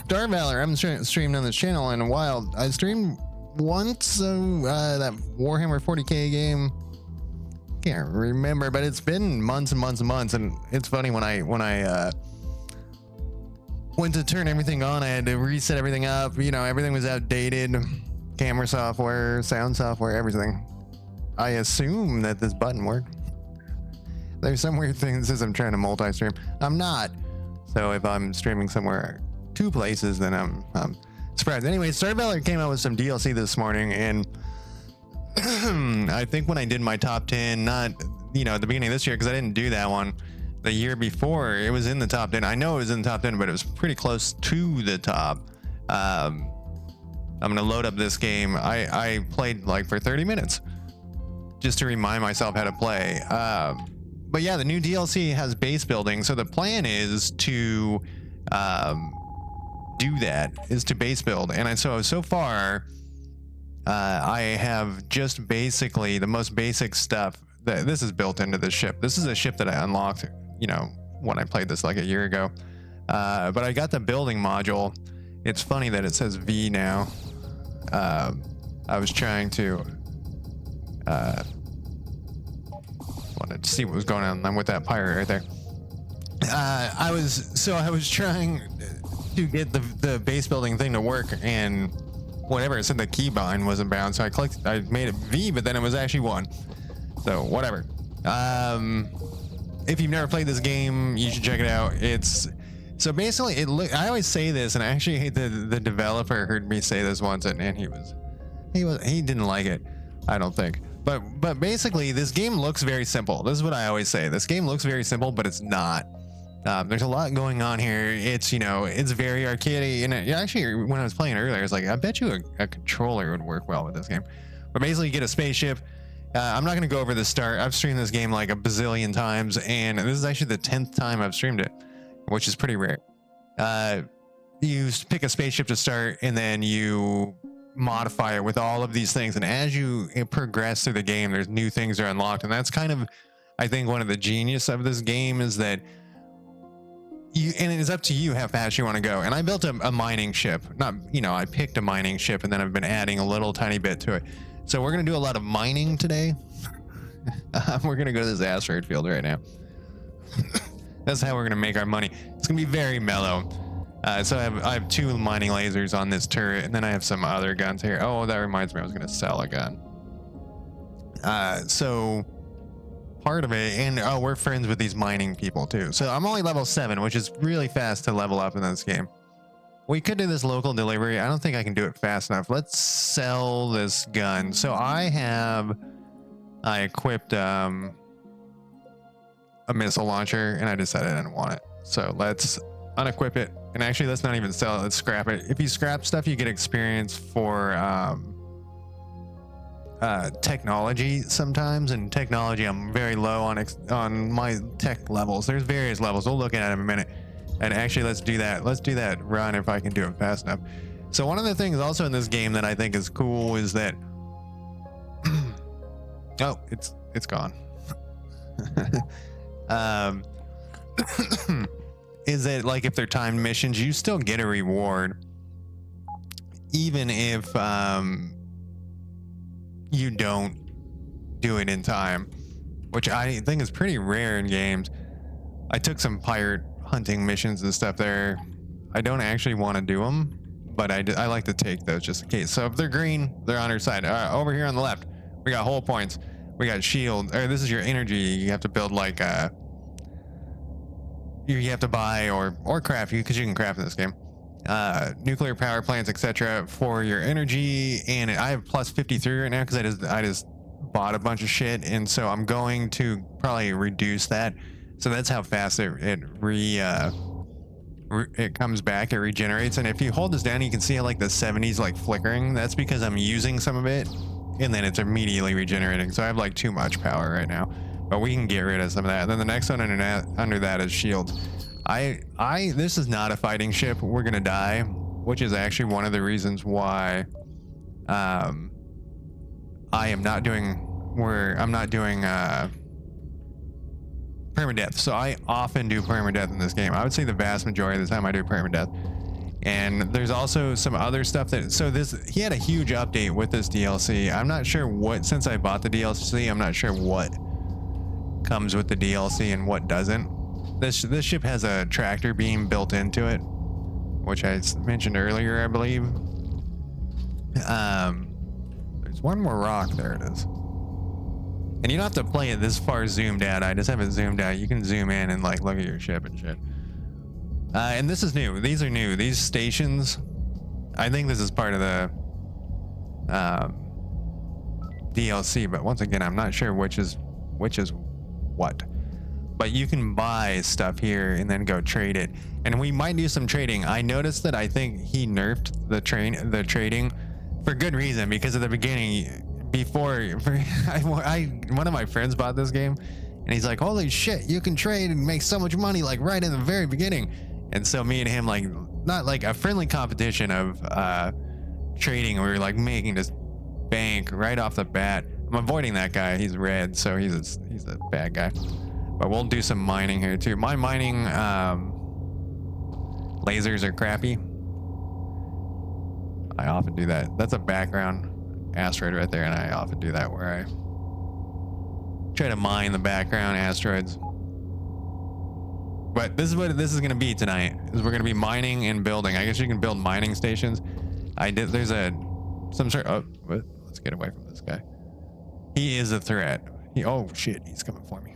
Star Valor. I haven't streamed on this channel in a while. I streamed once that Warhammer 40k game. Can't remember, but it's been months and months and months. And it's funny when I went to turn everything on, I had to reset everything up. You know, everything was outdated. Camera software, sound software, everything. I assume that this button worked. There's some weird thing that says I'm trying to multi-stream. I'm not. So if I'm streaming somewhere, two places, then I'm surprised. Anyway, Star Valor came out with some DLC this morning, and I think when I did my top 10, not, you know, at the beginning of this year, because I didn't do that one, the year before, it was in the top 10. I know it was in the top 10, but it was pretty close to the top. I'm gonna load up this game. I played like for 30 minutes just to remind myself how to play. But yeah, the new DLC has base building. So the plan is to do that, is to base build. And so far, I have just basically the most basic stuff. This is built into the ship. This is a ship that I unlocked, you know, when I played this like a year ago. But I got the building module. It's funny that it says V now. I was trying to wanted to see what was going on with that pirate right there. I was trying to get the base building thing to work, and whatever, it said the keybind wasn't bound, so I made it V, but then it was actually 1. So whatever. If you've never played this game, you should check it out. So basically I always say this, and I actually hate the developer heard me say this once, and he didn't like it, I don't think. But basically, this game looks very simple. This is what I always say. This game looks very simple, but it's not. There's a lot going on here. It's, you know, it's very arcadey. And actually, when I was playing earlier, I was like, I bet you a controller would work well with this game. But basically, you get a spaceship. I'm not going to go over the start. I've streamed this game like a bazillion times, and this is actually the 10th time I've streamed it, which is pretty rare. You pick a spaceship to start, and then you modify it with all of these things, and as you progress through the game, there's new things are unlocked. And that's kind of, I think, one of the genius of this game is that and it is up to you how fast you want to go. And I built a mining ship. Not, you know, I picked a mining ship, and then I've been adding a little tiny bit to it. So we're going to do a lot of mining today. We're going to go to this asteroid field right now. That's how we're going to make our money. It's going to be very mellow. So I have 2 mining lasers on this turret, and then I have some other guns here. Oh, that reminds me, I was going to sell a gun. So part of it, and oh, we're friends with these mining people too. So I'm only level 7, which is really fast to level up in this game. We could do this local delivery. I don't think I can do it fast enough. Let's sell this gun. So I equipped a missile launcher, and I decided I didn't want it. So let's unequip it. And actually, let's not even sell it. Let's scrap it. If you scrap stuff, you get experience for technology sometimes. And technology, I'm very low on my tech levels. There's various levels. We'll look at it in a minute. And actually, let's do that. Let's do that run if I can do it fast enough. So one of the things also in this game that I think is cool is that oh, it's gone. Is that, like, if they're timed missions, you still get a reward, even if you don't do it in time, which I think is pretty rare in games. I took some pirate hunting missions and stuff there. I don't actually want to do them, but I like to take those just in case. So if they're green, they're on our side. Over here on the left, we got hull points. We got shield. Or this is your energy. You have to build like you have to buy or craft, because you can craft in this game. Nuclear power plants, etc. for your energy, and I have plus 53 right now because I just bought a bunch of shit, and so I'm going to probably reduce that. So that's how fast it comes back, it regenerates. And if you hold this down, you can see how like the 70s like flickering. That's because I'm using some of it, and then it's immediately regenerating. So I have like too much power right now, but we can get rid of some of that. And then the next one under that is shields. This is not a fighting ship. We're gonna die, which is actually one of the reasons why I'm not doing permadeath. So I often do permadeath in this game. I would say the vast majority of the time I do permadeath. And there's also some other stuff that, so this, he had a huge update with this DLC. I'm not sure what, since I bought the DLC, I'm not sure what comes with the DLC and what doesn't. This ship has a tractor beam built into it, which I mentioned earlier, I believe. There's one more rock. There it is. And you don't have to play it this far zoomed out. I just have it zoomed out. You can zoom in and like look at your ship and shit. And this is new. These are new. These stations, I think this is part of the DLC, but once again, I'm not sure which is what. But you can buy stuff here and then go trade it. And we might do some trading. I noticed that I think he nerfed the trading for good reason, because at the beginning, one of my friends bought this game and he's like, holy shit, you can trade and make so much money like right in the very beginning. And so me and him, like, not like a friendly competition of trading, we were like making this bank right off the bat. I'm avoiding that guy. He's red, so he's a bad guy. But we'll do some mining here too. My mining lasers are crappy. I often do that. That's a background asteroid right there, and I often do that where I try to mine the background asteroids. But this is what this is going to be tonight, is we're going to be mining and building. I guess you can build mining stations. There's some sort of, let's get away from this guy. He is a threat. Oh shit, he's coming for me.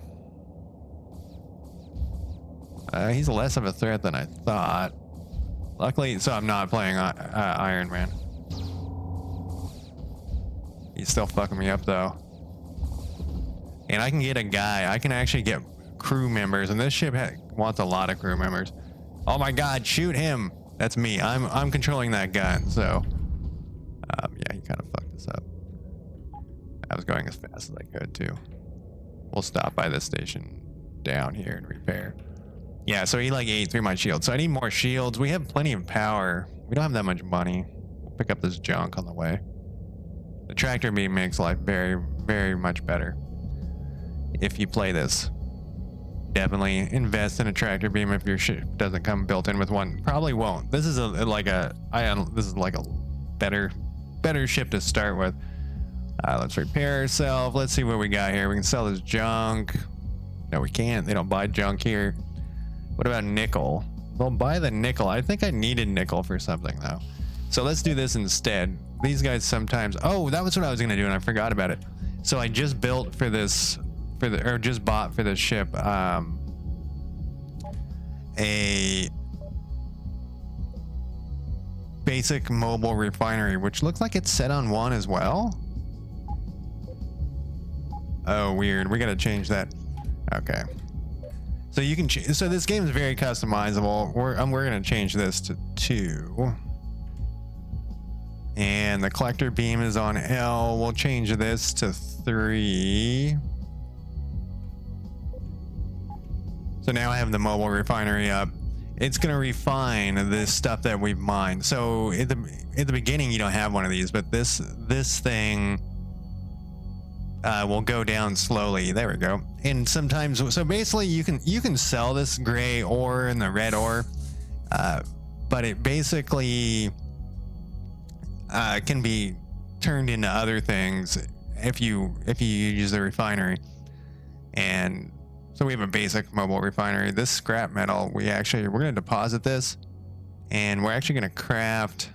He's less of a threat than I thought. Luckily, so I'm not playing Iron Man. He's still fucking me up though. And I can get a guy. I can actually get crew members, and this ship wants a lot of crew members. Oh my god, shoot him. That's me. I'm controlling that gun. So yeah, he kind of fucked us up. I was going as fast as I could too. We'll stop by this station down here and repair. Yeah, so he like ate through my shield. So I need more shields. We have plenty of power. We don't have that much money. We'll pick up this junk on the way. The tractor beam makes life very, very much better. If you play this, definitely invest in a tractor beam if your ship doesn't come built in with one. Probably won't. This is like a better ship to start with. Let's repair ourselves. Let's see what we got here. We can sell this junk. No, we can't. They don't buy junk here. What about nickel? They'll buy the nickel. I think I needed nickel for something though. So let's do this instead. These guys sometimes, oh, that was what I was gonna do and I forgot about it. So I just built for this, just bought for this ship, a basic mobile refinery, which looks like it's set on 1 as well. Oh, weird. We gotta change that. Okay. So you can, so this game is very customizable. We're gonna change this to 2. And the collector beam is on L. We'll change this to 3. So now I have the mobile refinery up. It's gonna refine this stuff that we've mined. So at the beginning you don't have one of these, but this thing will go down slowly. There we go. And sometimes, so basically you can sell this gray ore and the red ore, but it basically can be turned into other things if you use the refinery. And so we have a basic mobile refinery. This scrap metal, we're gonna deposit this, and we're actually gonna craft,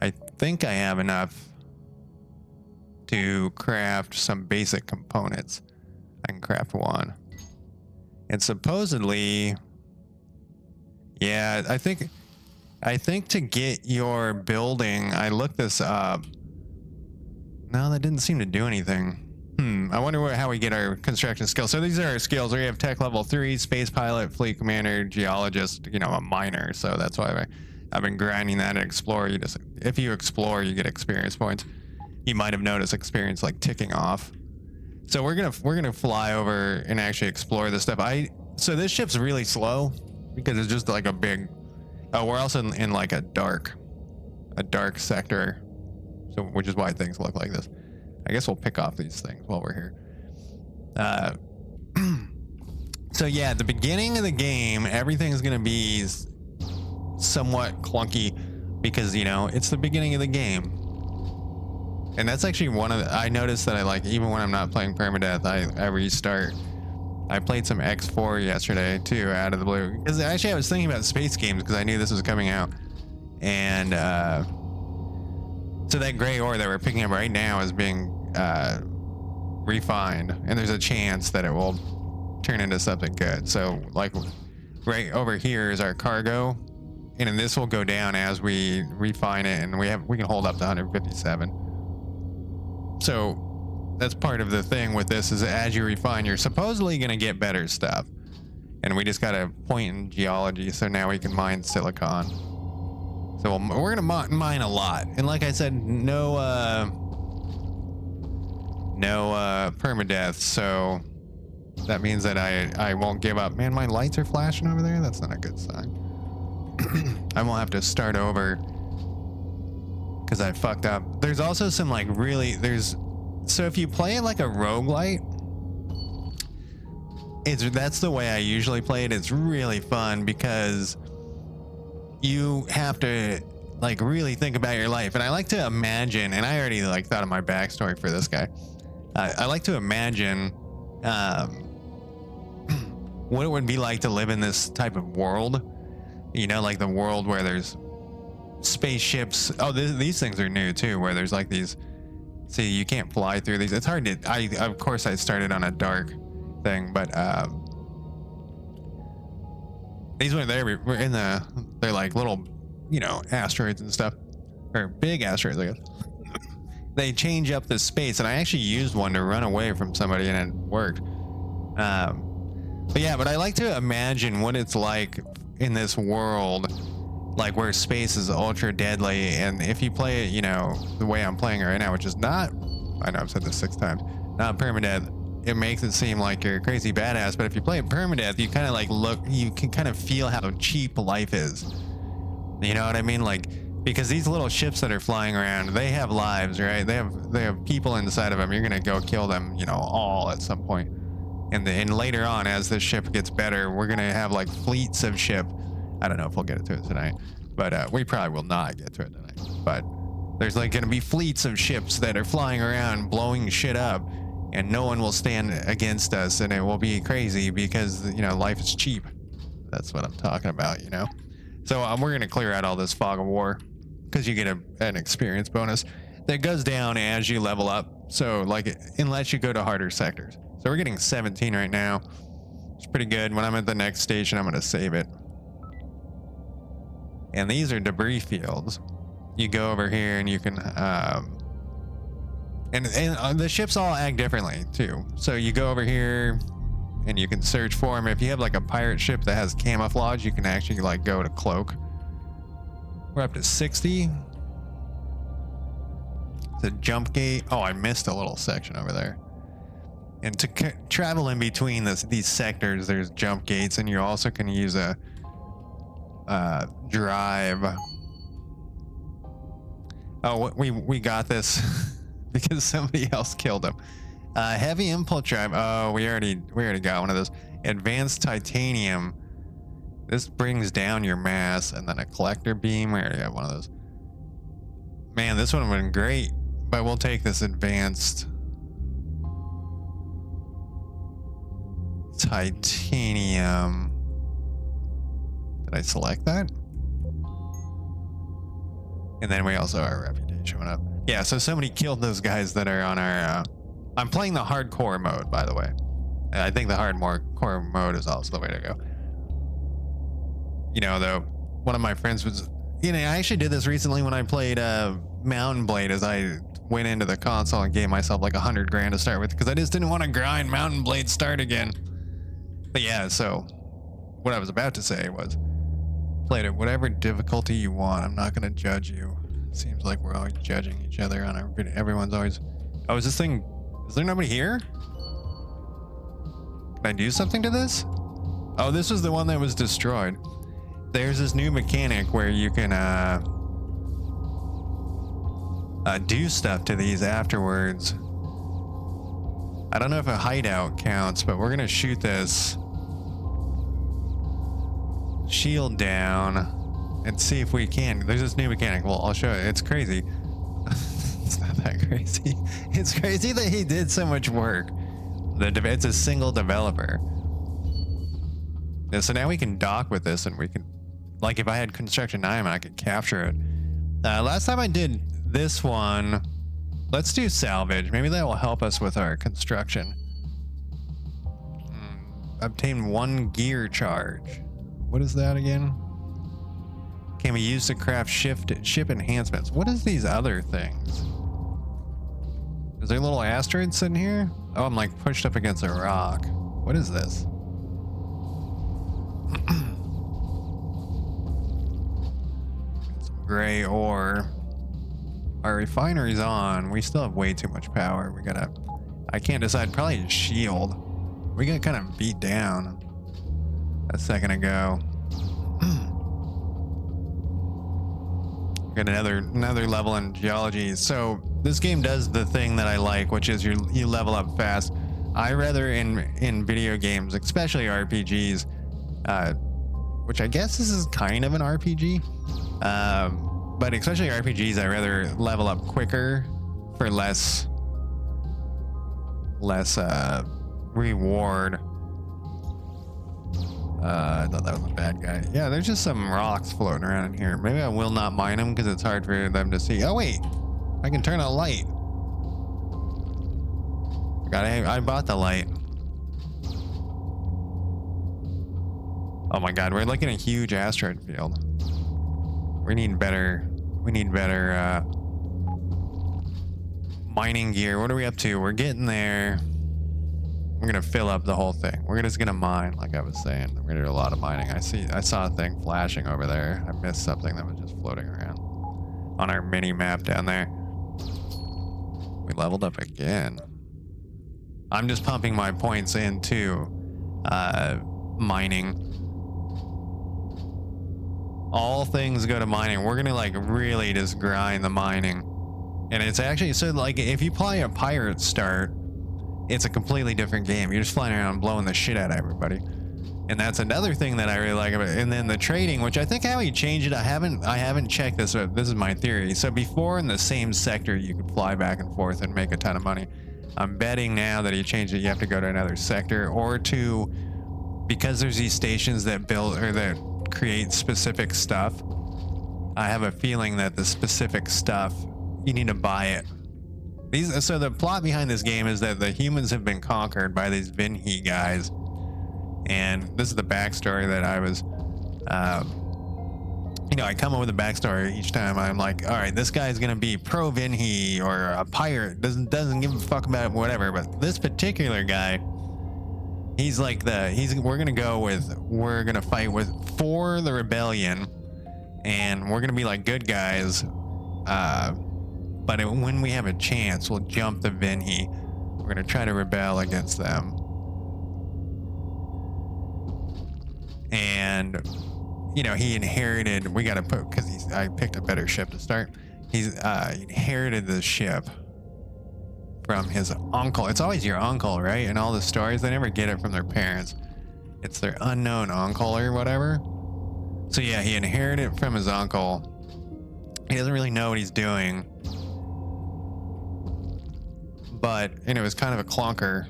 I think I have enough to craft some basic components. I can craft 1. And supposedly, yeah, I think to get your building, I looked this up. No, that didn't seem to do anything. I wonder how we get our construction skills. So these are our skills. We have tech level 3, space pilot, fleet commander, geologist, a miner. So that's why I've been grinding that and explore. If you explore, you get experience points. You might have noticed experience like ticking off. So we're gonna fly over and actually explore this stuff. So this ship's really slow because it's just like a big. Oh, we're also in like a dark sector, so which is why things look like this. I guess we'll pick off these things while we're here. So yeah, at the beginning of the game, everything's gonna be somewhat clunky because, you know, it's the beginning of the game. And that's actually one of the, I noticed that I like, even when I'm not playing permadeath, I restart. I played some X4 yesterday too, out of the blue. Because actually I was thinking about space games because I knew this was coming out. And so that gray ore that we're picking up right now is being refined. And there's a chance that it will turn into something good. So like right over here is our cargo. And then this will go down as we refine it. And we can hold up to 157. So that's part of the thing with this is as you refine, you're supposedly going to get better stuff. And we just got a point in geology. So now we can mine silicon. So we're going to mine a lot. And like I said, no permadeath. So that means that I won't give up. Man, my lights are flashing over there. That's not a good sign. I won't have to start over because I fucked up. There's also some like really, so if you play it like a roguelite, that's the way I usually play it. It's really fun because you have to like really think about your life. And I like to imagine, and I already like thought of my backstory for this guy. I like to imagine what it would be like to live in this type of world. You know, like the world where there's spaceships. Oh, these things are new too, where there's like these, see, you can't fly through these. It's hard to, of course I started on a dark thing, but these were there, we're in they're like little, you know, asteroids and stuff, or big asteroids, I guess. They change up the space, and I actually used one to run away from somebody and it worked. But yeah, but I like to imagine what it's like in this world, like where space is ultra deadly. And if you play it, you know, the way I'm playing it right now, which is not, I know I've said this 6 times, not permadeath, it makes it seem like you're a crazy badass. But if you play it permadeath, you kind of like you can kind of feel how cheap life is. You know what I mean? Like, because these little ships that are flying around, they have lives, right? They have people inside of them. You're gonna go kill them, you know, all at some point. And later on, as the ship gets better, we're gonna have like fleets of ship. I don't know if we'll get to it tonight, but we probably will not get to it tonight. But there's like gonna be fleets of ships that are flying around, blowing shit up, and no one will stand against us, and it will be crazy because, you know, life is cheap. That's what I'm talking about, you know. So we're gonna clear out all this fog of war because you get an experience bonus that goes down as you level up. So like, unless you go to harder sectors. So we're getting 17 right now. It's pretty good. When I'm at the next station, I'm going to save it. And these are debris fields. You go over here and you can, and the ships all act differently too. So you go over here and you can search for them. If you have like a pirate ship that has camouflage, you can actually like go to cloak. We're up to 60. It's a jump gate. Oh, I missed a little section over there. And to travel in between these sectors, there's jump gates, and you also can use a drive. Oh, we got this because somebody else killed him. Heavy impulse drive. Oh, we already got one of those. Advanced titanium. This brings down your mass, and then a collector beam. We already got one of those. Man, this would have been great, but we'll take this advanced titanium. Did I select that? And then we also our reputation went up. Yeah, so somebody killed those guys that are on our I'm playing the hardcore mode, by the way. I think the hardcore mode is also the way to go. You know, though, one of my friends was, you know, I actually did this recently when I played Mountain Blade, as I went into the console and gave myself like 100 grand to start with because I just didn't want to grind Mountain Blade start again. But yeah, so what I was about to say was, play it at whatever difficulty you want. I'm not going to judge you. It seems like we're always judging each other on our video. Everyone's always, oh, is this thing, is there nobody here? Can I do something to this? Oh, this was the one that was destroyed. There's this new mechanic where you can do stuff to these afterwards. I don't know if a hideout counts, but we're gonna shoot this shield down. and see if we can. There's this new mechanic. Well, I'll show it. It's crazy. It's not that crazy. It's crazy that he did so much work. It's a single developer. Yeah, so now we can dock with this, and we can, like, if I had construction 9, I could capture it. Last time I did this one, let's do salvage. Maybe that will help us with our construction. Obtain 1 gear charge. What is that again? Can be used to craft ship enhancements. What is these other things? Is there a little asteroid sitting here? Oh, I'm like pushed up against a rock. What is this? Some gray ore. Our refinery's on. We still have way too much power. I can't decide. Probably a shield. We got kind of beat down a second ago. Got another level in geology. So this game does the thing that I like, which is you level up fast. I rather in video games, especially RPGs, which I guess this is kind of an RPG, but especially RPGs, I rather level up quicker for less reward. I thought that was a bad guy. Yeah, there's just some rocks floating around in here. Maybe I will not mine them because it's hard for them to see. Oh wait, I can turn on light. I bought the light. Oh my god, we're like in a huge asteroid field. We need better mining gear. What are we up to? We're getting there. We're gonna fill up the whole thing. We're just gonna mine, like I was saying. We're gonna do a lot of mining. I saw a thing flashing over there. I missed something that was just floating around on our mini map down there. We leveled up again. I'm just pumping my points into mining. All things go to mining. We're gonna like really just grind the mining. And it's actually, so like if you play a pirate start, it's a completely different game. You're just flying around blowing the shit out of everybody. And that's another thing that I really like about it. And then the trading, which I think how he changed it, I haven't checked this, but this is my theory. So before in the same sector, you could fly back and forth and make a ton of money. I'm betting now that he changed it, you have to go to another sector or to, because there's these stations that build or that create specific stuff. I have a feeling that the specific stuff, you need to buy it. So the plot behind this game is that the humans have been conquered by these Vinhi guys. And this is the backstory that I was, I come up with a backstory each time. I'm like, all right, this guy's going to be pro Vinhi or a pirate. Doesn't give a fuck about whatever. But this particular guy, he's like we're going to fight for the rebellion. And we're going to be like good guys. But when we have a chance, we'll jump the Vinhi. We're going to try to rebel against them. And, he inherited, we got to put, because I picked a better ship to start. He's inherited the ship from his uncle. It's always your uncle, right? In all the stories, they never get it from their parents. It's their unknown uncle or whatever. So yeah, he inherited it from his uncle. He doesn't really know what he's doing. But, it was kind of a clunker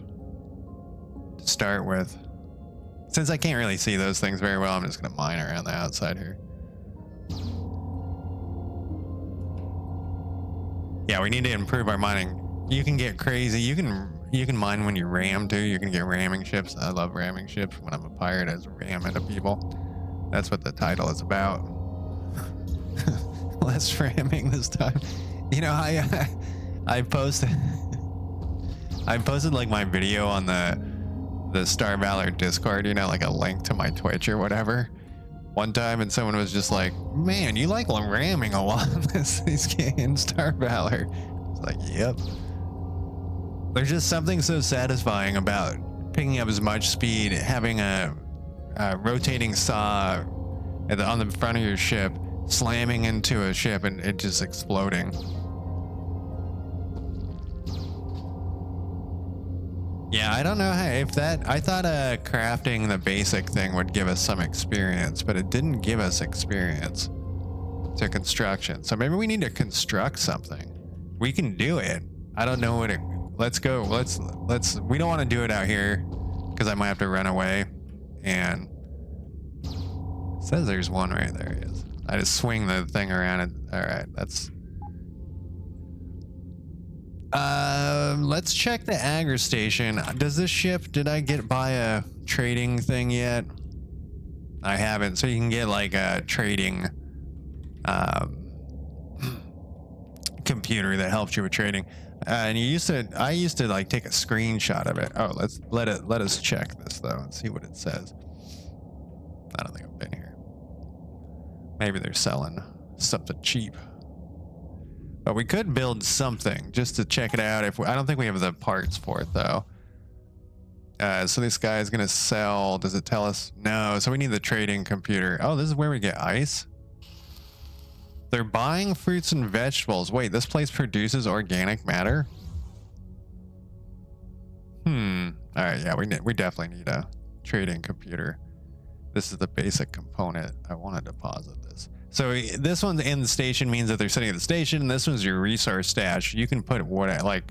to start with. Since I can't really see those things very well, I'm just going to mine around the outside here. Yeah, we need to improve our mining. You can get crazy. You can mine when you ram too. You can get ramming ships. I love ramming ships. When I'm a pirate, I just ram into people. That's what the title is about. Less ramming this time. I posted like my video on the Star Valor Discord, like a link to my Twitch or whatever one time, and someone was just like, man, you like ramming a lot in these games, Star Valor. It's like, yep. There's just something so satisfying about picking up as much speed, having a rotating saw on the front of your ship, slamming into a ship and it just exploding. Yeah, I don't know I thought crafting the basic thing would give us some experience, but it didn't give us experience. to construction. So maybe we need to construct something. We can do it. I don't know what it, let's go. We don't want to do it out here because I might have to run away. And it says there's one right there. It is. I just swing the thing around and all right, that's let's check the agri station. Does this ship, did I get by a trading thing yet? I haven't. So you can get like a trading computer that helps you with trading. And I used to like take a screenshot of it. Oh, let us check this though and see what it says. I don't think I've been here. Maybe they're selling something cheap. But we could build something just to check it out. I don't think we have the parts for it though. So this guy is gonna sell. Does it tell us? No. So we need the trading computer. Oh, this is where we get ice. They're buying fruits and vegetables. Wait, this place produces organic matter? All right, yeah, we definitely need a trading computer. This is the basic component. I want to deposit this. So this one's in the station means that they're sitting at the station. This one's your resource stash. You can put like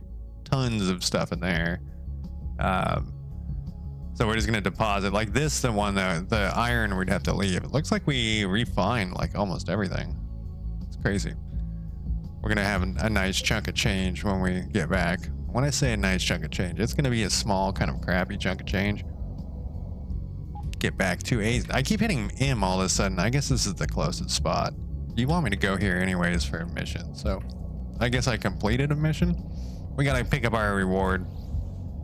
tons of stuff in there. So we're just gonna deposit like this. The one the iron we'd have to leave. It looks like we refined like almost everything. It's crazy. We're gonna have a nice chunk of change when we get back. When I say a nice chunk of change, it's gonna be a small kind of crappy chunk of change. Get back to A. I keep hitting M all of a sudden. I guess this is the closest spot. You want me to go here anyways for a mission, so I guess I completed a mission. We gotta pick up our reward.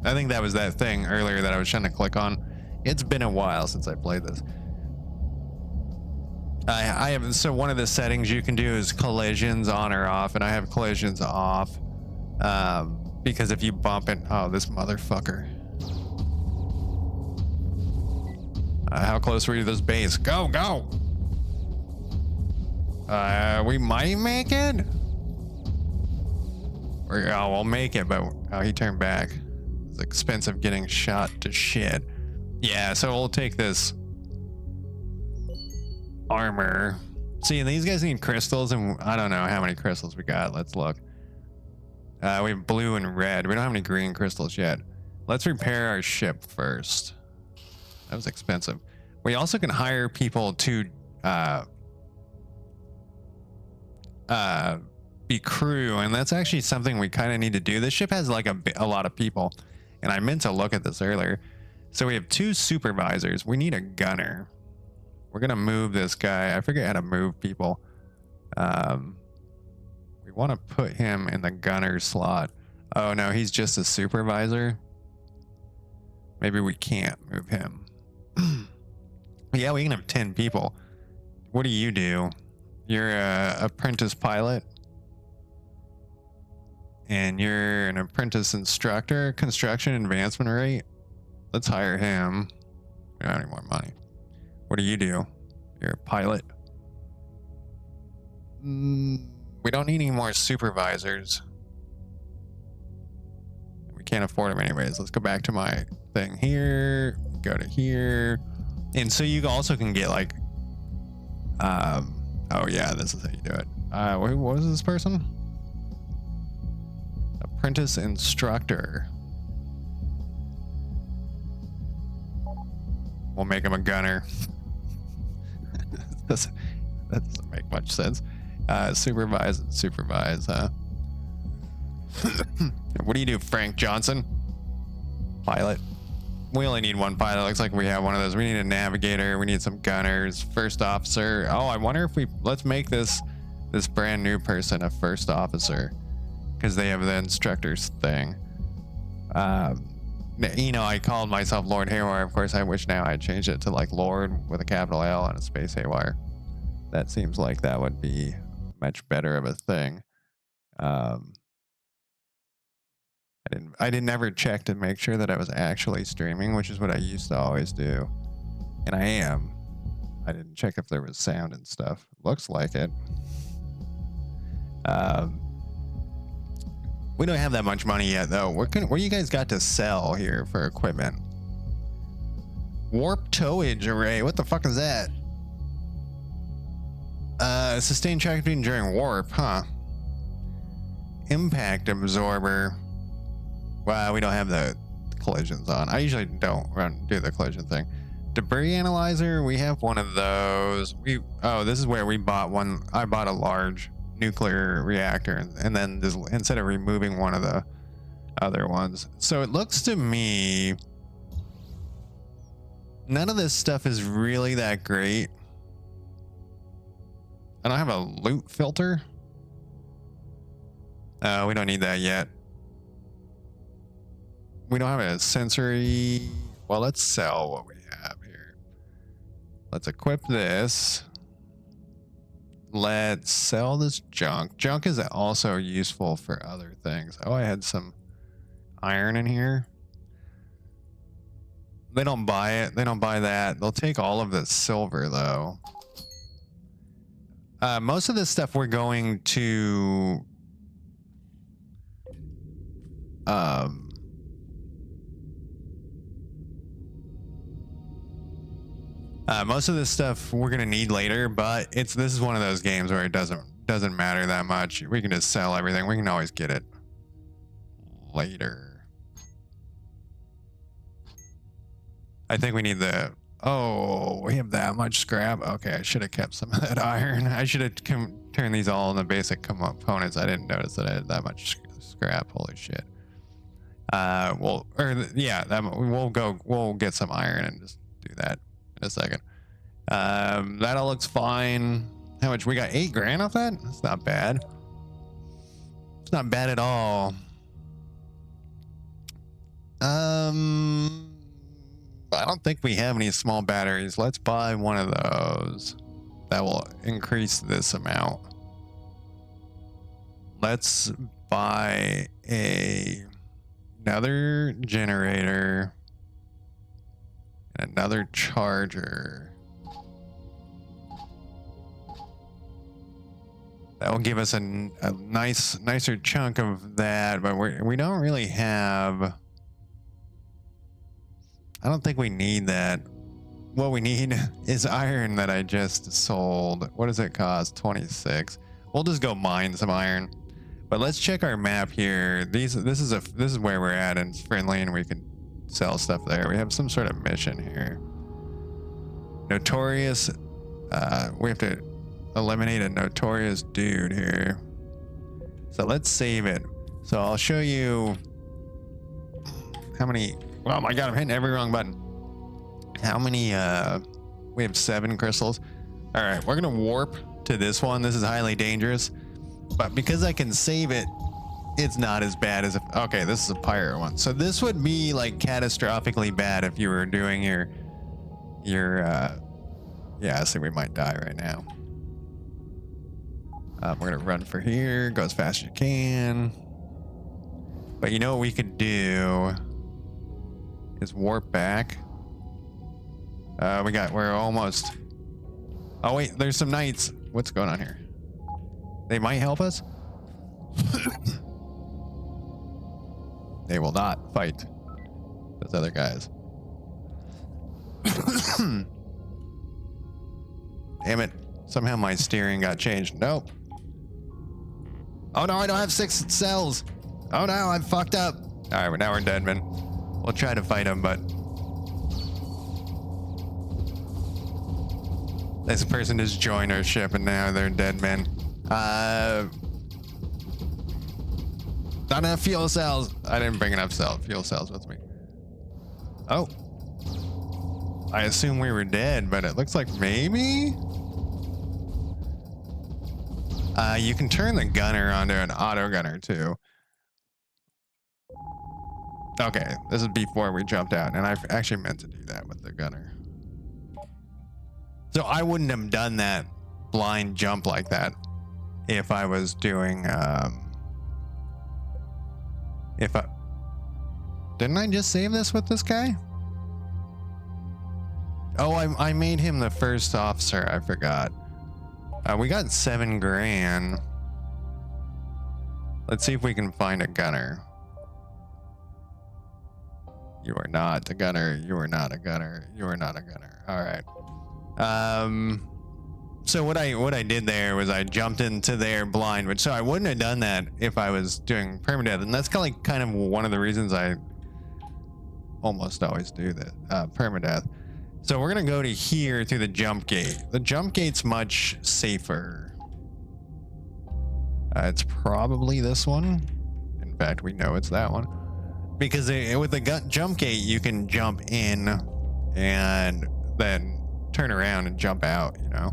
I think that was that thing earlier that I was trying to click on. It's been a while since I played this. I have, so one of the settings you can do is collisions on or off, and I have collisions off because if you bump it, oh, this motherfucker. How close were you to this base? Go, go. We might make it. Or, oh, we'll make it, but oh, he turned back. It's expensive getting shot to shit. Yeah, so we'll take this armor. See, these guys need crystals, and I don't know how many crystals we got. Let's look. We have blue and red. We don't have any green crystals yet. Let's repair our ship first. That was expensive. We also can hire people to be crew, and that's actually something we kind of need to do. This ship has like a lot of people, and I meant to look at this earlier. So we have 2 supervisors. We need a gunner. We're gonna move this guy. I forget how to move people. We want to put him in the gunner slot. Oh no, he's just a supervisor. Maybe we can't move him. Yeah, we can have 10 people. What do? You're a apprentice pilot. And you're an apprentice instructor. Construction advancement rate. Let's hire him. We don't have any more money. What do? You're a pilot. We don't need any more supervisors. We can't afford them anyways. Let's go back to my thing here. Go to here. And so you also can get like, oh yeah, this is how you do it. What was this person? Apprentice instructor. We'll make him a gunner. that doesn't make much sense. Supervise, huh? What do you do, Frank Johnson? Pilot. We only need 1 pilot. Looks like we have one of those. We need a navigator. We need some gunners. First officer. Oh, I wonder if let's make this brand new person a first officer, because they have the instructor's thing. You know, I called myself Lord Haywire. Of course, I wish now I'd changed it to like Lord with a capital L and a space Haywire. That seems like that would be much better of a thing. I didn't ever check to make sure that I was actually streaming, which is what I used to always do. And I am. I didn't check if there was sound and stuff. Looks like it. We don't have that much money yet, though. What you guys got to sell here for equipment? Warp towage array. What the fuck is that? Sustained tracking during warp, huh? Impact absorber. Well, we don't have the collisions on. I usually don't do the collision thing. Debris analyzer, we have one of those. Oh, this is where we bought one. I bought a large nuclear reactor, and then this, instead of removing one of the other ones. So it looks to me none of this stuff is really that great. I don't have a loot filter. We don't need that yet. We don't have a sensory. Well, let's sell what we have here. Let's equip this. Let's sell this junk. Junk is also useful for other things. Oh, I had some iron in here. They don't buy it. They don't buy that. They'll take all of the silver, though. Most of this stuff we're going to... most of this stuff we're gonna need later, but this is one of those games where it doesn't matter that much. We can just sell everything. We can always get it later. I think we need the... Oh, we have that much scrap. Okay, I should have kept some of that iron. I should have turned these all into basic components. I didn't notice that I had that much scrap. Holy shit. We'll get some iron and just do that in a second. That all looks fine. How much? We got 8 grand off that? That's not bad. It's not bad at all. I don't think we have any small batteries. Let's buy one of those. That will increase this amount. Let's buy another generator and another charger. That will give us a nicer chunk of that, but we don't really have... I don't think we need that. What we need is iron that I just sold. What does it cost? 26. We'll just go mine some iron. But let's check our map here. This is where we're at, and it's friendly, and we can sell stuff there. We have some sort of mission here. Notorious. We have to eliminate a notorious dude here. So let's save it. So I'll show you how many... Oh my god, I'm hitting every wrong button. How many, we have 7 crystals. All right, we're gonna warp to this one. This is highly dangerous, but because I can save it, it's not as bad as if, okay, this is a pirate one. So this would be like catastrophically bad if you were doing your, yeah, I think we might die right now. We're gonna run for here, go as fast as you can. But you know what we could do is warp back. We're almost... Oh wait, there's some knights. What's going on here? They might help us. They will not fight those other guys. Damn it. Somehow my steering got changed. Nope. Oh no, I don't have 6 cells. Oh no, I'm fucked up. All right, now we're dead, man. We'll try to fight him, but this person just joined our ship and now they're dead men. Not enough fuel cells. I didn't bring enough fuel cells with me. Oh. I assume we were dead, but it looks like maybe? You can turn the gunner onto an auto gunner too. Okay, this is before we jumped out, and I actually meant to do that with the gunner. So I wouldn't have done that blind jump like that if I was doing, didn't I just save this with this guy? Oh, I made him the first officer, I forgot. We got 7 grand. Let's see if we can find a gunner. You are not a gunner. You are not a gunner. You are not a gunner. All right. So what I did there was I jumped into their blind, which so I wouldn't have done that if I was doing permadeath, and that's kind of one of the reasons I almost always do that permadeath. So we're gonna go to here through the jump gate. The jump gate's much safer. It's probably this one. In fact, we know it's that one because with the jump gate you can jump in and then turn around and jump out. You know.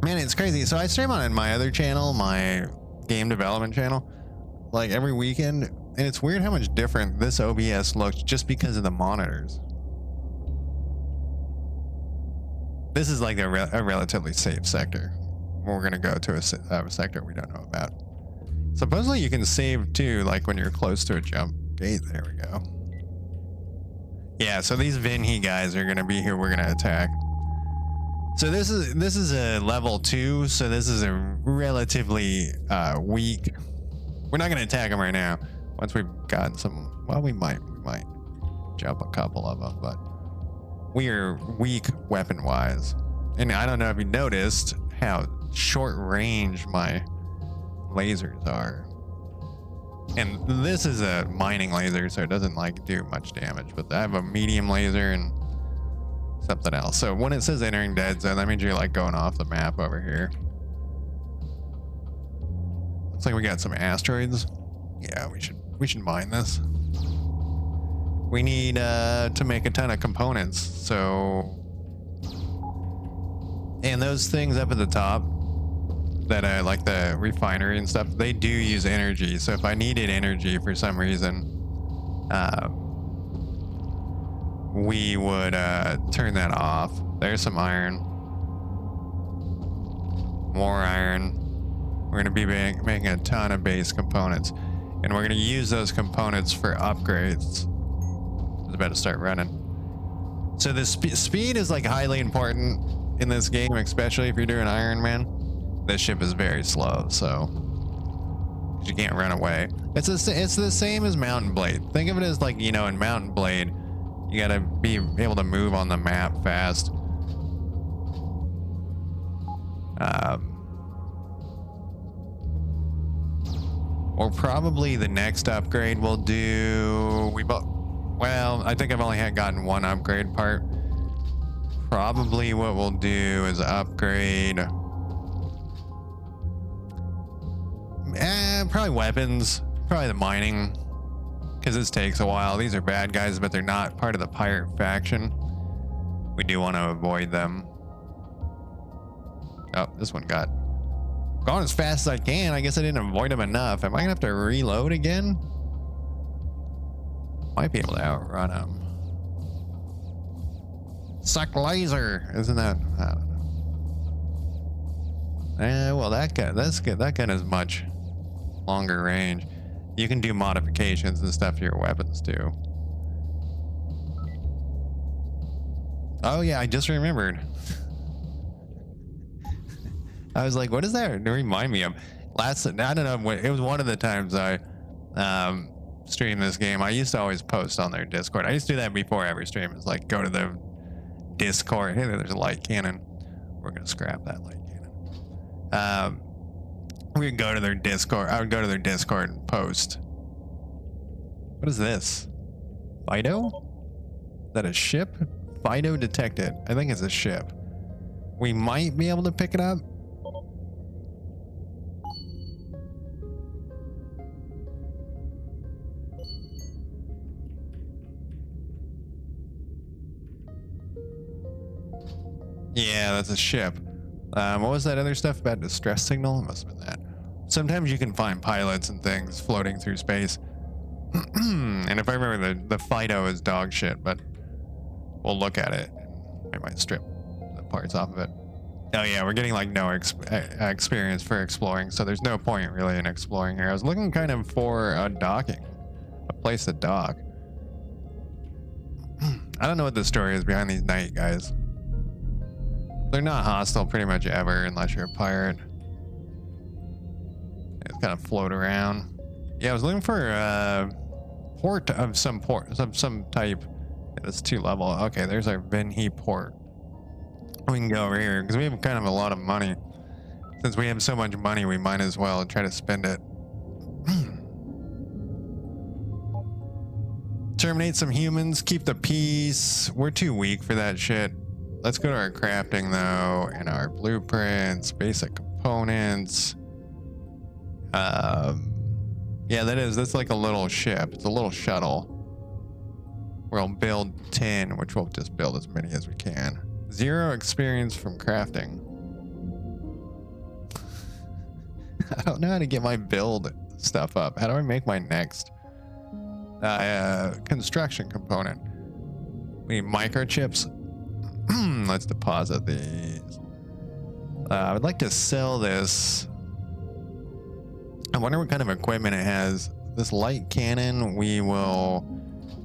Man, it's crazy. So I stream on my other channel, my game development channel, like every weekend, and it's weird how much different this OBS looks just because of the monitors. This is like a relatively safe sector. We're gonna go to a sector we don't know about. Supposedly you can save too, like when you're close to a jump gate. There we go. Yeah, so these Vinhi guys are gonna be here. We're gonna attack. So this is a level 2, so this is a relatively weak. We're not gonna attack them right now. Once we've gotten some, well, we might jump a couple of them, but we are weak weapon wise. And I don't know if you noticed how short range my lasers are. And this is a mining laser, so it doesn't like do much damage, but I have a medium laser and something else. So when it says entering dead zone, that means you're like going off the map over here. Looks like we got some asteroids. Yeah, we should mine this. We need to make a ton of components. So, and those things up at the top that like the refinery and stuff, they do use energy. So if I needed energy for some reason, we would turn that off. There's some iron. More iron. We're going to be making a ton of base components. And we're going to use those components for upgrades. It's about to start running. So the speed is like highly important in this game, especially if you're doing Iron Man. This ship is very slow, so you can't run away. It's the same as Mountain Blade. Think of it as like, you know, in Mountain Blade, you gotta be able to move on the map fast. Or probably the next upgrade we'll do. Well, I think I've only gotten one upgrade part. Probably what we'll do is upgrade. Probably weapons. Probably the mining. Because this takes a while. These are bad guys, but they're not part of the pirate faction. We do want to avoid them. Oh, this one got gone as fast as I can. I guess I didn't avoid them enough. Am I gonna have to reload again? Might be able to outrun them. Suck laser, isn't that? I don't know. Well, that gun is much longer range. You can do modifications and stuff to your weapons too. Oh yeah, I just remembered. I was like, what is that? It remind me of I don't know, it was one of the times I streamed this game. I used to always post on their Discord. I used to do that before every stream. It's like, go to the Discord. Hey, there's a light cannon. We're gonna scrap that light cannon. We would go to their Discord. I would go to their Discord and post. What is this? Fido? Is that a ship? Fido detected. I think it's a ship. We might be able to pick it up. Yeah, that's a ship. What was that other stuff about distress signal? It must have been that. Sometimes you can find pilots and things floating through space. And if I remember, the Fido is dog shit, but we'll look at it. I might strip the parts off of it. Oh yeah, we're getting like no experience for exploring, so there's no point really in exploring here. I was looking kind of for a place to dock. I don't know what the story is behind these night guys. They're not hostile pretty much ever unless you're a pirate. They just kind of float around. Yeah, I was looking for a port of some type. Yeah, that's 2 level. Okay, there's our Vinhi port. We can go over here because we have kind of a lot of money. Since we have so much money, we might as well try to spend it. Terminate some humans, keep the peace. We're too weak for that shit. Let's go to our crafting though, and our blueprints, basic components. Yeah, that's like a little ship. It's a little shuttle. We'll build 10, which we'll just build as many as we can. 0 experience from crafting. I don't know how to get my build stuff up. How do I make my next construction component? We need microchips. Let's deposit these. I would like to sell this. I wonder what kind of equipment it has. This light cannon, we will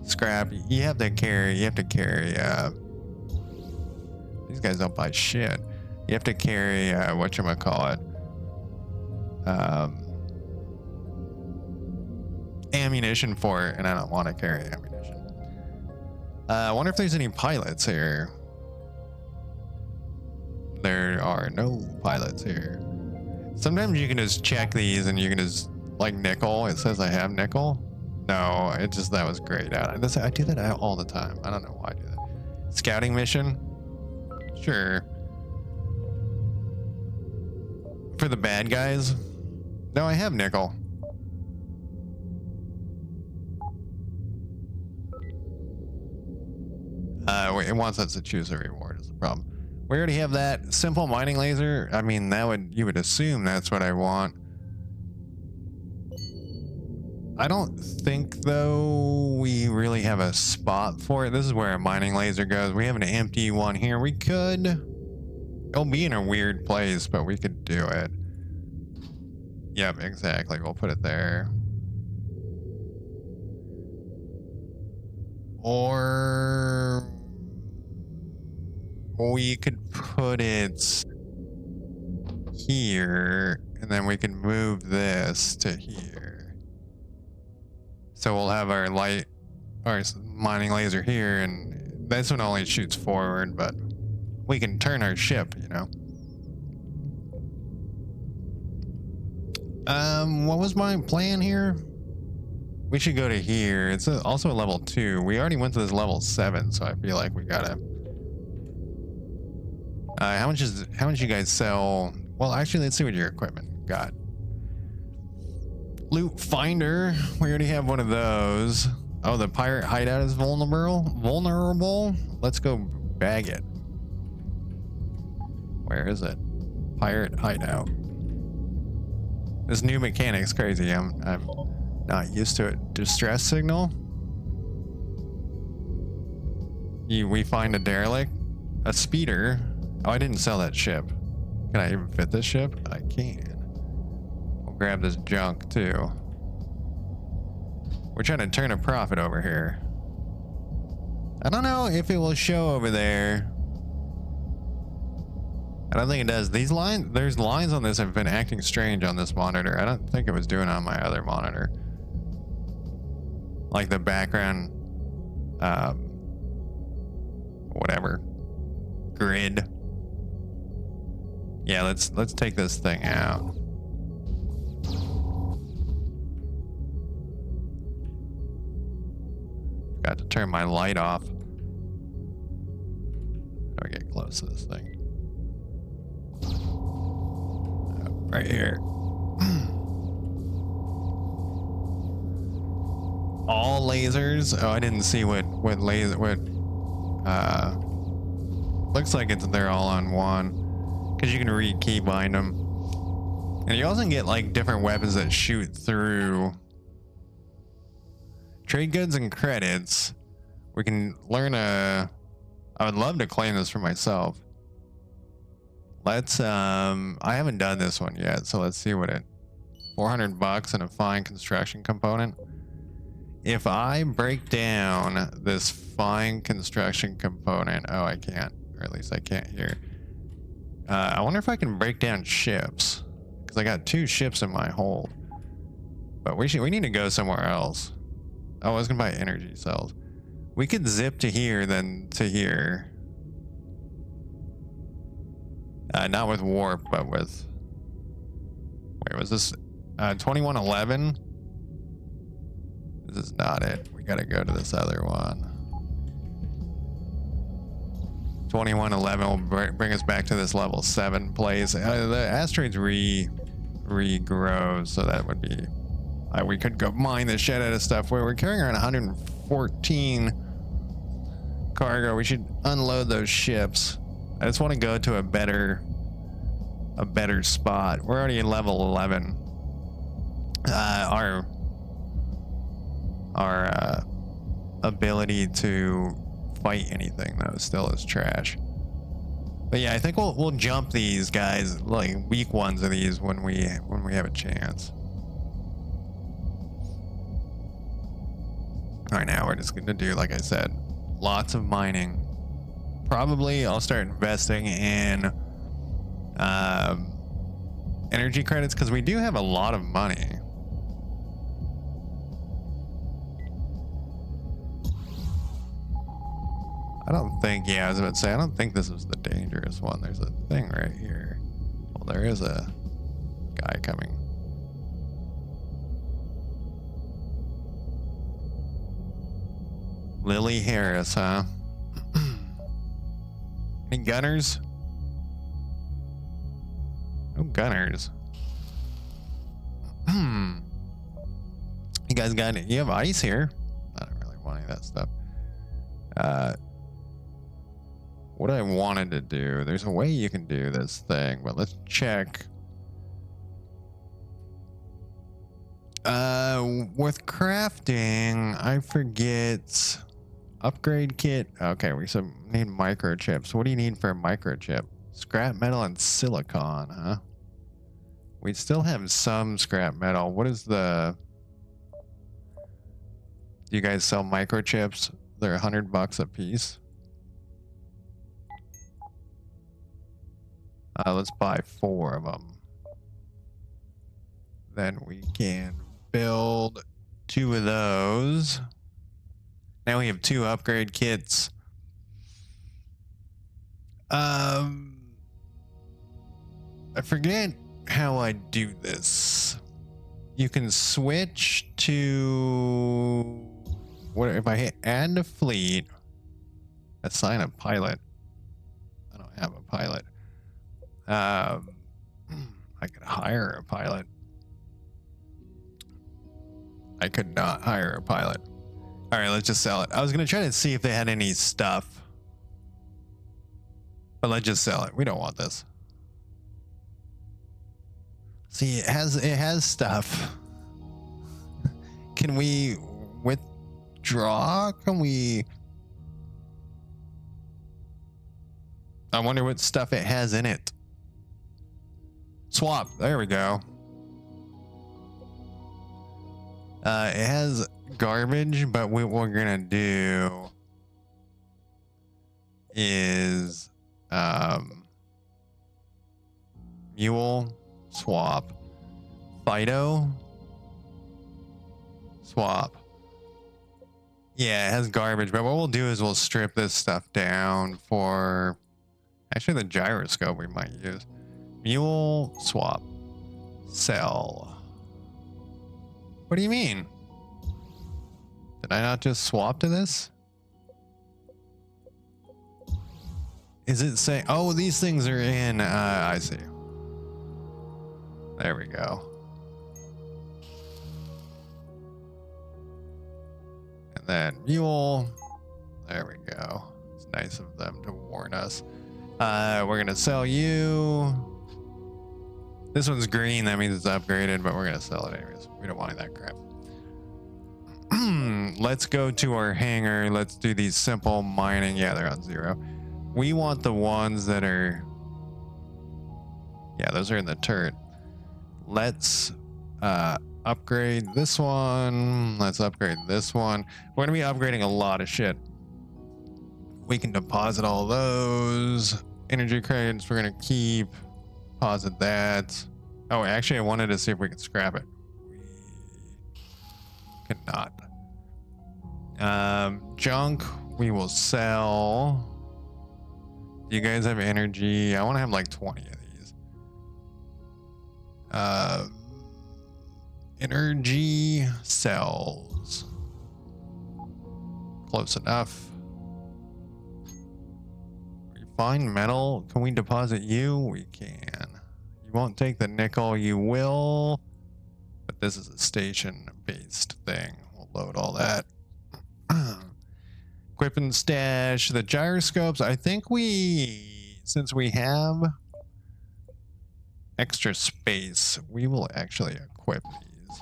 scrap. You have to carry, these guys don't buy shit. You have to carry, whatchamacallit, ammunition for it, and I don't want to carry ammunition. I wonder if there's any pilots here. There are no pilots here. Sometimes you can just check these and you can just, like nickel, it says I have nickel. No, it just, that was grayed out. I do that all the time. I don't know why I do that. Scouting mission? Sure. For the bad guys? No, I have nickel. It wants us to choose a reward is the problem. We already have that simple mining laser. I mean, you would assume that's what I want. I don't think though we really have a spot for it. This is where a mining laser goes. We have an empty one here. We could, it'll be in a weird place, but we could do it. Yep, exactly. We'll put it there. Or we could put it here, and then we can move this to here. So we'll have our mining laser here, and this one only shoots forward, but we can turn our ship, you know. What was my plan here? We should go to here. It's also a level 2. We already went to this level 7, so I feel like we gotta. How much you guys sell? Well, actually, let's see what your equipment got. Loot finder. We already have one of those. Oh, the pirate hideout is vulnerable. Let's go bag it. Where is it? Pirate hideout. This new mechanic's crazy. I'm not used to it. Distress signal. We find a derelict, a speeder. Oh, I didn't sell that ship. Can I even fit this ship? I can. We'll grab this junk too. We're trying to turn a profit over here. I don't know if it will show over there. I don't think it does. These lines, there's lines on this have been acting strange on this monitor. I don't think it was doing it on my other monitor. Like the background, whatever, grid. Yeah, let's take this thing out. Forgot to turn my light off. How do I get close to this thing? Right here. All lasers. Oh, I didn't see what laser. Looks like they're all on one, because you can read keybind them, and you also get like different weapons that shoot through. Trade goods and credits. We can learn I would love to claim this for myself. Let's I haven't done this one yet, so let's see what it. $400 and a fine construction component. If I break down this fine construction component, oh, I can't, or at least I can't here. I wonder if I can break down ships, because I got 2 ships in my hold. But we need to go somewhere else. Oh, I was gonna buy energy cells. We could zip to here, then to here. Not with warp, but with, where was this? 2111. This is not it. We gotta go to this other one. 2111 will bring us back to this level 7 place. The asteroids regrow, so that would be, we could go mine the shit out of stuff. We're carrying around 114 cargo. We should unload those ships. I just want to go to a better spot. We're already in level 11. Our ability to fight anything though still is trash. But yeah, I think we'll jump these guys, like weak ones of these, when we have a chance. All right, now we're just gonna do, like I said, lots of mining. Probably I'll start investing in energy credits, because we do have a lot of money. I don't think, yeah, I was about to say, I don't think this is the dangerous one. There's a thing right here. Well, there is a guy coming. Lily Harris, huh? Any gunners? No gunners. You guys got it? You have ice here? I don't really want any of that stuff. What I wanted to do, there's a way you can do this thing, but let's check. With crafting, I forget. Upgrade kit. Okay, we need microchips. What do you need for a microchip? Scrap metal and silicon, huh? We still have some scrap metal. What is the... Do you guys sell microchips? They're $100 a piece. Let's buy 4 of them. Then we can build 2 of those. Now we have 2 upgrade kits. I forget how I do this. You can switch to... What if I hit add to fleet? Assign a pilot. I don't have a pilot. I could hire a pilot. I could not hire a pilot. All right, let's just sell it. I was gonna try to see if they had any stuff, but let's just sell it. We don't want this. See, it has stuff. Can we withdraw? Can we? I wonder what stuff it has in it. Swap. There we go. It has garbage, but what we're gonna do is mule swap, Fido swap. Yeah, it has garbage, but what we'll do is we'll strip this stuff down for actually the gyroscope we might use. Mule swap, sell. What do you mean? Did I not just swap to this? Is it saying, oh, these things are in, I see. There we go. And then mule. There we go. It's nice of them to warn us. We're gonna sell you. This one's green, that means it's upgraded, but we're gonna sell it anyways. We don't want any of that crap. Let's go to our hangar. Let's do these simple mining. Yeah, they're on 0. We want the ones that are... Yeah, those are in the turret. Let's upgrade this one. Let's upgrade this one. We're gonna be upgrading a lot of shit. We can deposit all those. Energy credits we're gonna keep. Deposit that. Oh, actually I wanted to see if we could scrap it. We cannot. Junk we will sell. Do you guys have energy? I want to have like 20 of these. Energy cells. Close enough. Refined metal. Can we deposit you? We can. You won't take the nickel. You will. But this is a station-based thing. We'll load all that. Equip and stash. The gyroscopes. I think since we have extra space, we will actually equip these.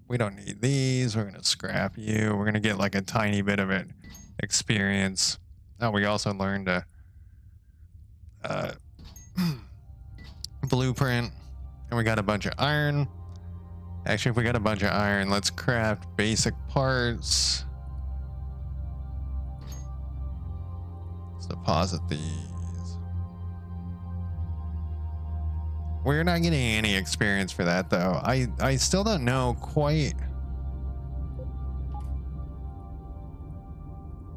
We don't need these. We're going to scrap you. We're going to get like a tiny bit of it experience. Oh, we also learned a blueprint, and we got a bunch of iron. Actually, if we got a bunch of iron, let's craft basic parts. Let's deposit these. We're not getting any experience for that, though. I still don't know quite.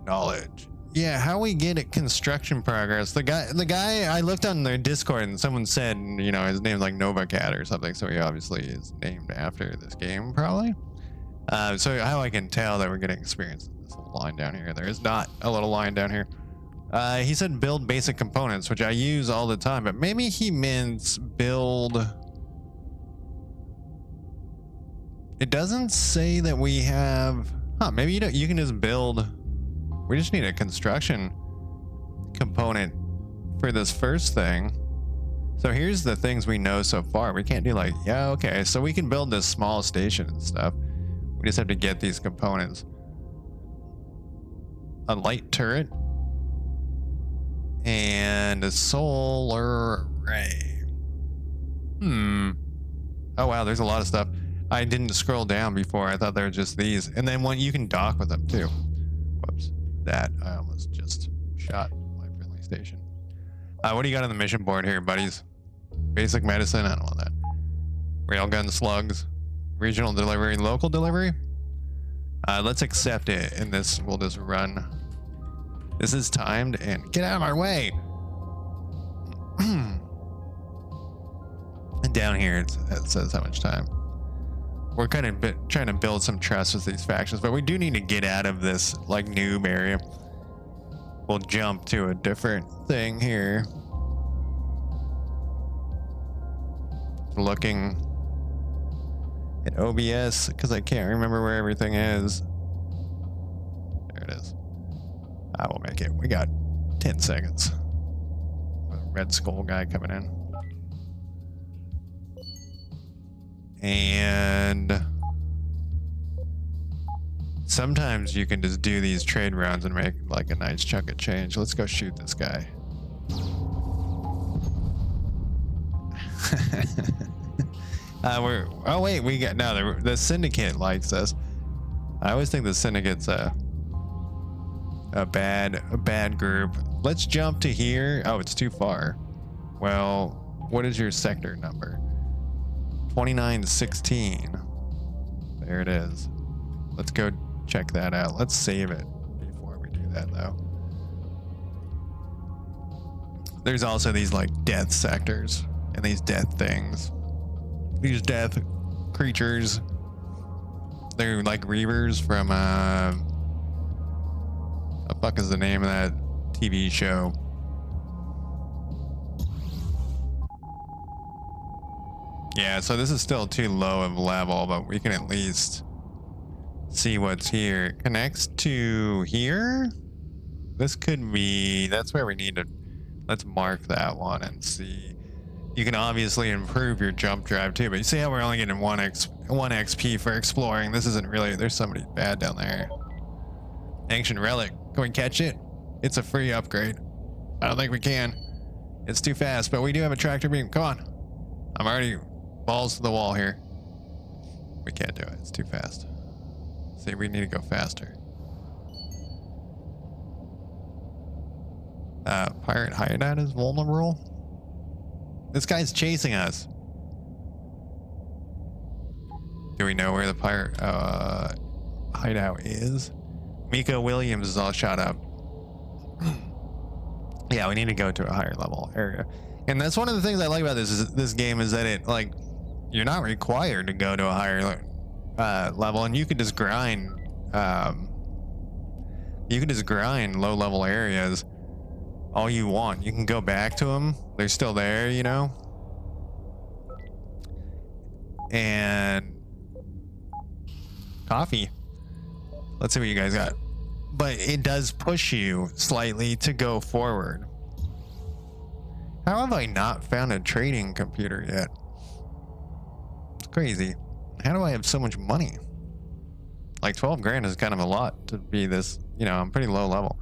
Knowledge. Yeah, how we get it construction progress. The guy I looked on their Discord and someone said, you know, his name's like Novacat or something, so he obviously is named after this game, probably. So how I can tell that we're getting experience in this little line down here. There is not a little line down here. He said build basic components, which I use all the time, but maybe he means build. It doesn't say that we have, maybe you can just build. We just need a construction component for this first thing. So here's the things we know so far. We can't do like, yeah, okay. So we can build this small station and stuff. We just have to get these components. A light turret. And a solar array. Oh wow, there's a lot of stuff. I didn't scroll down before. I thought they were just these. And then one you can dock with them too. Whoops. That I almost just shot my friendly station. What do you got on the mission board here, buddies? Basic medicine, I don't want that. Railgun slugs, regional delivery, local delivery. Let's accept it, and this will just run. This is timed, and get out of our way. And down here it says how much time. We're kind of trying to build some trust with these factions, but we do need to get out of this like noob area. We'll jump to a different thing here. Looking at OBS because I can't remember where everything is. There it is. I will make it. We got 10 seconds. Red Skull guy coming in. And sometimes you can just do these trade rounds and make like a nice chunk of change. Let's go shoot this guy. Oh wait, we got no. The syndicate likes us. I always think the syndicate's a bad group. Let's jump to here. Oh, it's too far. Well, what is your sector number? 2916. There it is. Let's go check that out. Let's save it before we do that though. There's also these like death sectors and these death things. These death creatures. They're like reavers from what the fuck is the name of that TV show? Yeah, so this is still too low of level, but we can at least see what's here. It connects to here? This could be, that's where we need to, let's mark that one and see. You can obviously improve your jump drive too, but you see how we're only getting 1 XP for exploring. This isn't really, there's somebody bad down there. Ancient relic, can we catch it? It's a free upgrade. I don't think we can. It's too fast, but we do have a tractor beam. Come on. I'm already balls to the wall here. We can't do it. It's too fast. See, we need to go faster. Pirate hideout is vulnerable. This guy's chasing us. Do we know where the pirate hideout is? Miko Williams is all shot up. Yeah, we need to go to a higher level area. And that's one of the things I like about this game is that it, like, you're not required to go to a higher level, and you could just grind. You can just grind low level areas all you want. You can go back to them; they're still there, you know. And coffee. Let's see what you guys got. But it does push you slightly to go forward. How have I not found a trading computer yet? It's crazy. How do I have so much money? Like 12 grand is kind of a lot to be this, you know, I'm pretty low level.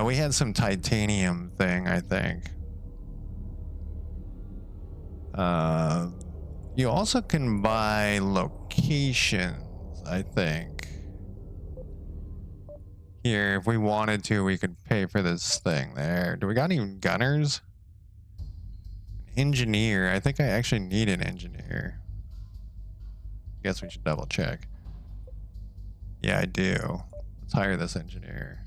We had some titanium thing, I think. You also can buy locations, I think. Here, if we wanted to, we could pay for this thing there. Do we got any gunners? Engineer. I think I actually need an engineer. Guess we should double check. Yeah, I do. Let's hire this engineer.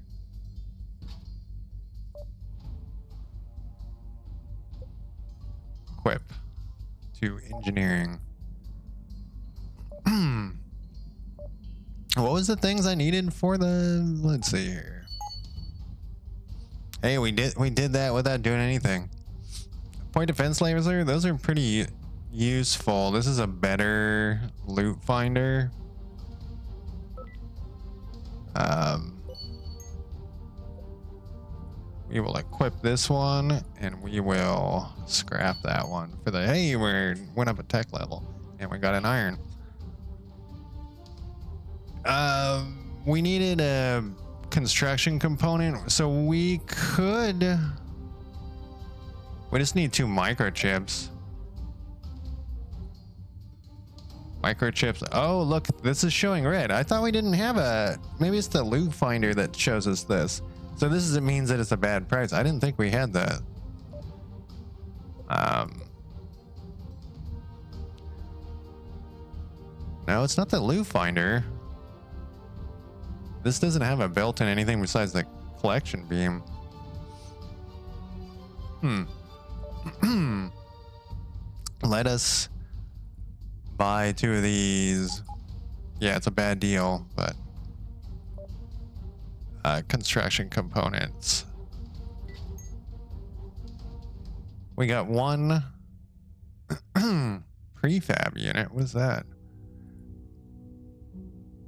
Equip to engineering. What was the things I needed for the, let's see here. Hey, we did that without doing anything. Point defense laser, those are pretty useful. This is a better loot finder. We will equip this one and we will scrap that one for the, hey, we went up a tech level and we got an iron. We needed a construction component, so we just need 2 microchips. Microchips. Oh, look, this is showing red. I thought we didn't have a, maybe it's the loot finder that shows us this. So this is, it means that it's a bad price. I didn't think we had that. No, it's not the loot finder. This doesn't have a built-in anything besides the collection beam. Let us buy 2 of these. Yeah, it's a bad deal, but construction components. We got 1 prefab unit. What is that?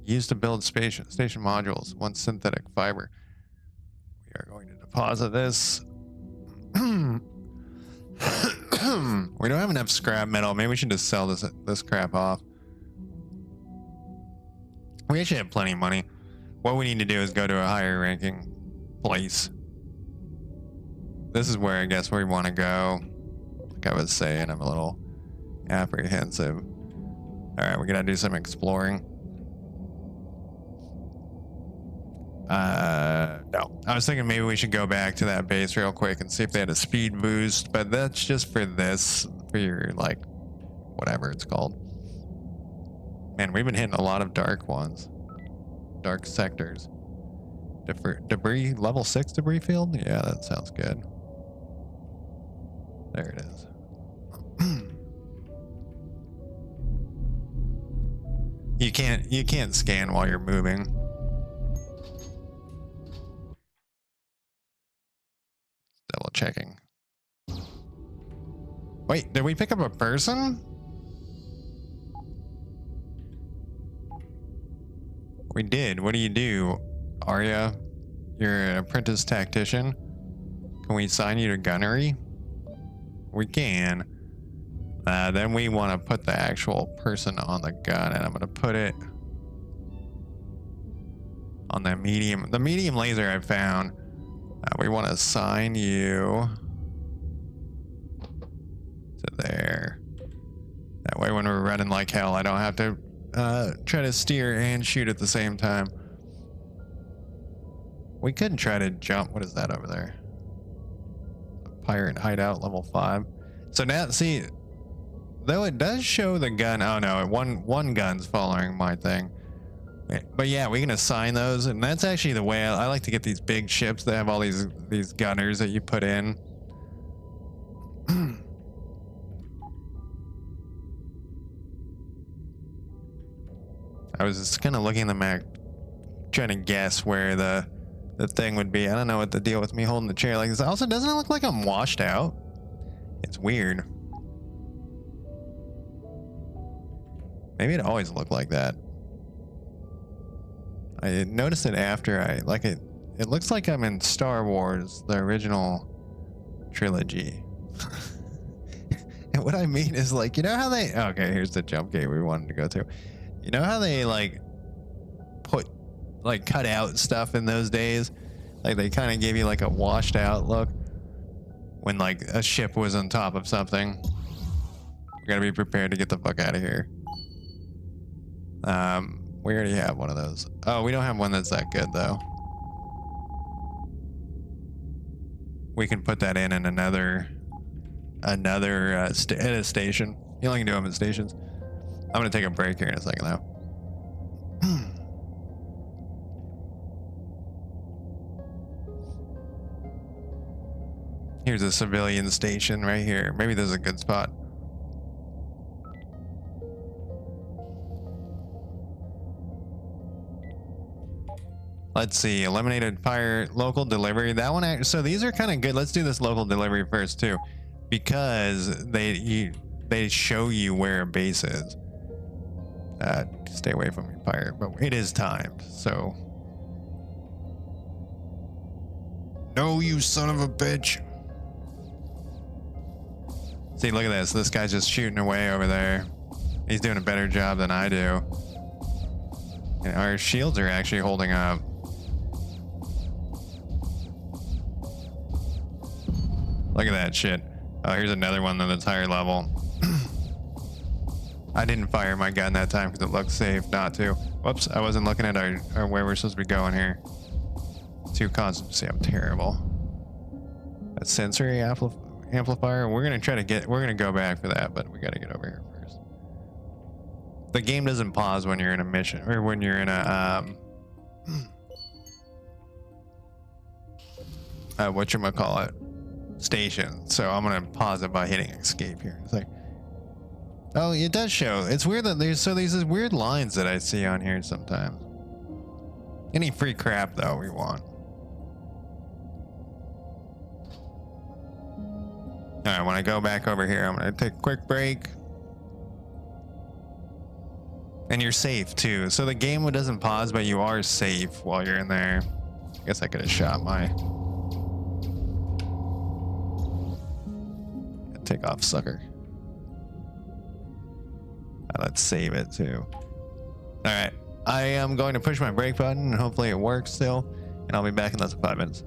Used to build station modules. 1 synthetic fiber. We are going to deposit this. We don't have enough scrap metal. Maybe we should just sell this crap off. We actually have plenty of money. What we need to do is go to a higher ranking place. This is where I guess we want to go. Like I was saying, I'm a little apprehensive. All right, we gotta do some exploring. No. I was thinking maybe we should go back to that base real quick and see if they had a speed boost, but that's just for this, for your, like, whatever it's called. Man, we've been hitting a lot of dark ones. Dark sectors. Debris, level 6 debris field? Yeah, that sounds good. There it is. You can't scan while you're moving. Double checking. Wait, did we pick up a person? We did. What do you do, Arya? You're an apprentice tactician. Can we assign you to gunnery? We can. Then we want to put the actual person on the gun, and I'm going to put it on the medium. The medium laser I found. We want to assign you to there. That way when we're running like hell, I don't have to try to steer and shoot at the same time. We could try to jump. What is that over there? Pirate hideout level 5. So now, see, though it does show the gun. Oh no, one gun's following my thing. But yeah, we can assign those, and that's actually the way I like to get these big ships that have all these gunners that you put in. I was just kind of looking at the map, trying to guess where the thing would be. I don't know what the deal with me holding the chair like this. Also, doesn't it look like I'm washed out? It's weird. Maybe it always looked like that. I noticed it after I like it. It looks like I'm in Star Wars, the original trilogy. And what I mean is, like, you know how they, okay, here's the jump gate we wanted to go to. You know how they like cut out stuff in those days? Like they kind of gave you like a washed out look when like a ship was on top of something. We gotta be prepared to get the fuck out of here. We already have one of those. Oh, we don't have one that's that good though. We can put that in another at a station. You only can do them at stations. I'm gonna take a break here in a second though. Here's a civilian station right here. Maybe this is a good spot. Let's see, eliminated pirate local delivery. That one, so these are kind of good. Let's do this local delivery first too, because they show you where a base is. Stay away from your pirate, but it is timed, so. No, you son of a bitch. See, look at this. This guy's just shooting away over there. He's doing a better job than I do. And our shields are actually holding up. Look at that shit. Oh, here's another one that's higher level. I didn't fire my gun that time because it looked safe not to. Whoops, I wasn't looking at our where we're supposed to be going here. Too constant. See, I'm terrible. A sensory amplifier. We're gonna go back for that, but we gotta get over here first. The game doesn't pause when you're in a mission or when you're in a whatchamacallit station. So I'm gonna pause it by hitting escape here. It's like, oh, it does show. It's weird that there's these weird lines that I see on here sometimes. Any free crap though we want. All right, when I go back over here, I'm gonna take a quick break. And you're safe too. So the game doesn't pause, but you are safe while you're in there. I guess I could have shot my. Take off, sucker. Let's save it too. All right, I am going to push my brake button and hopefully it works still. And I'll be back in less than 5 minutes.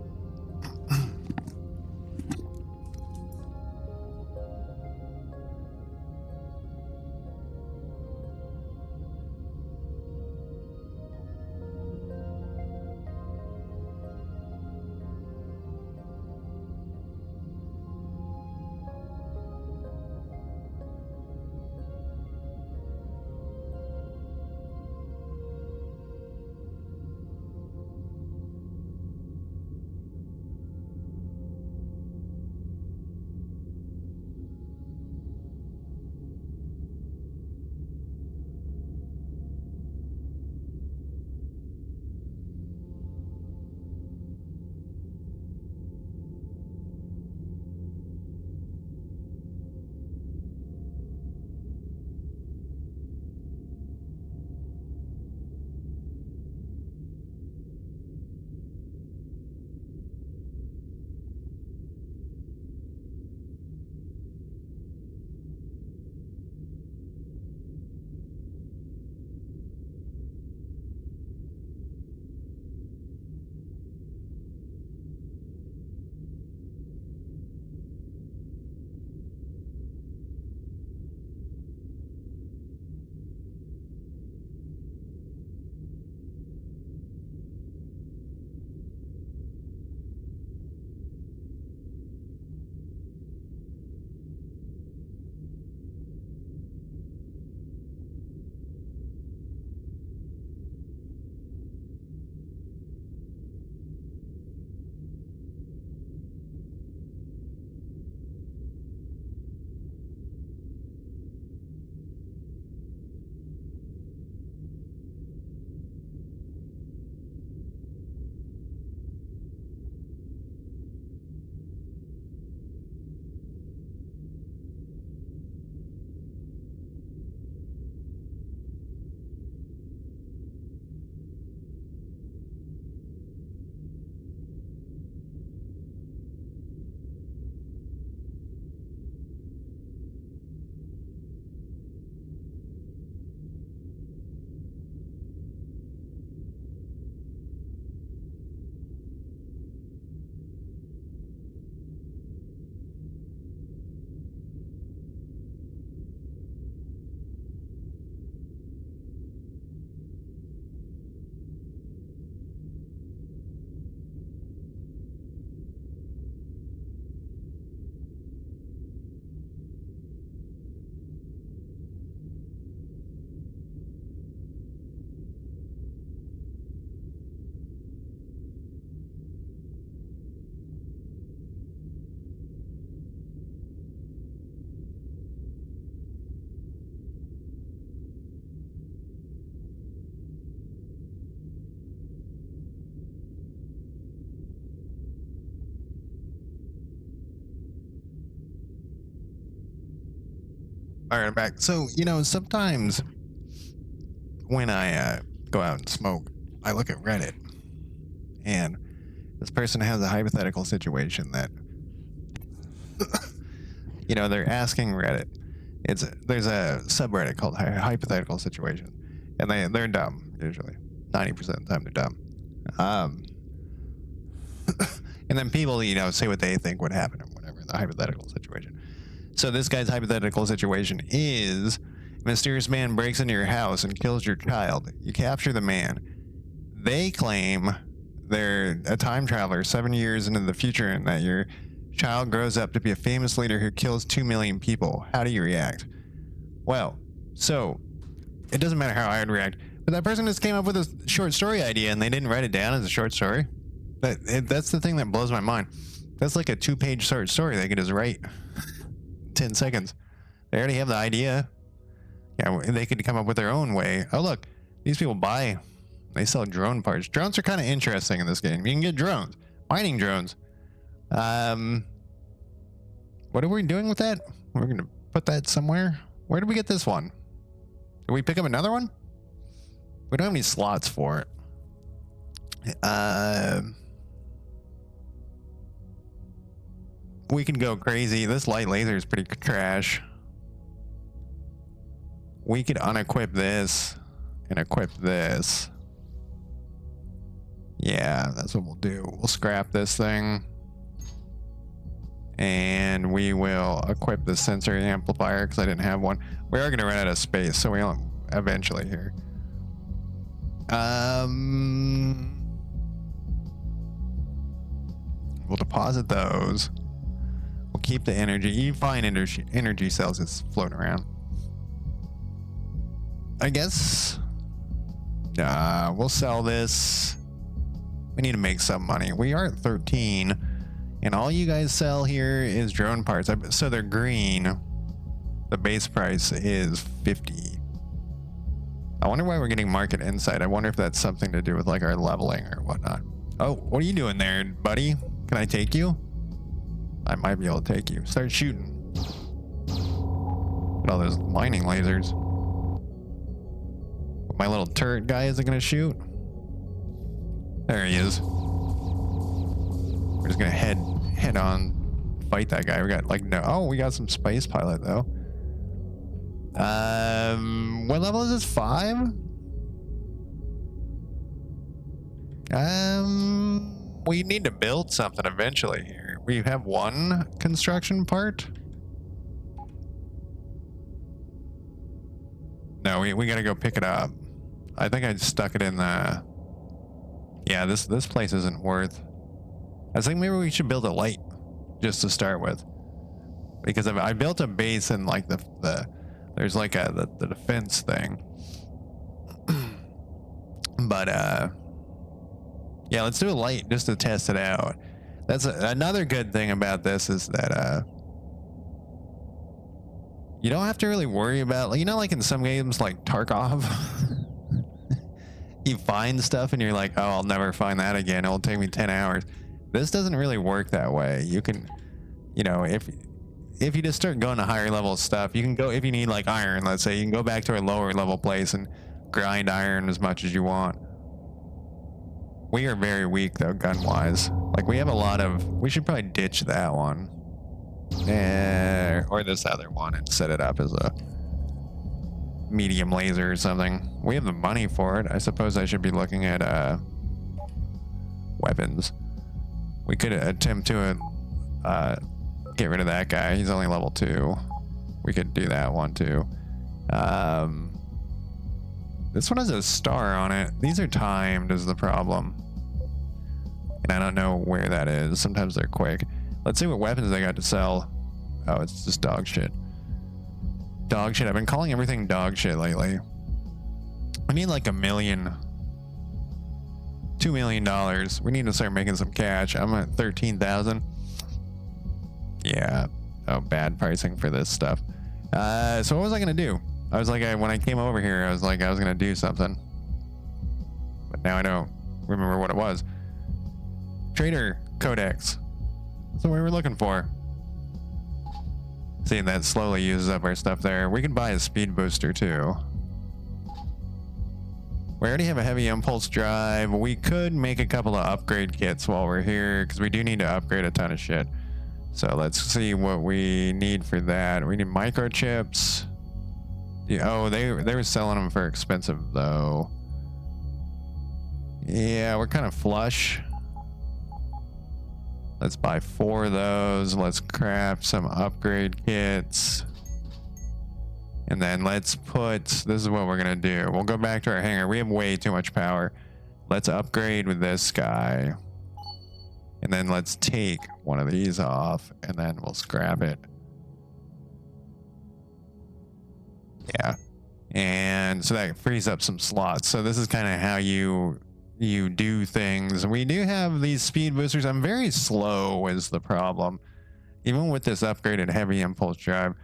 All right, I'm back. So, you know, sometimes when I go out and smoke, I look at Reddit, and this person has a hypothetical situation that, you know, they're asking Reddit. There's a subreddit called hypothetical situation, and they're dumb usually. 90% of the time they're dumb. And then people, you know, say what they think would happen or whatever in the hypothetical situation. So this guy's hypothetical situation is: a mysterious man breaks into your house and kills your child. You capture the man. They claim they're a time traveler 7 years into the future and that your child grows up to be a famous leader who kills 2 million people. How do you react? Well, so it doesn't matter how I would react, but that person just came up with a short story idea and they didn't write it down as a short story. That's the thing that blows my mind. That's like a 2-page short story they could just write 10 seconds. They already have the idea. Yeah, they could come up with their own way. Oh, look, these people they sell drone parts. Drones are kind of interesting in this game. You can get drones, mining drones. What are we doing with that? We're going to put that somewhere. Where did we get this one? Did we pick up another one? We don't have any slots for it. We can go crazy. This light laser is pretty trash. We could unequip this and equip this. Yeah, that's what we'll do. We'll scrap this thing. And we will equip the sensory amplifier because I didn't have one. We are going to run out of space, so we'll eventually here. We'll deposit those. We'll keep the energy. You find energy cells that's floating around. I guess. We'll sell this. We need to make some money. We are at 13, and all you guys sell here is drone parts. So they're green. The base price is 50. I wonder why we're getting market insight. I wonder if that's something to do with like our leveling or whatnot. Oh, what are you doing there, buddy? Can I take you? I might be able to take you. Start shooting. Look at all those mining lasers. My little turret guy isn't gonna shoot. There he is. We're just gonna head on fight that guy. We got like we got some space pilot though. What level is this? 5? We need to build something eventually here. We have one construction part. No, we gotta go pick it up. I think I stuck it in the... Yeah, this place isn't worth... I think maybe we should build a light just to start with. Because I built a base in like there's like the defense thing. But yeah, let's do a light just to test it out. That's another good thing about this is that you don't have to really worry about, like, you know, like in some games like Tarkov, you find stuff and you're like, oh, I'll never find that again. It'll take me 10 hours. This doesn't really work that way. You can, you know, if you just start going to higher level stuff, you can go, if you need like iron, let's say, you can go back to a lower level place and grind iron as much as you want. We are very weak though, gun wise. Like we have a lot of, we should probably ditch that one. Or this other one and set it up as a medium laser or something. We have the money for it. I suppose I should be looking at weapons. We could attempt to get rid of that guy. He's only level 2. We could do that one too. This one has a star on it. These are timed is the problem. And I don't know where that is. Sometimes they're quick. Let's see what weapons they got to sell. Oh, it's just dog shit. Dog shit. I've been calling everything dog shit lately. I need like $1 million. $2 million. We need to start making some cash. I'm at 13,000. Yeah. Oh, bad pricing for this stuff. So what was I gonna do? I was like, when I came over here, I was like, I was gonna do something, but now I don't remember what it was. Trader Codex. That's what we were looking for. See, that slowly uses up our stuff there. We can buy a speed booster too. We already have a heavy impulse drive. We could make a couple of upgrade kits while we're here because we do need to upgrade a ton of shit. So let's see what we need for that. We need microchips. Yeah, oh, they were selling them for expensive though. Yeah, we're kind of flush. Let's buy 4 of those. Let's craft some upgrade kits. And then let's put, this is what we're going to do. We'll go back to our hangar. We have way too much power. Let's upgrade with this guy. And then let's take one of these off and then we'll scrap it. Yeah. And so that frees up some slots. So this is kind of how you do things. We do have these speed boosters. I'm very slow is the problem. Even with this upgraded heavy impulse drive,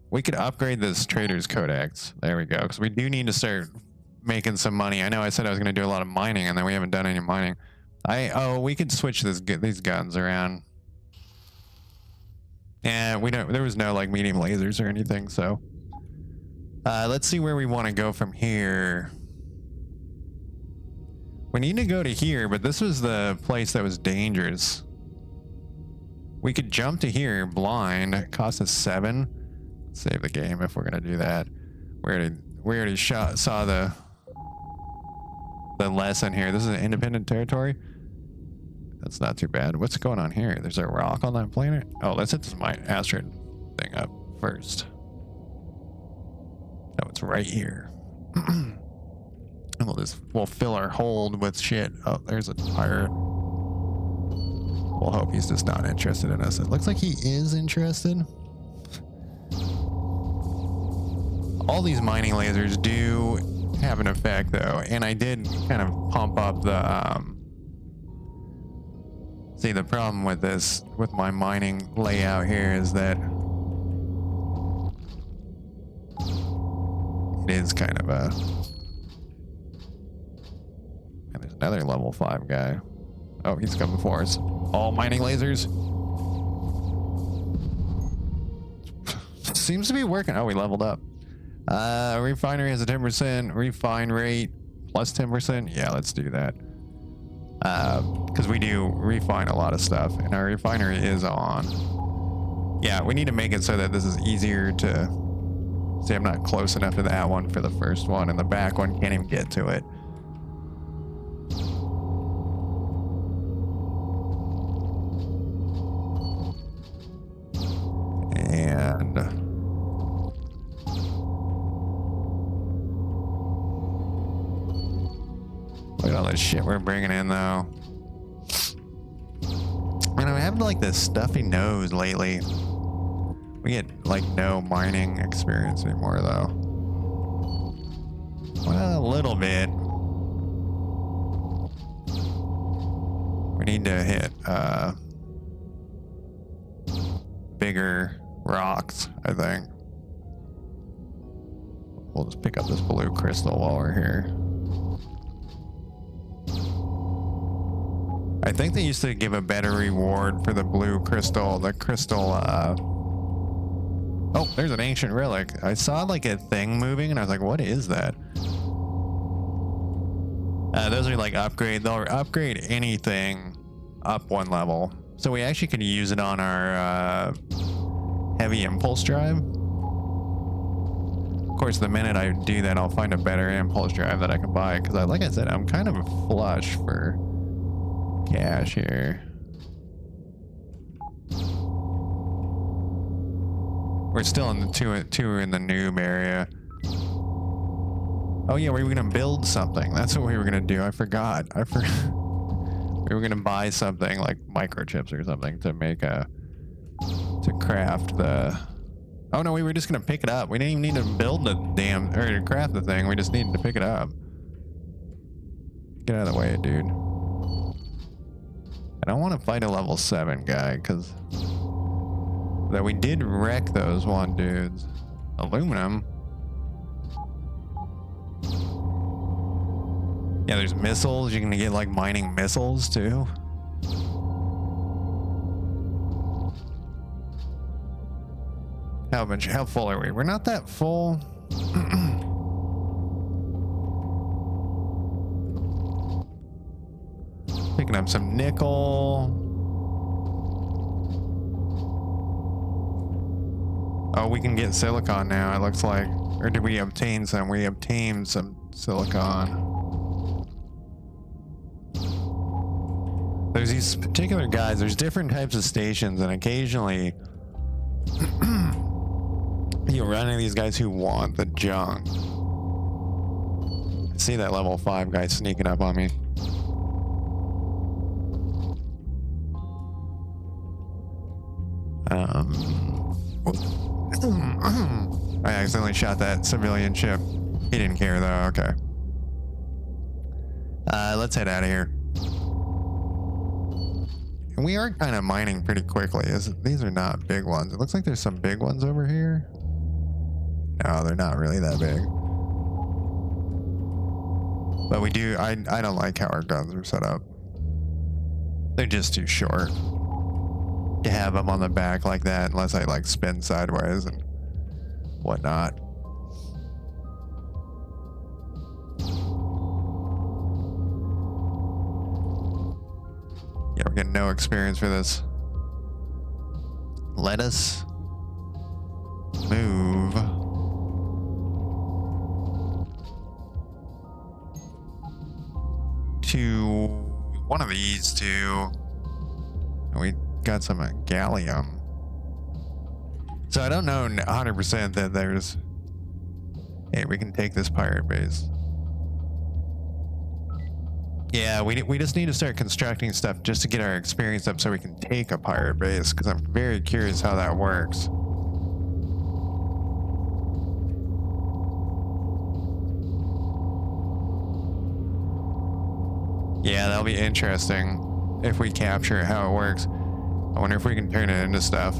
we could upgrade this trader's codex. There we go. Because we do need to start making some money. I know I said I was going to do a lot of mining and then we haven't done any mining. We could switch these guns around. And there was no like medium lasers or anything. So let's see where we want to go from here. We need to go to here, but this was the place that was dangerous. We could jump to here blind. It cost us 7. Save the game if we're gonna do that. We already saw the lesson here. This is an independent territory. That's not too bad. What's going on here? There's a rock on that planet. Oh, let's hit this asteroid thing up first. No, it's right here. And we'll fill our hold with shit. Oh, there's a pirate. We'll hope he's just not interested in us. It looks like he is interested. All these mining lasers do have an effect though, and I did kind of pump up the see, the problem with this, with my mining layout here, is that it is kind of a, and there's another level 5 guy. Oh, he's coming for us. All mining lasers. Seems to be working. Oh, we leveled up. Refinery has a 10% refine rate plus 10%. Yeah, let's do that. Because we do refine a lot of stuff and our refinery is on. Yeah, we need to make it so that this is easier to see. I'm not close enough to that one for the first one, and the back one can't even get to it. And look at all this shit we're bringing in though. And I have like this stuffy nose lately. We get like no mining experience anymore though. Well, a little bit. We need to hit bigger rocks, I think. We'll just pick up this blue crystal while we're here. I think they used to give a better reward for the blue crystal. The crystal, oh, there's an ancient relic. I saw like a thing moving and I was like, what is that? Those are like upgrade. They'll upgrade anything up 1 level. So we actually could use it on our heavy impulse drive. Of course, the minute I do that, I'll find a better impulse drive that I can buy. Because like I said, I'm kind of flush for cash here. We're still in the two in the noob area. Oh yeah, we were gonna build something. That's what we were gonna do. I forgot. We were gonna buy something like microchips or something to make to craft the. Oh no, we were just gonna pick it up. We didn't even need to build the damn or to craft the thing. We just needed to pick it up. Get out of the way, dude. I don't want to fight a level 7 guy because that we did wreck those one dudes. Aluminum. Yeah, there's missiles. You can get like mining missiles too. How full are we? We're not that full. Picking up some nickel. Oh, we can get silicon now, it looks like. Or did we obtain some? We obtained some silicon. There's these particular guys, there's different types of stations, and occasionally you run into these guys who want the junk. I see that level 5 guy sneaking up on me. I accidentally shot that civilian ship. He didn't care though. Okay. Let's head out of here. And we are kind of mining pretty quickly. These are not big ones. It looks like there's some big ones over here. No, they're not really that big. But we do, I don't like how our guns are set up. They're just too short to have them on the back like that unless I like spin sideways and whatnot. Yeah, we're getting no experience for this. Let us move to one of these two. We got some gallium. So I don't know 100% that there's... Hey, we can take this pirate base. Yeah, we just need to start constructing stuff just to get our experience up so we can take a pirate base, because I'm very curious how that works. Yeah, that'll be interesting if we capture how it works. I wonder if we can turn it into stuff.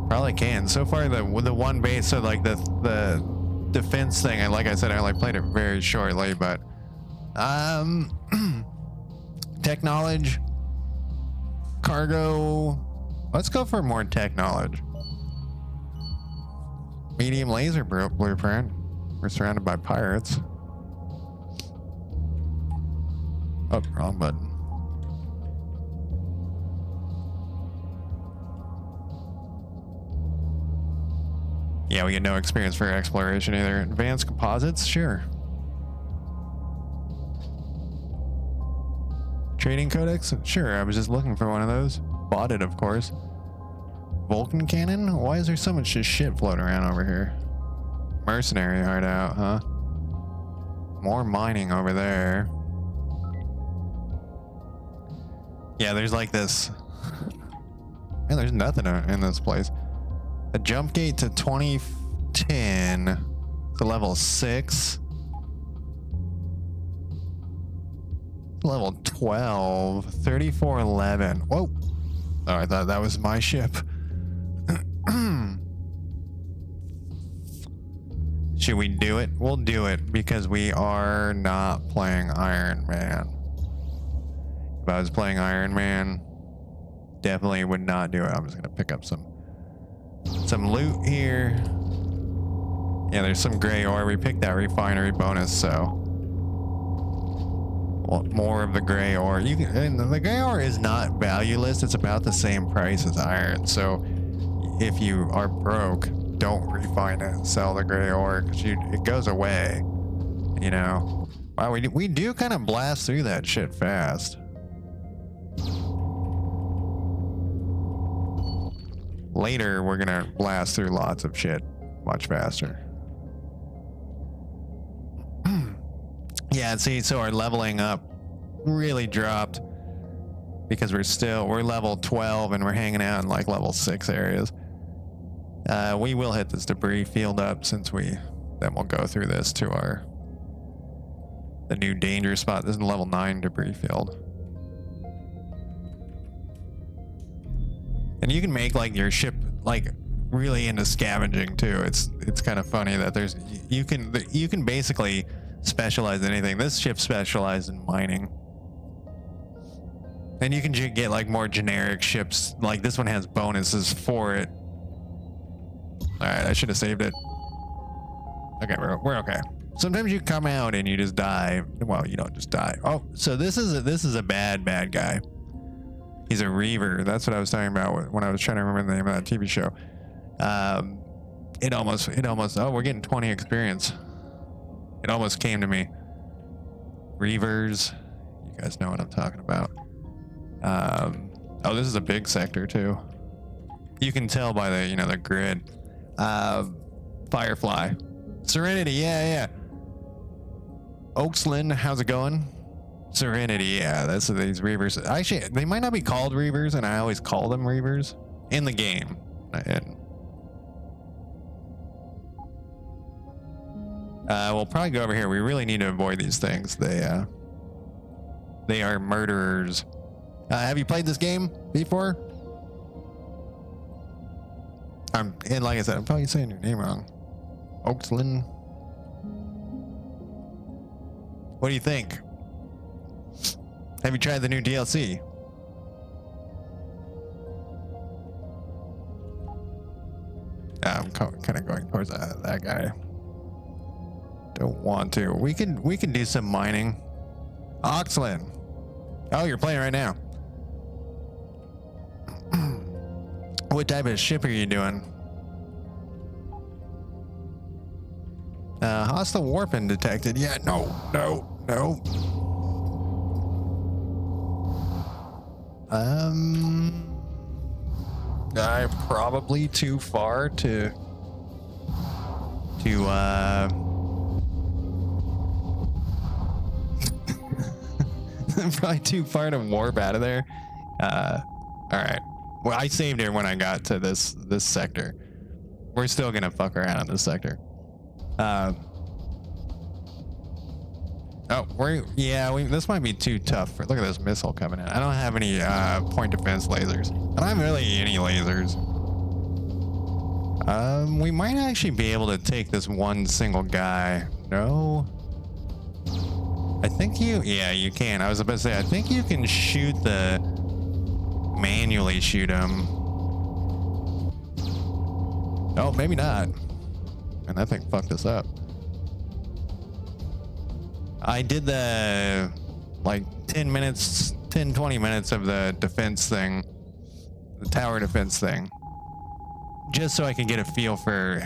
Probably can. So far, the one base, so like the defense thing, and like I said, I only played it very shortly, but tech knowledge, cargo. Let's go for more tech knowledge. Medium laser blueprint. We're surrounded by pirates. Oh, wrong button. Yeah, we get no experience for exploration either. Advanced composites, sure. Trading codex, sure. I was just looking for one of those. Bought it, of course. Vulcan cannon? Why is there so much just shit floating around over here? Mercenary hideout, huh? More mining over there. Yeah, there's like this. Man, there's nothing in this place. A jump gate to 2010 to level 6. Level 12, 3411. Whoa. Oh, I thought that was my ship. Should we do it? We'll do it because we are not playing Iron Man. If I was playing Iron Man, definitely would not do it. I'm just gonna pick up some loot here. Yeah, there's some gray ore. We picked that refinery bonus, so want more of the gray ore. And the gray ore is not valueless. It's about the same price as iron. So if you are broke, don't refine it and sell the gray ore because it goes away. You know. Wow, we do kind of blast through that shit fast. Later, we're gonna blast through lots of shit much faster. Yeah, see, so our leveling up really dropped because we're level 12 and we're hanging out in like level 6 areas. We will hit this debris field up then we'll go through this to the new danger spot. This is a level 9 debris field. And you can make like your ship like really into scavenging too. It's kind of funny that you can basically specialize in anything. This ship specialized in mining. And you can get like more generic ships. Like this one has bonuses for it. right, I should have saved it. Okay, we're okay. Sometimes you come out and you just die. Well, you don't just die. Oh, so this is a bad guy. He's a Reaver. That's what I was talking about when I was trying to remember the name of that TV show. It almost. Oh, we're getting 20 experience. It almost came to me. Reavers. You guys know what I'm talking about. Oh, this is a big sector too. You can tell by the the grid. Firefly. Serenity, yeah. Oaksland, how's it going? Serenity, yeah, that's these Reavers. Actually, they might not be called Reavers, and I always call them Reavers in the game. We'll probably go over here. We really need to avoid these things. They are murderers. Have you played this game before? And like I said, I'm probably saying your name wrong. Oaksland. What do you think? Have you tried the new DLC? I'm kind of going towards that guy. Don't want to. We can do some mining. Oxland. Oh, you're playing right now. What type of ship are you doing? Hostile warping detected. Yeah, no. I'm probably too far to I'm probably too far to warp out of there. All right. Well, I saved it when I got to this sector. We're still gonna fuck around in this sector. This might be too tough. Look at this missile coming in. I don't have any point defense lasers. I don't have really any lasers. We might actually be able to take this one single guy. No. I think you can. I was about to say, I think you can manually shoot him. Oh, maybe not. And that thing fucked us up. I did the 20 minutes of the defense thing, the tower defense thing, just so I can get a feel for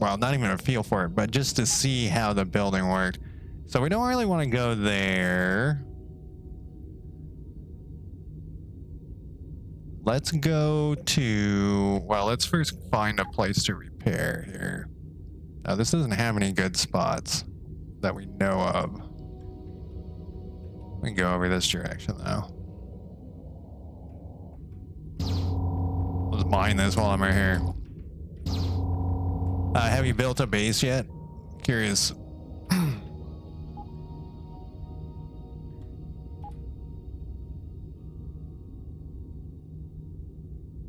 not even a feel for it, but just to see how the building worked. So we don't really want to go there. Let's go to, let's first find a place to repair here. Now, this doesn't have any good spots that we know of. We can go over this direction, though. Let's mine this while I'm right here. Have you built a base yet? Curious.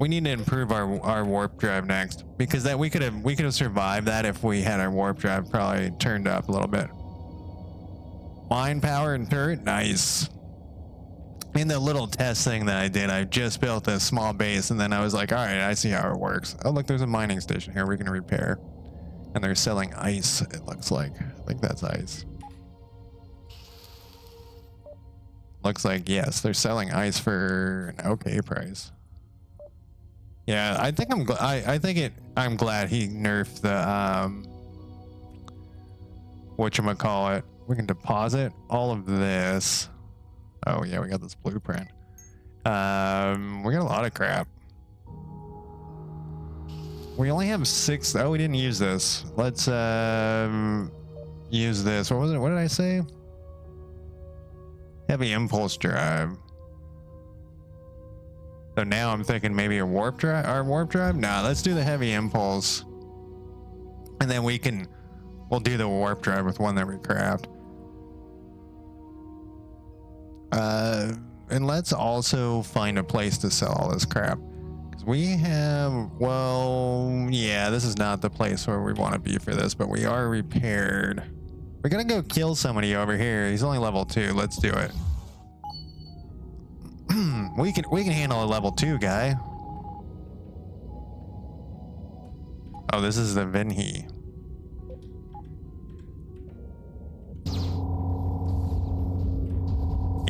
We need to improve our warp drive next, because that we could have survived that if we had our warp drive probably turned up a little bit. Mine power and turret, nice. In the little test thing that I did, I just built a small base, and then I was like, all right, I see how it works. Oh, look, there's a mining station here we can repair. And they're selling ice, it looks like. I think that's ice. Looks like, yes, they're selling ice for an okay price. Yeah, I think I'm glad he nerfed the whatchamacallit. We can deposit all of this. Oh yeah, we got this blueprint. We got a lot of crap. We only have 6. Oh, we didn't use this. Let's use this. What was it? What did I say? Heavy impulse drive. So now I'm thinking maybe our warp drive? Nah, let's do the heavy impulse. And then we'll do the warp drive with one that we craft. And let's also find a place to sell all this crap. Because we have, this is not the place where we want to be for this, but we are repaired. We're gonna go kill somebody over here. He's only level 2. Let's do it. we can handle a level 2 guy. Oh, this is the Vinhi.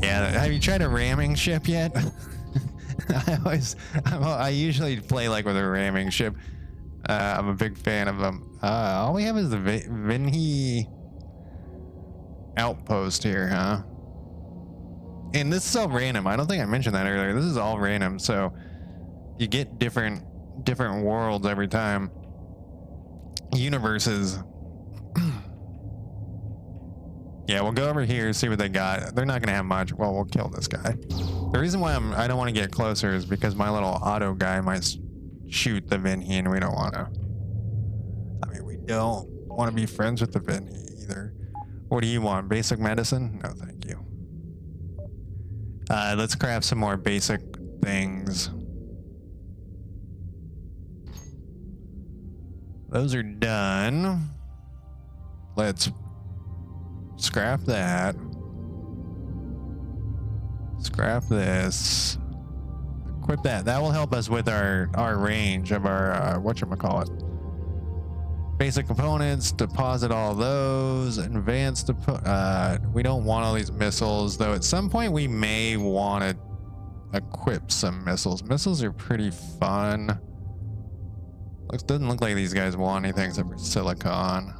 Yeah, have you tried a ramming ship yet? I usually play like with a ramming ship. I'm a big fan of them. All we have is the Vinhi outpost here, huh? And this is all random. I don't think I mentioned that earlier. This is all random, so you get different worlds every time. Universes. Yeah, we'll go over here, see what they got. They're not gonna have much. Well, we'll kill this guy. The reason why I don't want to get closer is because my little auto guy might shoot the Vinhi, and we don't want to. I mean, we don't want to be friends with the Vinhi either. What do you want? Basic medicine? No, thank you. Let's craft some more basic things. Those are done. Let's scrap that. Scrap this. Equip that. That will help us with our range of our whatchamacallit. Basic components, deposit all those. Advanced we don't want all these missiles, though at some point we may want to equip some missiles. Missiles are pretty fun. Doesn't look like these guys want anything except for silicon.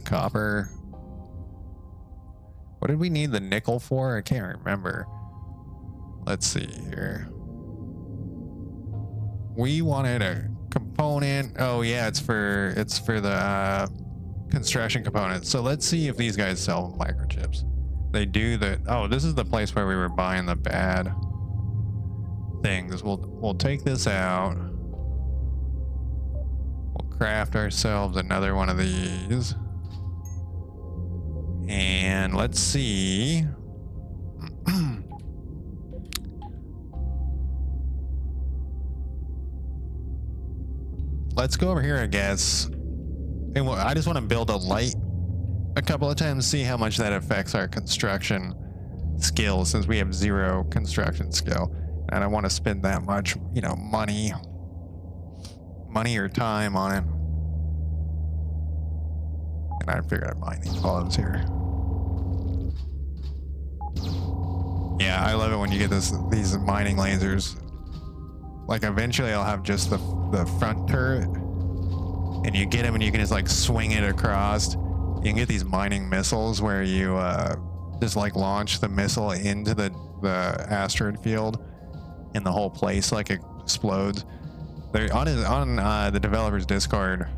Copper. What did we need the nickel for? I can't remember. Let's see here. We wanted a component. Oh yeah, it's for the construction components. So let's see if these guys sell microchips. They do. Oh, this is the place where we were buying the bad things. We'll take this out. We'll craft ourselves another one of these. And let's see. Let's go over here, I guess. And I just want to build a light a couple of times, see how much that affects our construction skill, since we have 0 construction skill. And I don't want to spend that much, money or time on it. And I figured I'd mine these gloves here. Yeah, I love it when you get these mining lasers. Like eventually I'll have just the front turret, and you get them and you can just like swing it across. You can get these mining missiles where you just like launch the missile into the asteroid field, and the whole place like explodes. They're on the developer's Discord.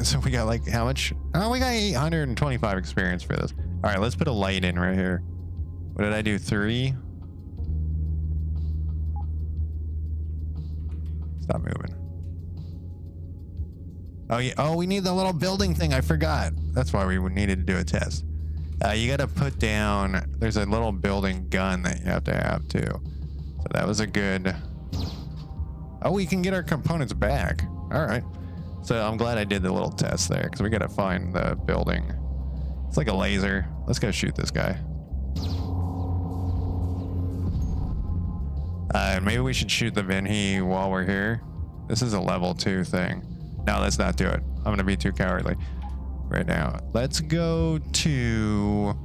So we got like how much? Oh, we got 825 experience for this. All right, let's put a light in right here. What did I do? 3. Stop moving. Oh yeah. Oh, we need the little building thing. I forgot. That's why we needed to do a test. You got to put down. There's a little building gun that you have to have too. So that was a good. Oh, we can get our components back. All right. So I'm glad I did the little test there, because we got to find the building. It's like a laser. Let's go shoot this guy. Maybe we should shoot the Vinhi while we're here. This is a level 2 thing. No, let's not do it. I'm going to be too cowardly right now. Let's go to...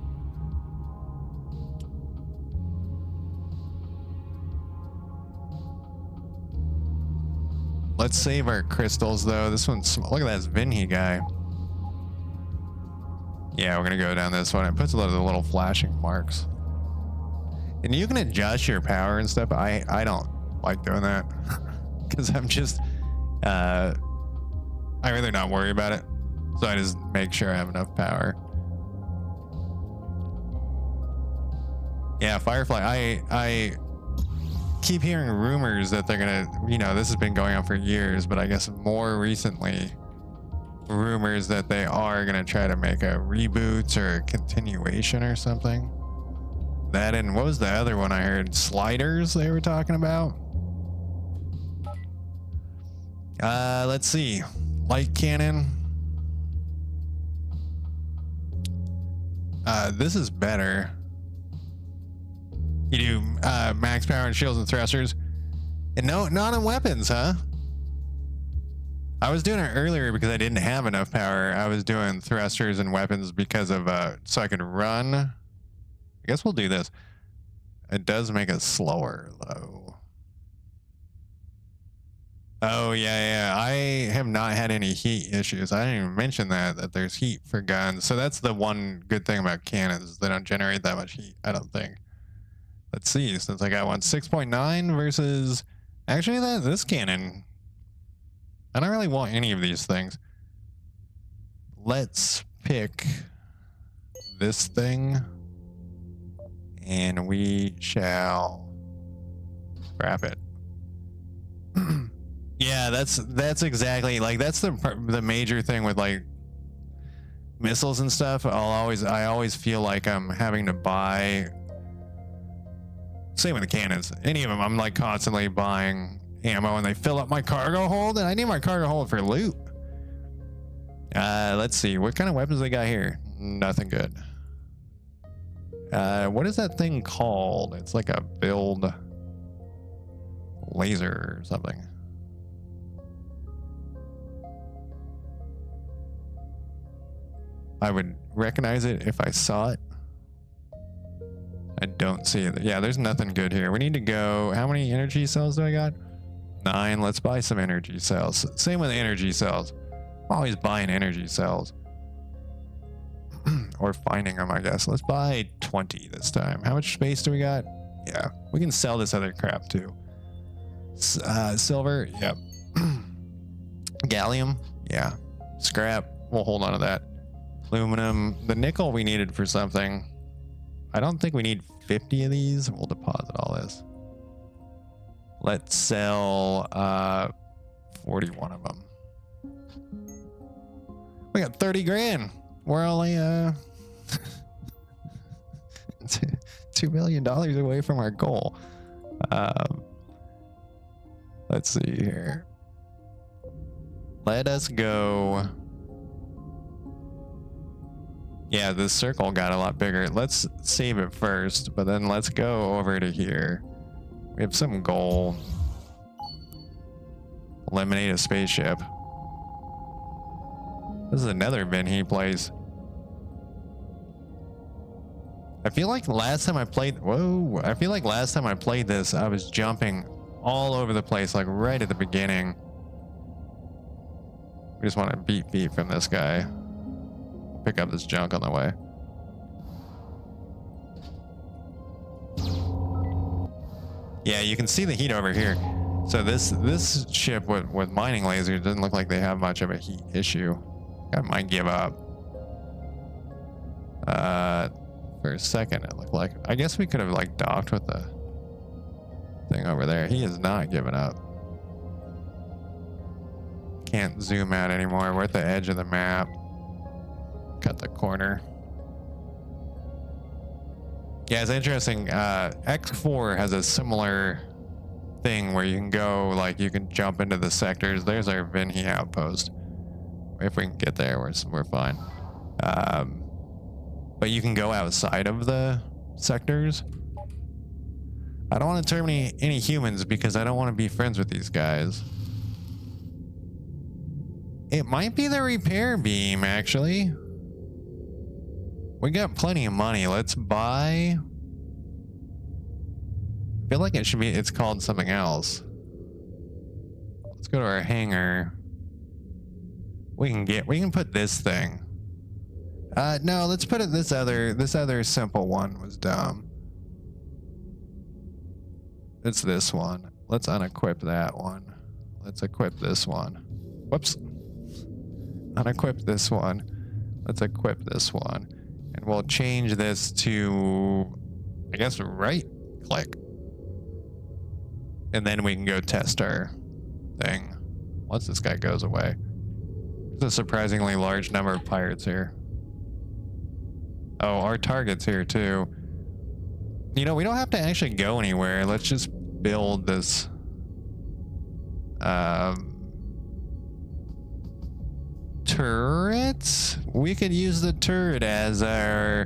Let's save our crystals, though. This one's... Look at that Vinhi guy. Yeah, we're going to go down this one. It puts a lot of the little flashing marks. And you can adjust your power and stuff. I don't like doing that. Because I'm just... I'd rather not worry about it. So I just make sure I have enough power. Yeah, Firefly. I keep hearing rumors that they're gonna, this has been going on for years, but I guess more recently, rumors that they are gonna try to make a reboot or a continuation or something. That, and what was the other one I heard? Sliders they were talking about? Let's see. Light cannon. This is better. You do max power and shields and thrusters. And no, not on weapons, huh? I was doing it earlier because I didn't have enough power. I was doing thrusters and weapons because of so I could run. I guess we'll do this. It does make us slower though. Oh yeah. I have not had any heat issues. I didn't even mention that there's heat for guns. So that's the one good thing about cannons, is they don't generate that much heat, I don't think. Let's see, since I got one 6.9 versus actually this cannon. I don't really want any of these things. Let's pick this thing and we shall scrap it. Yeah, that's exactly, like, that's the major thing with like missiles and stuff. I always feel like I'm having to buy. Same with the cannons. Any of them, I'm like constantly buying ammo and they fill up my cargo hold, and I need my cargo hold for loot. Let's see, what kind of weapons they got here? Nothing good. What is that thing called? It's like a build laser or something. I would recognize it if I saw it. I don't see it. Yeah, there's nothing good here. We need to go. How many energy cells do I got? 9. Let's buy some energy cells. Same with energy cells. I'm always buying energy cells. Or finding them, I guess. Let's buy 20 this time. How much space do we got? Yeah, we can sell this other crap too. Silver, yep. Gallium, yeah. Scrap, we'll hold on to that. Aluminum, the nickel we needed for something. I don't think we need 50 of these. We'll deposit all this. Let's sell 41 of them. We got 30 grand. We're only $2 million away from our goal. Let's see here. Let us go. Yeah, this circle got a lot bigger. Let's save it first, but then let's go over to here. We have some goal. Eliminate a spaceship. This is another Vinny place. I feel like last time I played, I feel like last time I played this, I was jumping all over the place, like right at the beginning. We just want to beat feet from this guy. Pick up this junk on the way. Yeah, you can see the heat over here. So this ship with mining lasers doesn't look like they have much of a heat issue. I might give up. For a second it looked like. I guess we could have like docked with the thing over there. He is not giving up. Can't zoom out anymore. We're at the edge of the map. Cut the corner. Yeah, it's interesting. X4 has a similar thing where you can go, like, you can jump into the sectors. There's our Vinhi outpost. If we can get there, we're fine. But you can go outside of the sectors. I don't want to terminate any humans because I don't want to be friends with these guys. It might be the repair beam, actually. We got plenty of money. Let's buy. I feel like it's called something else. Let's go to our hangar. We can put this thing. No, let's put it this other simple one was dumb. It's this one. Let's unequip that one. Let's equip this one. Whoops. Unequip this one. Let's equip this one. And we'll change this to, I guess, right click. And then we can go test our thing once this guy goes away. There's a surprisingly large number of pirates here. Oh, our target's here too. You know, we don't have to actually go anywhere. Let's just build this turret. We could use the turret as our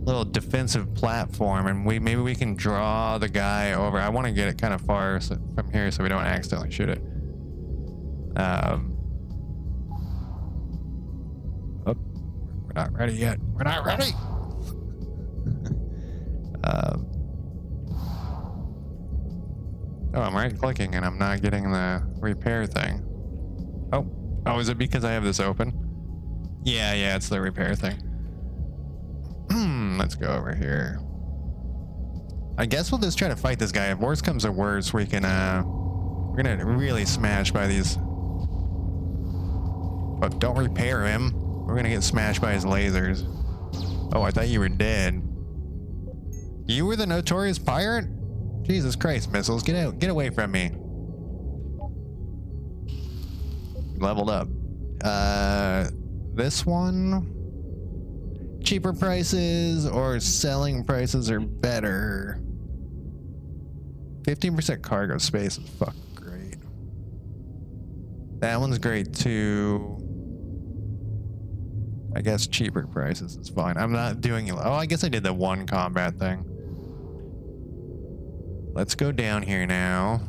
little defensive platform, and maybe we can draw the guy over. I want to get it kind of far from here so we don't accidentally shoot it. Oh, we're not ready yet. We're not ready. Oh, I'm right clicking and I'm not getting the repair thing. Oh, is it because I have this open? Yeah, it's the repair thing. Let's go over here. I guess we'll just try to fight this guy. If worse comes to worse, we can, we're gonna really smash by these. But don't repair him. We're gonna get smashed by his lasers. Oh, I thought you were dead. You were the notorious pirate? Jesus Christ, missiles, get out, get away from me. Leveled up. This one, cheaper prices or selling prices are better. 15% cargo space is fucking great. That one's great too. I guess cheaper prices is fine. I'm not doing it. Oh, I guess I did the one combat thing. Let's go down here now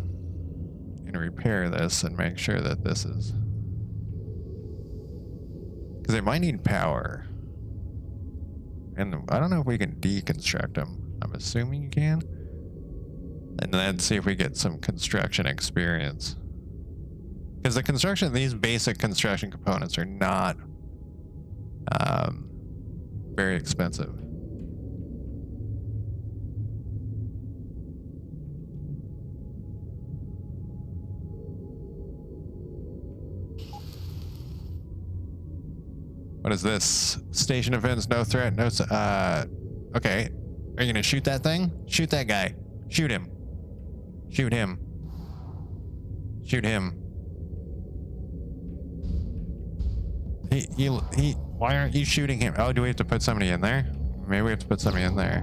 and repair this and make sure that this is, because it might need power. And I don't know if we can deconstruct them. I'm assuming you can. And then see if we get some construction experience. Because the construction, these basic construction components are not very expensive. What is this? Station defense, no threat, no... okay. Are you gonna shoot that thing? Shoot that guy. Shoot him. Shoot him. Shoot him. Why aren't you shooting him? Oh, do we have to put somebody in there? Maybe we have to put somebody in there.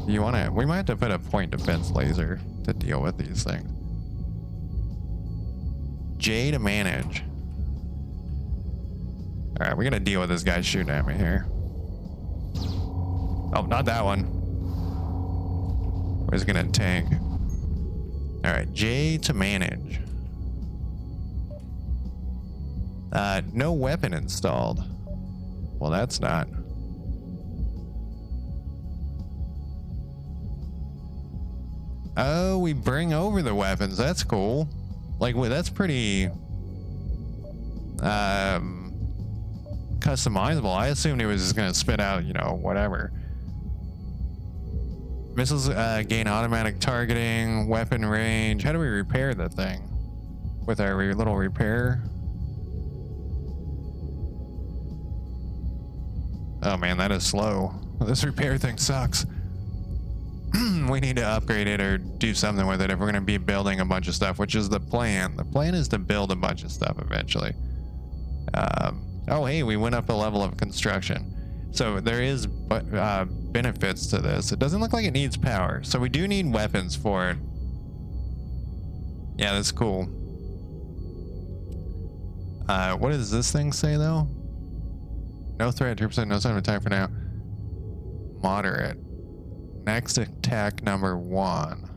You wanna... We might have to put a point defense laser to deal with these things. J to manage. Alright, we're gonna deal with this guy shooting at me here. Oh, not that one. We're just gonna tank. Alright, J to manage. No weapon installed. Well, that's not. Oh, we bring over the weapons. That's cool. Like, well, that's pretty... customizable. I assumed it was just gonna spit out, you know, whatever. Missiles gain automatic targeting, weapon range. How do we repair the thing? With our little repair? Oh man, that is slow. This repair thing sucks. We need to upgrade it or do something with it if we're gonna be building a bunch of stuff, which is the plan. The plan is to build a bunch of stuff eventually. Oh, hey, we went up a level of construction. So there is benefits to this. It doesn't look like it needs power. So we do need weapons for it. Yeah, that's cool. What does this thing say, though? No threat, 2%, no sign of attack for now. Moderate. Next attack number 1.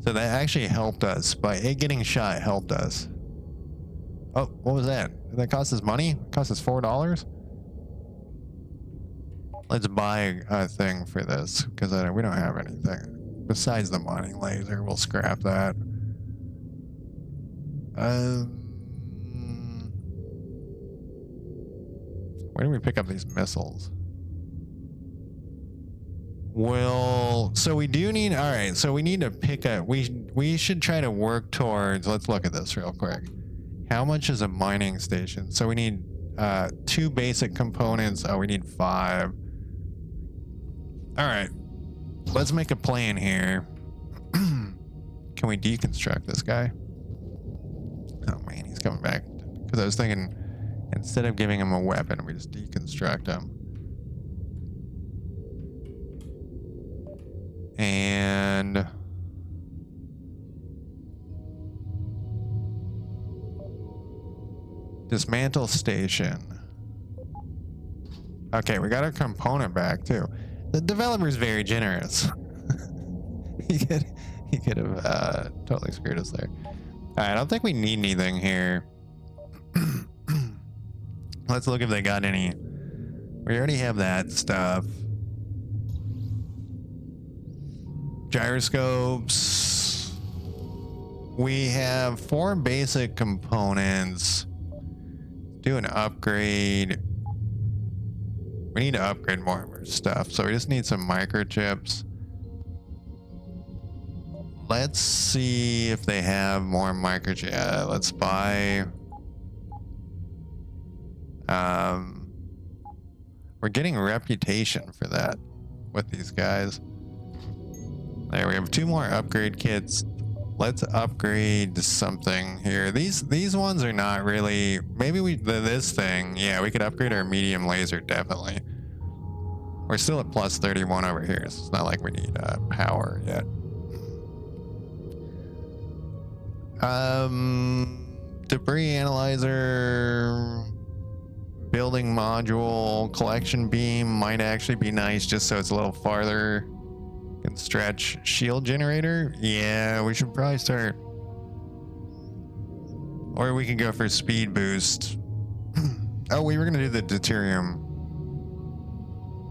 So that actually helped us. By it getting shot, helped us. Oh, what was that? Did that cost us money? It cost us $4? Let's buy a thing for this, because we don't have anything. Besides the mining laser, we'll scrap that. Where do we pick up these missiles? Well, so we do need... Alright, so we need to pick up... We should try to work towards... Let's look at this real quick. How much is a mining station? So we need 2 basic components. Oh, we need 5. All right, let's make a plan here. Can we deconstruct this guy? Oh man, he's coming back. Because I was thinking, instead of giving him a weapon, we just deconstruct him. And... dismantle station. Okay, we got our component back too. The developer's very generous. He could have totally screwed us there. All right, I don't think we need anything here. Let's look if they got any. We already have that stuff. Gyroscopes. We have 4 basic components. Do an upgrade. We need to upgrade more of our stuff, so we just need some microchips. Let's see if they have more microchips. Yeah, let's buy. We're getting a reputation for that with these guys. There, we have 2 more upgrade kits. Let's upgrade to something here. These ones are not really. Maybe this thing. Yeah, we could upgrade our medium laser, definitely. We're still at plus 31 over here, so it's not like we need power yet. Debris analyzer, building module, collection beam might actually be nice just so it's a little farther. Can stretch shield generator. Yeah, we should probably start. Or we can go for speed boost. Oh, we were gonna do the deuterium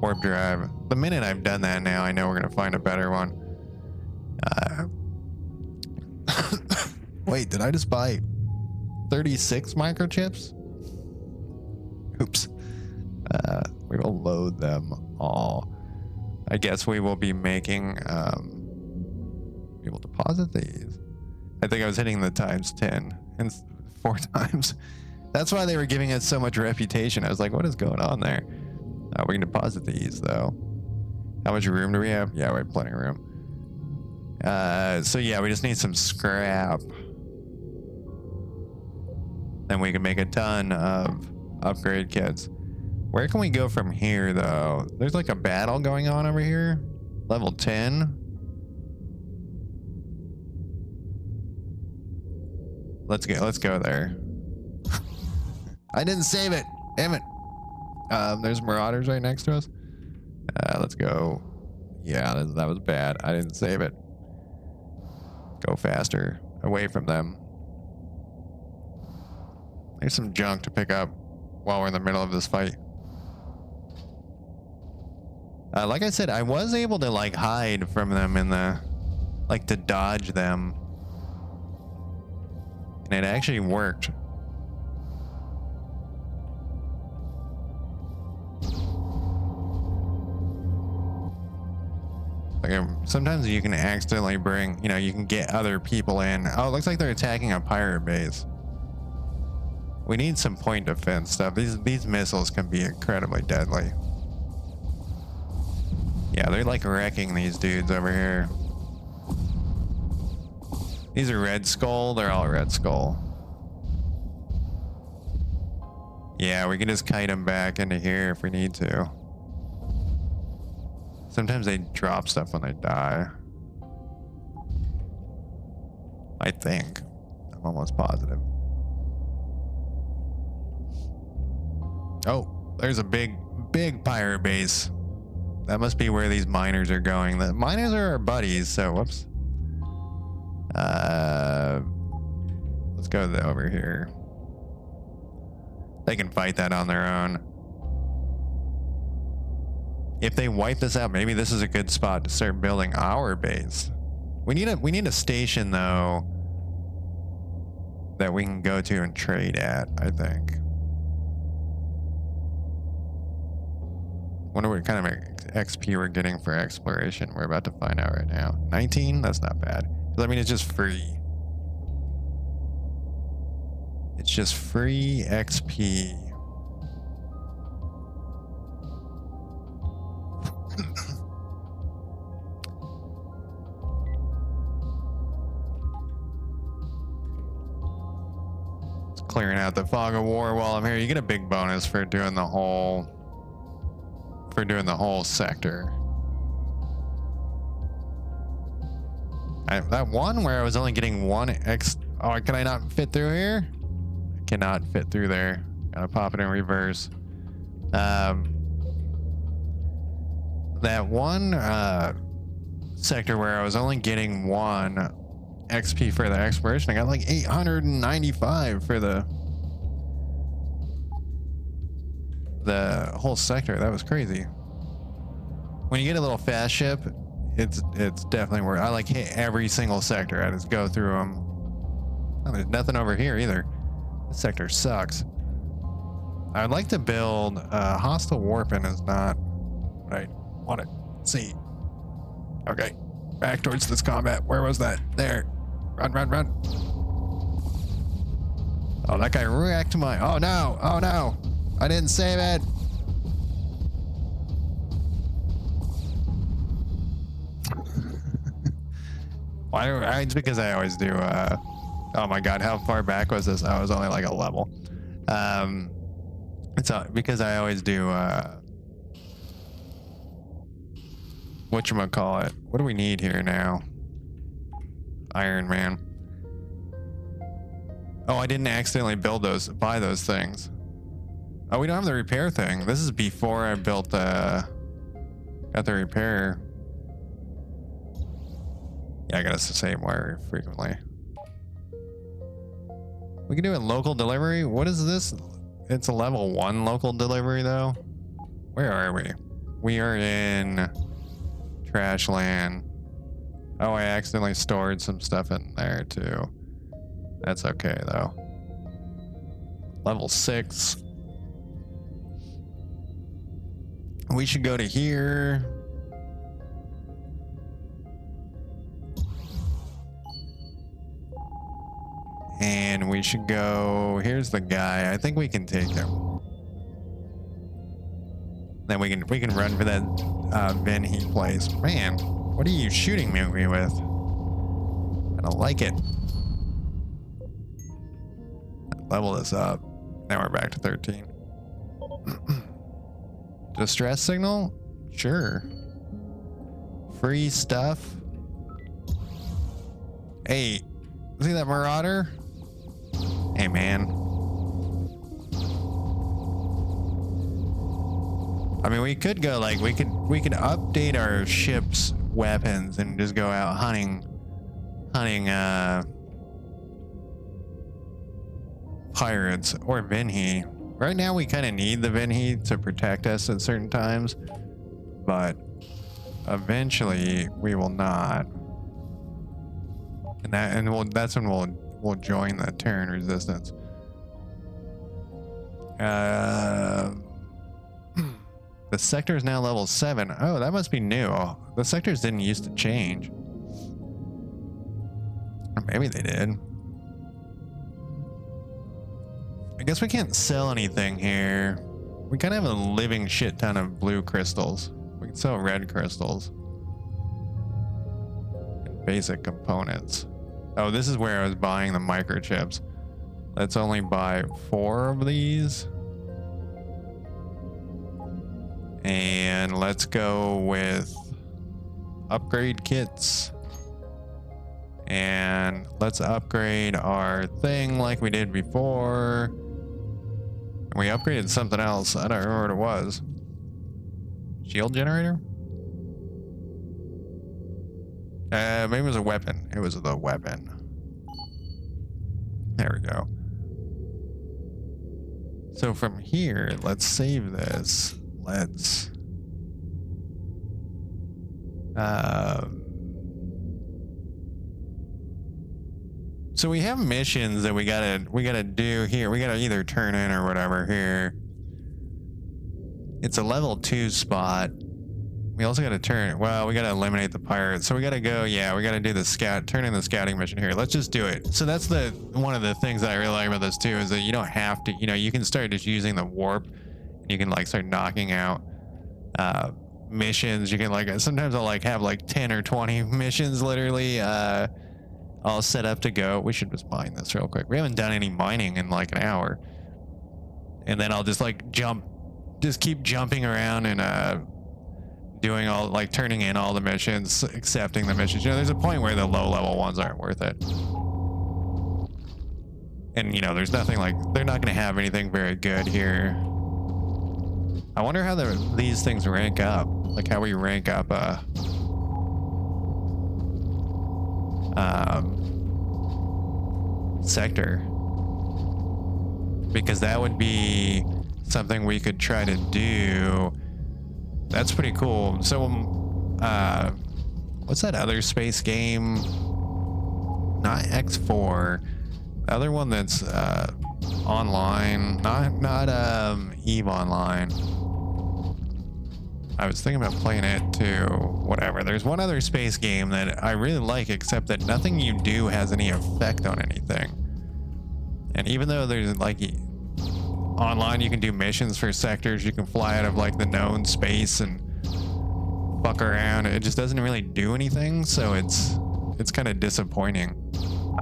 warp drive. The minute I've done that now, I know we're gonna find a better one. Wait, did I just buy 36 microchips? Oops. We will load them all. I guess we will be making, we will deposit these. I think I was hitting the times 10 and 4 times. That's why they were giving us so much reputation. I was like, what is going on there? We can deposit these though. How much room do we have? Yeah, we have plenty of room. So yeah, we just need some scrap. Then we can make a ton of upgrade kits. Where can we go from here though? There's like a battle going on over here. Level 10. Let's go there. I didn't save it. Damn it. There's marauders right next to us. Let's go. Yeah, that was bad. I didn't save it. Go faster. Away from them. There's some junk to pick up while we're in the middle of this fight. Like I said, I was able to like hide from them in the, like to dodge them. And it actually worked. Like, sometimes you can accidentally bring, you know, you can get other people in. Oh, it looks like they're attacking a pirate base. We need some point defense stuff. These missiles can be incredibly deadly. Yeah, they're like wrecking these dudes over here. These are Red Skull. They're all Red Skull. Yeah, we can just kite them back into here if we need to. Sometimes they drop stuff when they die. I think. I'm almost positive. Oh, there's a big pirate base. That must be where these miners are going. The miners are our buddies, so whoops. Let's go over here. They can fight that on their own. If they wipe this out, maybe this is a good spot to start building our base. We need a station though that we can go to and trade at, I think. Wonder what kind of XP we're getting for exploration. We're about to find out right now. 19? That's not bad. I mean, it's just free. It's just free XP. It's clearing out the fog of war while I'm here. You get a big bonus for doing the whole sector. That one where I was only getting one X. Oh, can I not fit through here? I cannot fit through there. Gotta pop it in reverse. That one sector where I was only getting 1 XP for the exploration. I got like 895 for the whole sector. That was crazy. When you get a little fast ship, it's definitely worth. I like hit every single sector. I just go through them. Oh, there's nothing over here either. This sector sucks. I'd like to build hostile warping is not what I want to see. Okay, back towards this combat. Where was that? There. Run, run, run. Oh, that guy wrecked my... Oh, no. Oh, no. I didn't save it. Why? It's because I always do... oh, my God. How far back was this? I was only like a level. It's because I always do... whatchamacallit. What do we need here now? Iron Man. Oh, I didn't accidentally buy those things. Oh, we don't have the repair thing. This is before I built got the repair. Yeah, I gotta save wire frequently. We can do it local delivery. What is this? It's a level 1 local delivery though. Where are we? We are in trash land. Oh, I accidentally stored some stuff in there too. That's okay though. Level 6. We should go to here. And we should go, here's the guy. I think we can take him. Then we can run for that Vinheat place. Man, what are you shooting me with? I don't like it. Level this up. Now we're back to 13. Distress signal? Sure. Free stuff. Hey, see that marauder? Hey, man. I mean, we could go like we could update our ship's weapons and just go out hunting pirates or Vinheat. Right now we kind of need the Vinheat to protect us at certain times, but eventually we will not. And that's when we'll join the Terran resistance. The sector is now level 7. Oh, that must be new. The sectors didn't used to change. Or maybe they did. I guess we can't sell anything here. We kind of have a living shit ton of blue crystals. We can sell red crystals. And basic components. Oh, this is where I was buying the microchips. Let's only buy 4 of these. And let's go with upgrade kits. And let's upgrade our thing like we did before. We upgraded something else. I don't remember what it was. Shield generator? Maybe it was a weapon. It was the weapon. There we go. So from here, let's save this. Let's so we have missions that we gotta do here. We gotta either turn in or whatever here. It's a level 2 spot. We also gotta we gotta eliminate the pirates. So we gotta go, yeah, we gotta do the turn in the scouting mission here. Let's just do it. So that's one of the things that I really like about this too, is that you don't have to, you can start just using the warp. You can like start knocking out missions. You can sometimes I'll have 10 or 20 missions literally all set up to go. We should just mine this real quick. We haven't done any mining in like an hour. And then I'll just keep jumping around and doing turning in all the missions, accepting the missions. There's a point where the low level ones aren't worth it. And there's nothing they're not going to have anything very good here. I wonder how these things rank up. Like how we rank up sector, because that would be something we could try to do. That's pretty cool. So, what's that other space game? Not X4. The other one that's online, not Eve Online. I was thinking about playing it too. Whatever. There's one other space game that I really like, except that nothing you do has any effect on anything. And even though there's like online, you can do missions for sectors, you can fly out of like the known space and fuck around. It just doesn't really do anything, so it's kind of disappointing.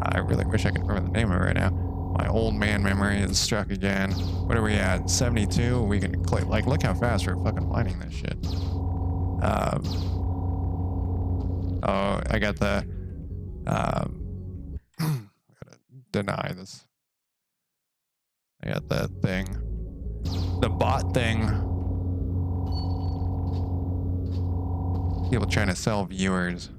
I really wish I could remember the name of it right now. My old man memory is struck again. What are we at? 72? We can click. Like, look how fast we're fucking mining this shit. Oh, I got the. Gotta deny this. I got that thing. The bot thing. People trying to sell viewers.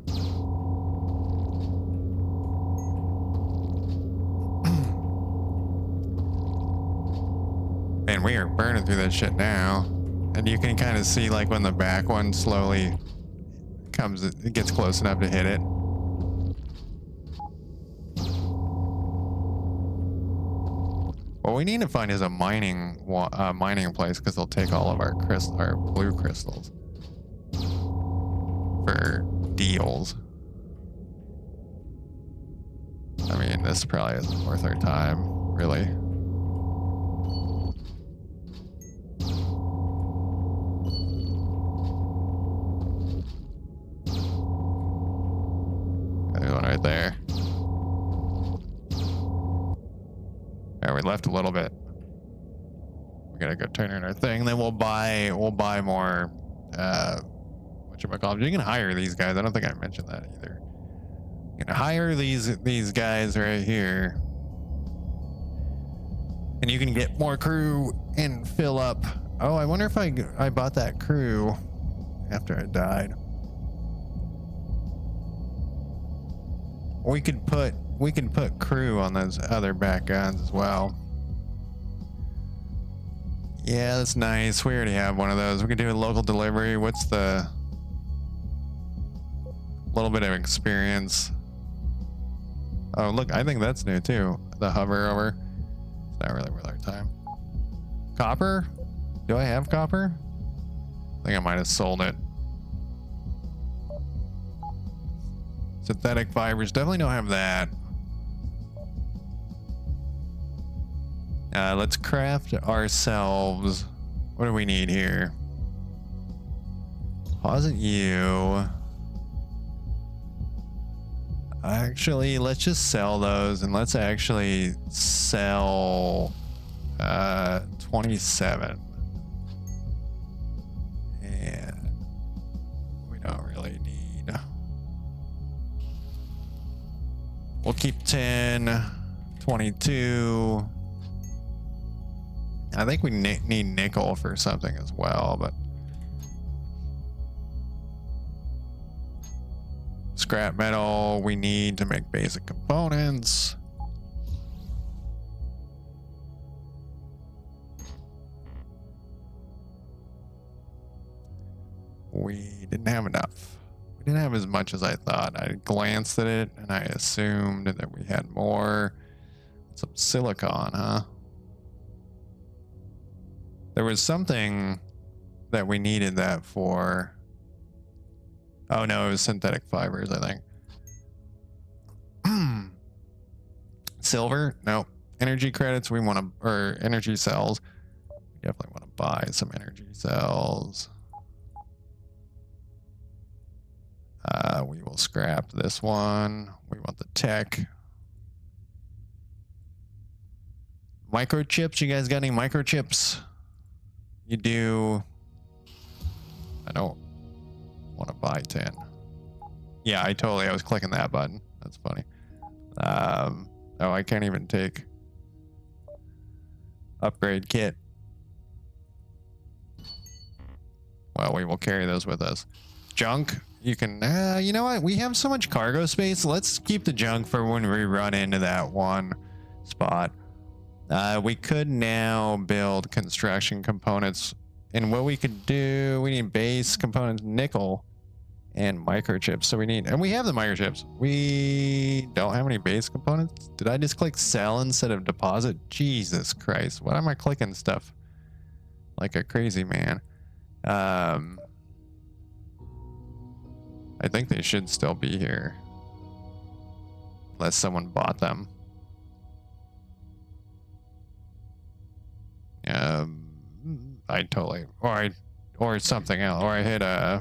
Man, we are burning through this shit now. And you can kind of see like when the back one slowly comes, it gets close enough to hit it. What we need to find is a mining place, because they'll take all of our blue crystals for deals. I mean, this probably isn't worth our time, really. There's one right there. Yeah, we left a little bit. We gotta go turn in our thing, then we'll buy more whatchamacallit. You can hire these guys. I don't think I mentioned that either. You can hire these guys right here. And you can get more crew and fill up. Oh, I wonder if I bought that crew after I died. We can put crew on those other back guns as well. Yeah, that's nice. We already have one of those. We can do a local delivery. What's the little bit of experience? Oh, look, I think that's new too. The hover over. It's not really worth our time. Copper? Do I have copper? I think I might have sold it. Synthetic fibers, definitely don't have that. Let's craft ourselves. What do we need here? Posit you. Actually, let's just sell those, and let's actually sell 27. And we don't really need. We'll keep 10, 22. I think we need nickel for something as well, but scrap metal we need to make basic components. We didn't have enough. We didn't have as much as I thought. I glanced at it and I assumed that we had more. Some silicon, huh? There was something that we needed that for. Oh no, it was synthetic fibers, I think. Silver? No. Energy credits, we want to, or energy cells. We definitely want to buy some energy cells. We will scrap this one. We want the tech. Microchips, you guys got any microchips? You do. I don't want to buy 10. Yeah, I was clicking that button. That's funny. Oh, I can't even take upgrade kit. Well, we will carry those with us. Junk. you can, you know what? We have so much cargo space. Let's keep the junk for when we run into that one spot. We could now build construction components. And what we could do, we need base components, nickel, and microchips. So we need, and we have the microchips. We don't have any base components. Did I just click sell instead of deposit? Jesus Christ. Why am I clicking stuff like a crazy man? I think they should still be here. Unless someone bought them. I totally, or something else, or I hit a,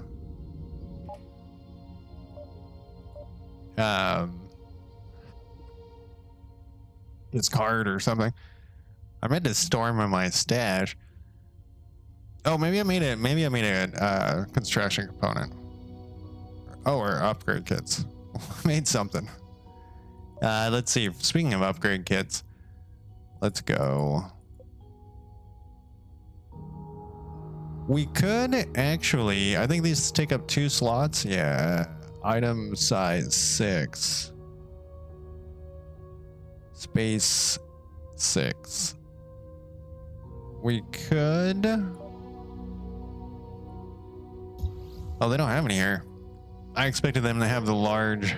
discard or something. I meant to storm in my stash. Oh, maybe I made a construction component. Oh, or upgrade kits. Made something. Let's see. Speaking of upgrade kits, let's go. We could actually, I think these take up 2 slots. Yeah. Item size 6. Space 6. We could. Oh, they don't have any here. I expected them to have the large.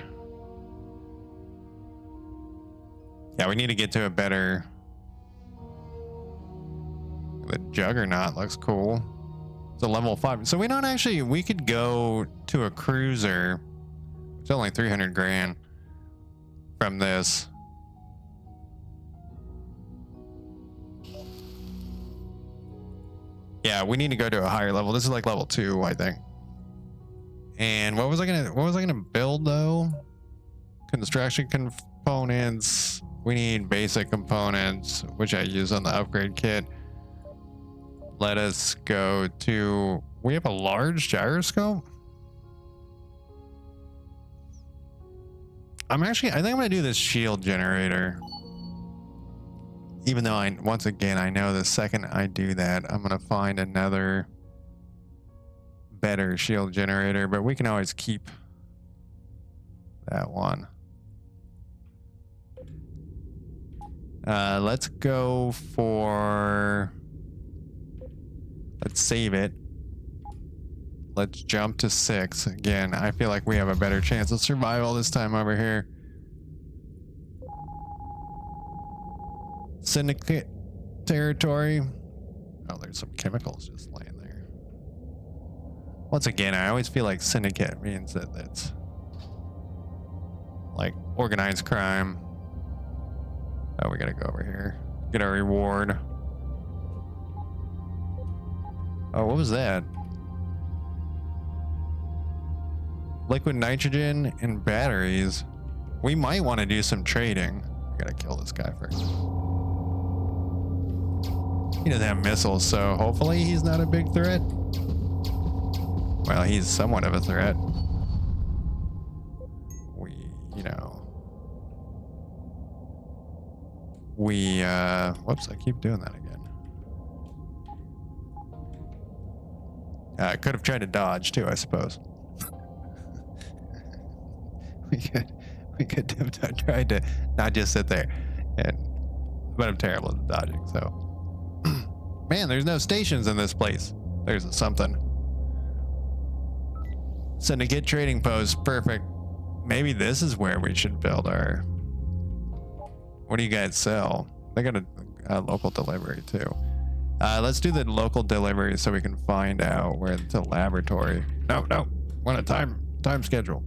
Yeah, we need to get to a better. The Juggernaut looks cool. It's a level 5. So we don't actually, we could go to a cruiser. It's only 300 grand from this. Yeah, we need to go to a higher level. This is like level 2, I think. And what was I gonna build though? Construction components. We need basic components, which I use on the upgrade kit. Let us go to, we have a large gyroscope. I think I'm gonna do this shield generator. Even though once again, I know the second I do that, I'm gonna find another better shield generator, but we can always keep that one. Let's go for, let's save it. Let's jump to 6. Again, I feel like we have a better chance of survival this time over here. Syndicate territory. Oh, there's some chemicals just laying there. Once again, I always feel like syndicate means that it's like organized crime. Oh, we gotta go over here. Get our reward. Oh, what was that? Liquid nitrogen and batteries. We might want to do some trading. We gotta kill this guy first. He doesn't have missiles, so hopefully he's not a big threat. Well, he's somewhat of a threat. Whoops, I keep doing that again. I could have tried to dodge too, I suppose. we could have tried to not just sit there, but I'm terrible at dodging. So, man, there's no stations in this place. There's something. Syndicate trading post, perfect. Maybe this is where we should build our. What do you guys sell? They got a local delivery too. Let's do the local delivery so we can find out where the laboratory. No, want a time schedule.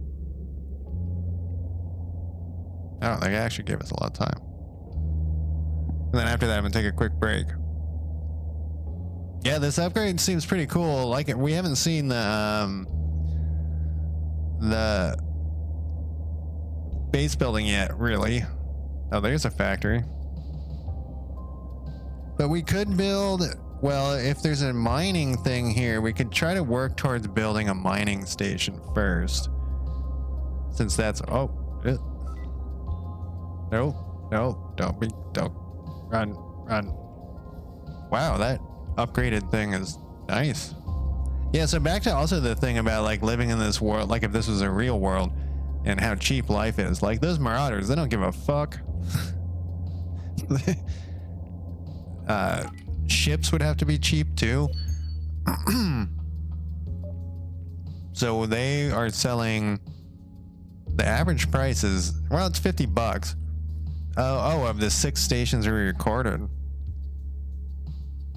Oh, they actually gave us a lot of time. And then after that, I'm gonna take a quick break. Yeah, this upgrade seems pretty cool. Like it, we haven't seen the base building yet, really. Oh, there's a factory. But we could build, well, if there's a mining thing here, we could try to work towards building a mining station first. Since that's, oh, no, don't run. Wow, that upgraded thing is nice. Yeah, so back to also the thing about like living in this world, like if this was a real world and how cheap life is. Like those marauders, they don't give a fuck. Ships would have to be cheap too. So they are selling, the average price is, well, it's $50. Oh, of the 6 stations we recorded.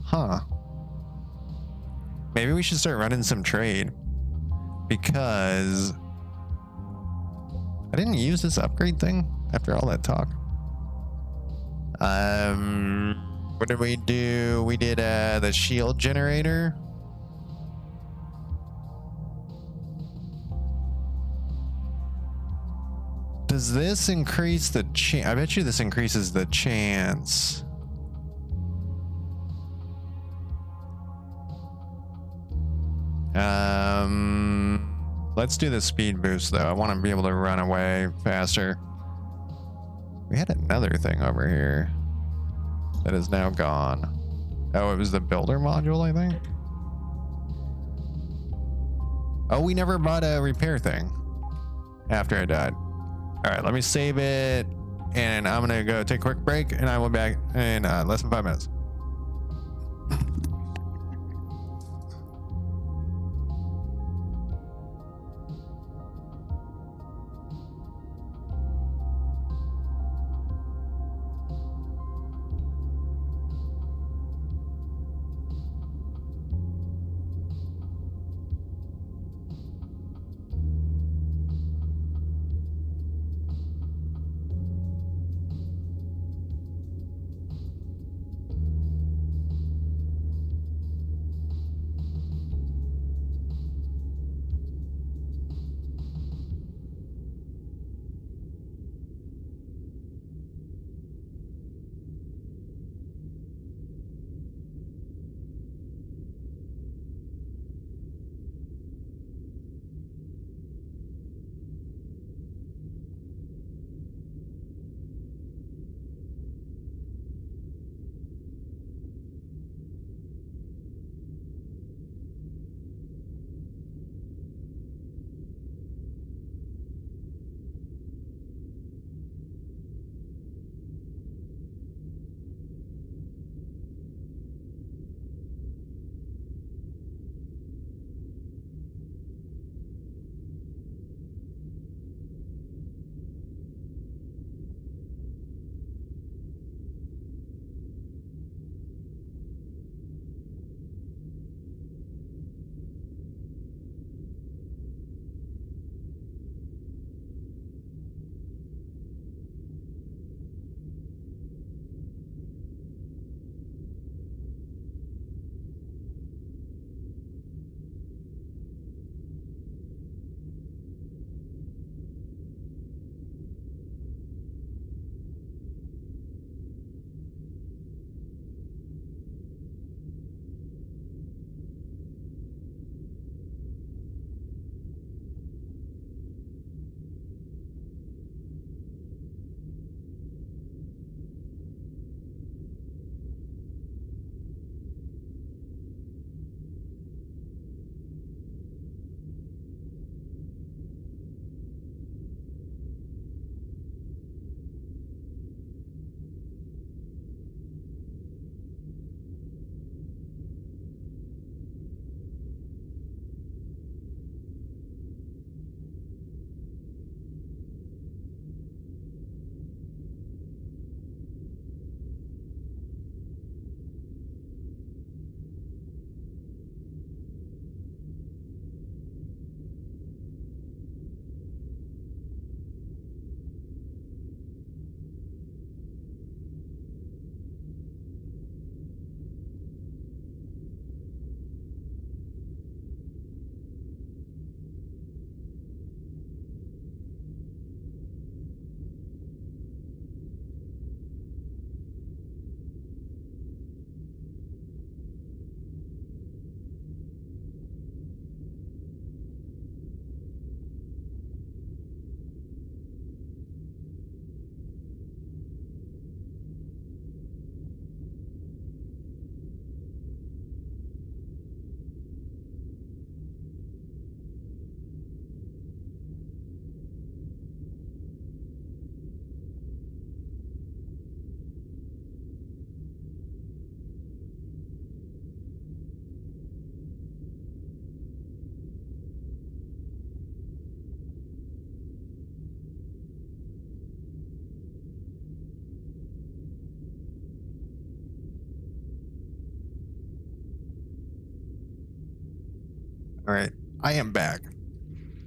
Huh. Maybe we should start running some trade, because I didn't use this upgrade thing after all that talk. What did we do? We did the shield generator. Does this increase the chance? I bet you this increases the chance. Let's do the speed boost though. I want to be able to run away faster. We had another thing over here that is now gone. Oh, it was the builder module, I think. Oh, we never bought a repair thing after I died. All right, let me save it, and I'm gonna go take a quick break, and I will be back in less than 5 minutes. All right, I am back,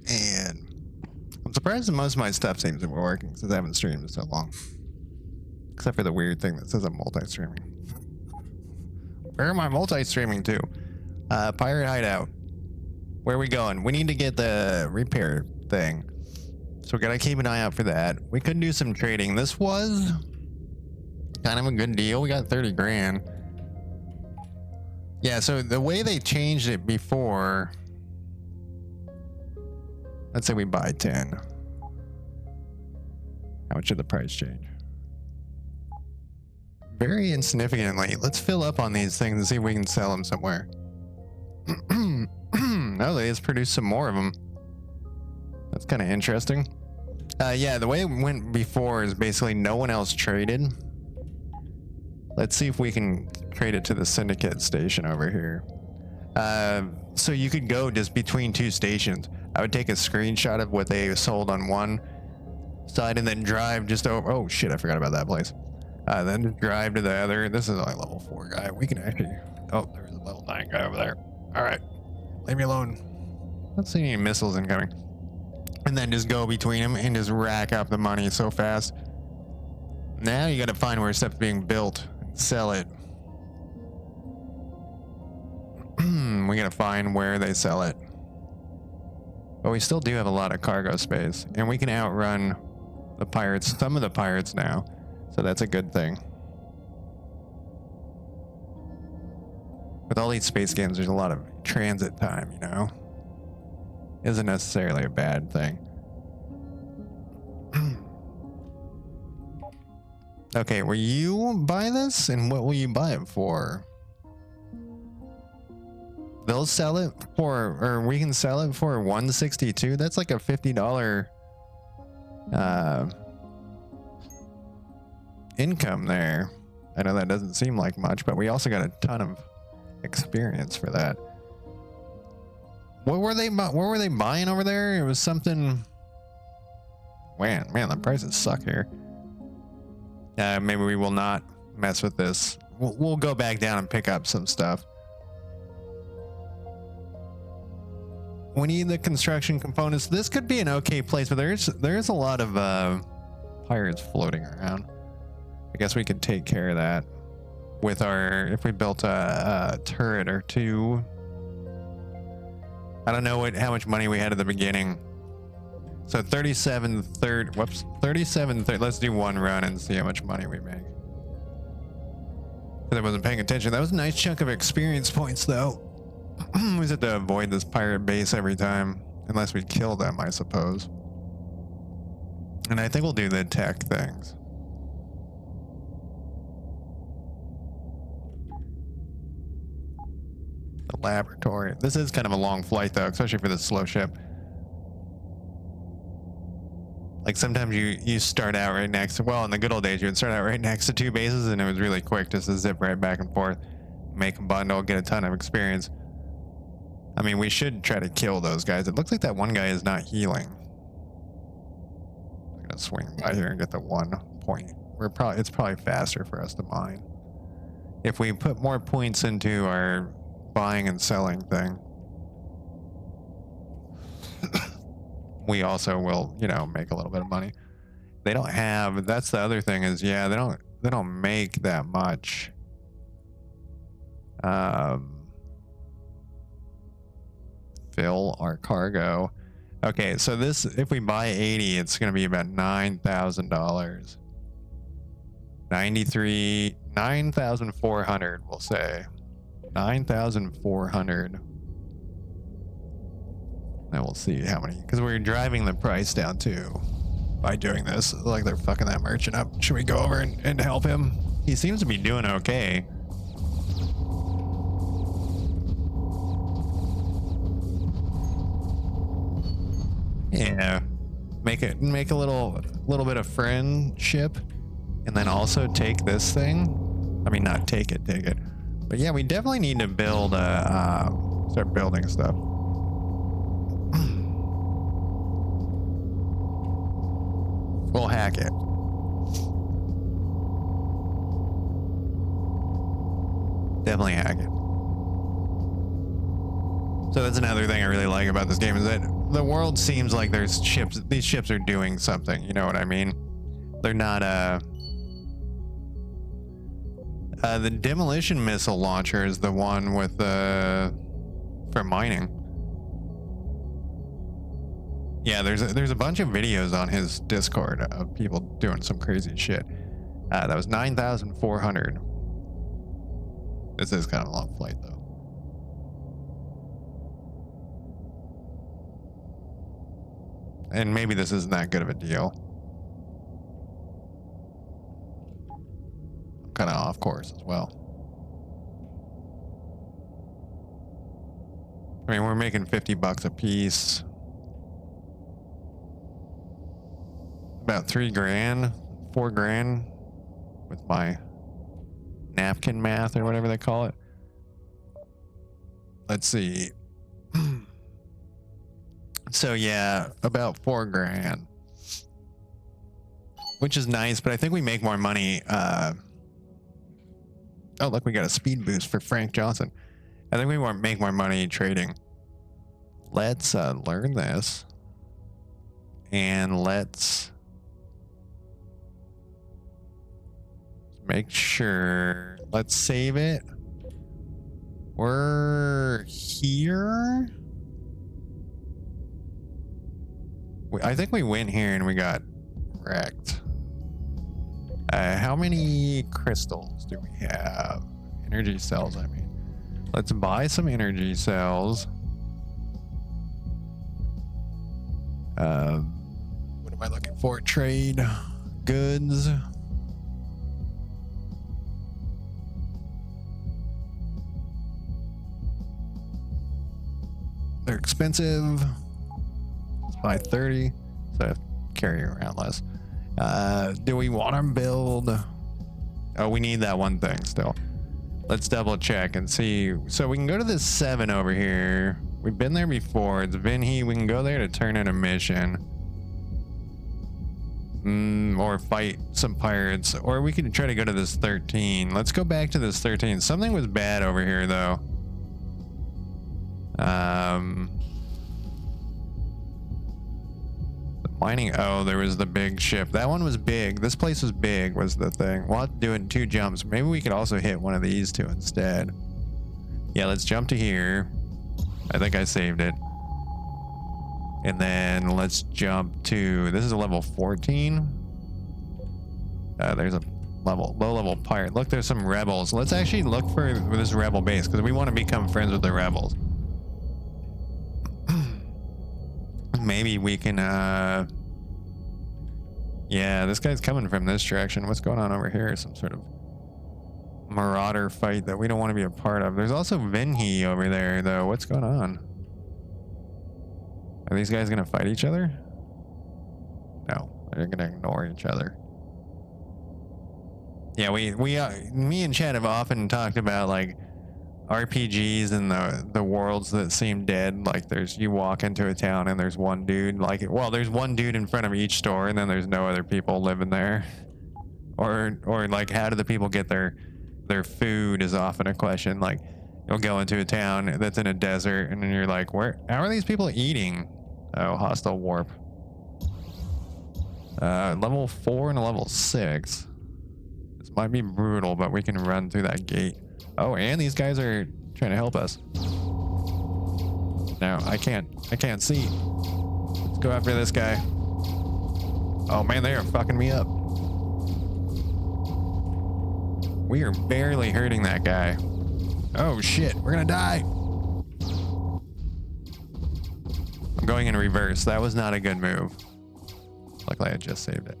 and I'm surprised that most of my stuff seems to be working since I haven't streamed in so long. Except for the weird thing that says I'm multi-streaming. Where am I multi-streaming to? Pirate Hideout. Where are we going? We need to get the repair thing. So we gotta keep an eye out for that. We could do some trading. This was kind of a good deal. We got 30 grand. Yeah, so the way they changed it before, let's say we buy 10. How much did the price change? Very insignificantly. Let's fill up on these things and see if we can sell them somewhere. Oh, they just produced some more of them. That's kind of interesting. Yeah, the way it went before is basically no one else traded. Let's see if we can trade it to the syndicate station over here. So you could go just between two stations. I would take a screenshot of what they sold on one side and then drive just over. Oh shit, I forgot about that place. Then drive to the other. This is only level 4 guy. We can actually. Oh, there's a level 9 guy over there. All right, leave me alone. Not seeing any missiles incoming. And then just go between them and just rack up the money so fast. Now you got to find where stuff's being built and sell it. We got to find where they sell it. But we still do have a lot of cargo space, and we can outrun the pirates, some of the pirates now. So that's a good thing. With all these space games, there's a lot of transit time, you know? Isn't necessarily a bad thing. Okay, will you buy this? And what will you buy it for? They'll sell it for, or we can sell it for 162. That's like a $50 income there. I know that doesn't seem like much, but we also got a ton of experience for that. What were they buying over there? It was something. Man, the prices suck here. Maybe we will not mess with this. We'll go back down and pick up some stuff. We need the construction components. This could be an okay place, but there's a lot of pirates floating around. I guess we could take care of that with our, if we built a turret or two. I don't know how much money we had at the beginning. So 37 third, whoops, 37 third. Let's do one run and see how much money we make. Because I wasn't paying attention. That was a nice chunk of experience points, though. We just have to avoid this pirate base every time, unless we kill them, I suppose. And I think we'll do the tech things. The laboratory. This is kind of a long flight, though, especially for the slow ship. Like sometimes you start out right next to, well, in the good old days, you would start out right next to two bases, and it was really quick just to zip right back and forth, make a bundle, get a ton of experience. I mean, we should try to kill those guys. It looks like that one guy is not healing. I'm gonna swing by here and get the 1 point. It's probably faster for us to mine if we put more points into our buying and selling thing. We also will, you know, make a little bit of money. They don't have. That's the other thing is, yeah, they don't make that much. Fill our cargo. Okay, so this, if we buy 80, it's going to be about $9,000. 9,400, we'll say. 9,400. And we'll see how many, because we're driving the price down too by doing this. Like they're fucking that merchant up. Should we go over and help him? He seems to be doing okay. Yeah, make a little bit of friendship, and then also take this thing. I mean, not take it, but yeah, we definitely need to build start building stuff. We'll hack it. Definitely hack it. So that's another thing I really like about this game is that the world seems like there's ships. These ships are doing something. You know what I mean? They're not the demolition missile launcher is the one with for mining. Yeah, there's a bunch of videos on his Discord of people doing some crazy shit. That was 9,400. This is kind of a long flight though. And maybe this isn't that good of a deal. I'm kind of off course as well. I mean, we're making 50 bucks a piece. About 3 grand, 4 grand with my napkin math or whatever they call it. Let's see. So yeah, about 4 grand, which is nice, but I think we make more money. Oh, look, we got a speed boost for Frank Johnson. I think we make more money trading. Let's learn this and let's make sure. Let's save it. We're here. I think we went here and we got wrecked. How many crystals do we have? Energy cells, I mean. Let's buy some energy cells. What am I looking for? Trade goods. They're expensive. Let's buy 30, so I have to carry around less. Do we want to build? Oh, we need that one thing still. Let's double check and see. So we can go to this 7 over here. We've been there before. It's Vinhi. We can go there to turn in a mission. Or fight some pirates. Or we can try to go to this 13. Let's go back to this 13. Something was bad over here though. The mining. Oh, there was the big ship. That one was big. This place was big was the thing. We'll have to do it in 2 jumps. Maybe we could also hit one of these 2 instead. Yeah, let's jump to here. I think I saved it. And then let's jump to, this is a level 14. There's a low level pirate. Look, there's some rebels. Let's actually look for this rebel base because we want to become friends with the rebels. Maybe we can, yeah, this guy's coming from this direction. What's going on over here? Some sort of marauder fight that we don't want to be a part of. There's also Vinhi over there though. What's going on? Are these guys gonna fight each other? No, they're gonna ignore each other. Yeah, me and Chad have often talked about like RPGs and the worlds that seem dead. Like you walk into a town and there's one dude, like, well, there's one dude in front of each store and then there's no other people living there. Or like, how do the people get their food is often a question. Like, you'll go into a town that's in a desert and then you're like, how are these people eating? Oh, hostile warp. Level 4 and a level 6. This might be brutal, but we can run through that gate. Oh, and these guys are trying to help us. No, I can't see. Let's go after this guy. Oh man, they are fucking me up. We are barely hurting that guy. Oh shit, we're gonna die. I'm going in reverse. That was not a good move. Luckily I just saved it.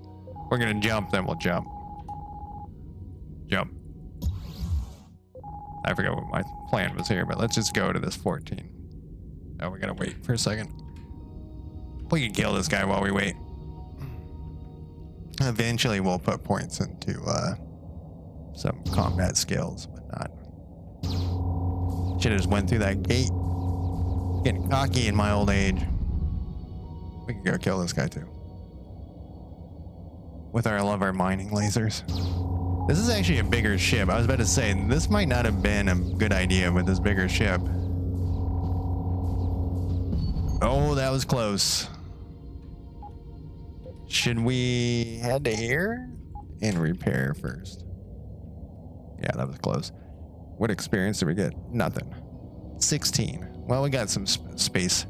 We're gonna jump, then we'll jump. Jump. I forgot what my plan was here, but let's just go to this 14. Oh, we gotta wait for a second. We can kill this guy while we wait. Eventually we'll put points into some combat skills, but not. Should've just went through that gate. Getting cocky in my old age. We can go kill this guy too. With our love our mining lasers. This is actually a bigger ship. I was about to say, this might not have been a good idea with this bigger ship. Oh, that was close. Should we head to here and repair first? Yeah, that was close. What experience did we get? Nothing. 16. Well, we got some space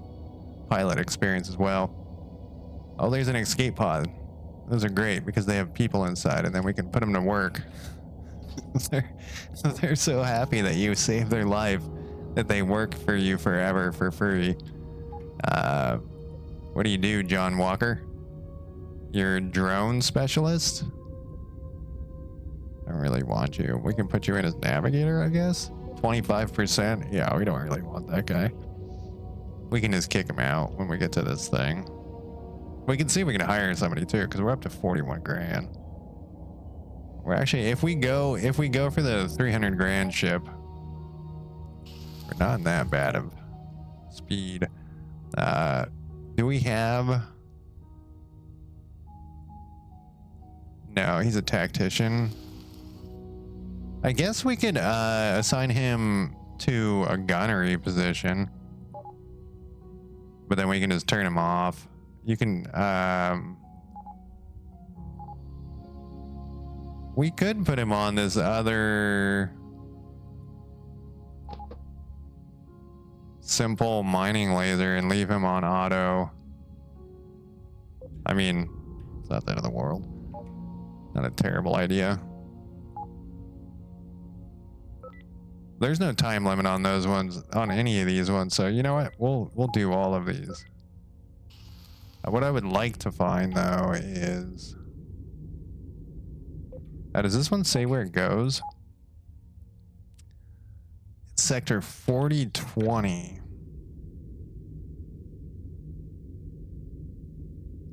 pilot experience as well. Oh, there's an escape pod. Those are great because they have people inside, and then we can put them to work. they're so happy that you saved their life that they work for you forever for free. What do you do, John Walker? You're a drone specialist? I don't really want you. We can put you in as navigator, I guess. 25%. Yeah, we don't really want that guy. We can just kick him out when we get to this thing. We can see if we can hire somebody too, because we're up to 41 grand. We're actually, if we go for the 300 grand ship, we're not in that bad of speed. Do we have? No, he's a tactician. I guess we could assign him to a gunnery position, but then we can just turn him off. You can, we could put him on this other simple mining laser and leave him on auto. I mean, it's not the end of the world. Not a terrible idea. There's no time limit on those ones, on any of these ones. So you know what? We'll do all of these. What I would like to find though is, does this one say where it goes? It's sector 4020.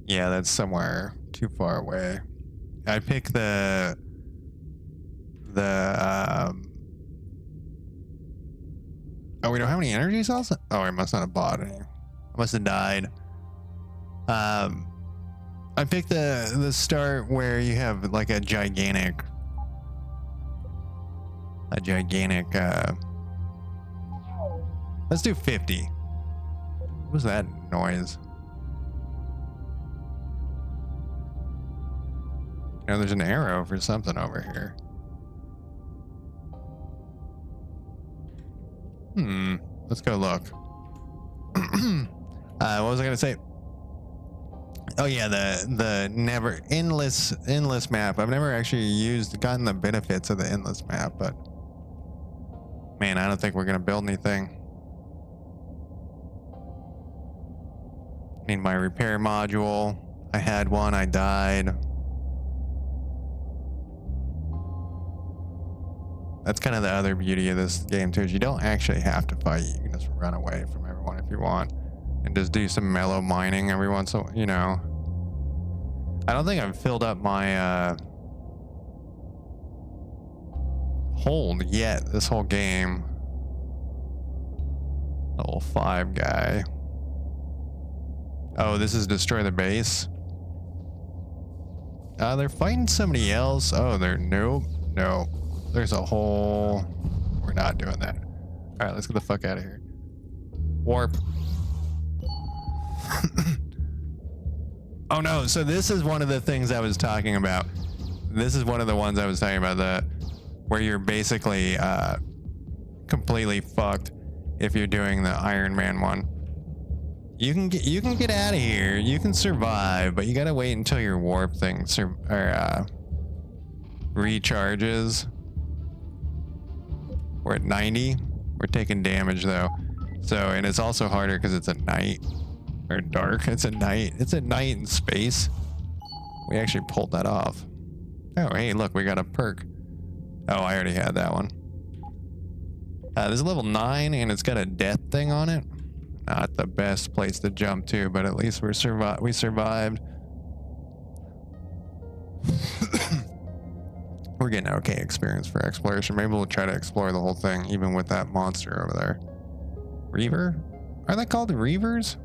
Yeah, that's somewhere too far away. I pick the oh, we don't have any energy cells? Oh, I must not have bought any. I must have died. I picked the start where you have like a gigantic let's do 50. What was that noise? You know, there's an arrow for something over here. Let's go look. What was I gonna say? Oh yeah, the never endless map. I've never actually gotten the benefits of the endless map, but man, I don't think we're gonna build anything. Need my repair module. I had one, I died. That's kind of the other beauty of this game too, is you don't actually have to fight. You can just run away from everyone if you want, and just do some mellow mining every once in a while, you know. I don't think I've filled up my hold yet this whole game. Level 5 guy. Oh, this is destroy the base. They're fighting somebody else. Oh, no. There's a whole... We're not doing that. All right, let's get the fuck out of here. Warp. Oh no, so this is one of the things I was talking about. This is one of the ones I was talking about, where you're basically completely fucked if you're doing the Iron Man one. You can get out of here. You can survive, but you gotta wait until your warp thing recharges. We're at 90. We're taking damage though. So, and it's also harder because it's at night or dark. It's at night. It's at night in space. We actually pulled that off. Oh, hey, look, we got a perk. Oh, I already had that one. This is level 9 and it's got a death thing on it. Not the best place to jump to, but at least we survived. We're getting okay experience for exploration. Maybe we'll try to explore the whole thing, even with that monster over there. Reaver? Are they called Reavers?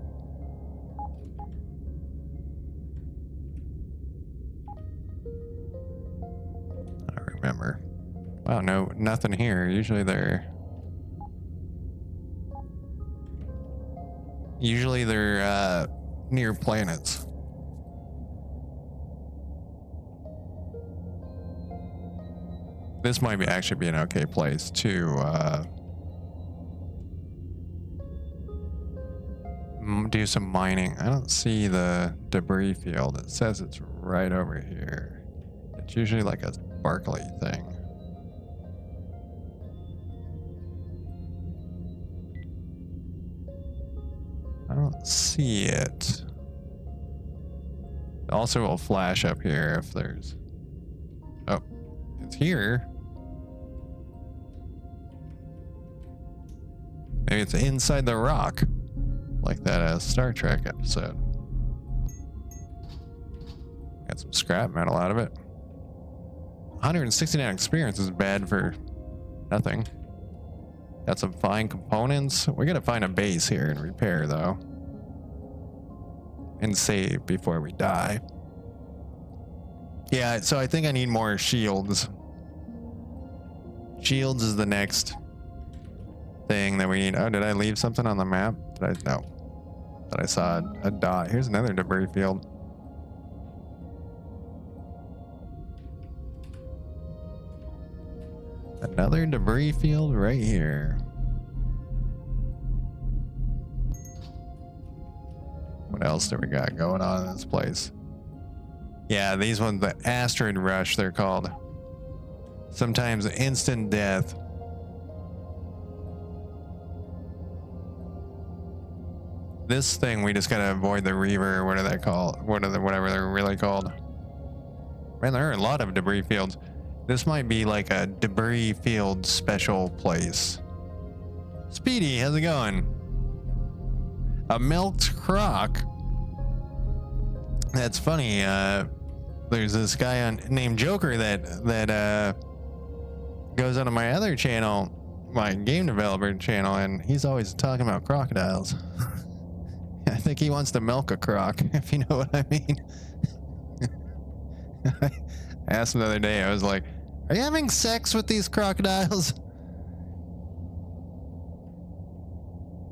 I don't remember. Wow, no, nothing here. Usually they're... Usually they're near planets. This might actually be an okay place to do some mining. I don't see the debris field. It says it's right over here. It's usually like a sparkly thing. I don't see it. Also, will flash up here if there's... Oh, it's here. Maybe it's inside the rock, like that Star Trek episode. Got some scrap metal out of it. 169 experience is bad for nothing. Got some fine components. We gotta find a base here and repair though. And save before we die. Yeah, so I think I need more shields. Shields is the next thing that we need. Oh, did I leave something on the map? No. But I saw a dot. Here's another debris field. Another debris field right here. What else do we got going on in this place? Yeah, these ones, the asteroid rush, they're called. Sometimes instant death. This thing, we just gotta avoid the Reaver, or what are they called? Whatever they're really called. Man, there are a lot of debris fields. This might be like a debris field special place. Speedy, how's it going? A milked croc. That's funny. There's this guy named Joker that goes onto my other channel, my game developer channel, and he's always talking about crocodiles. I think he wants to milk a croc, if you know what I mean. I asked him the other day, I was like, are you having sex with these crocodiles?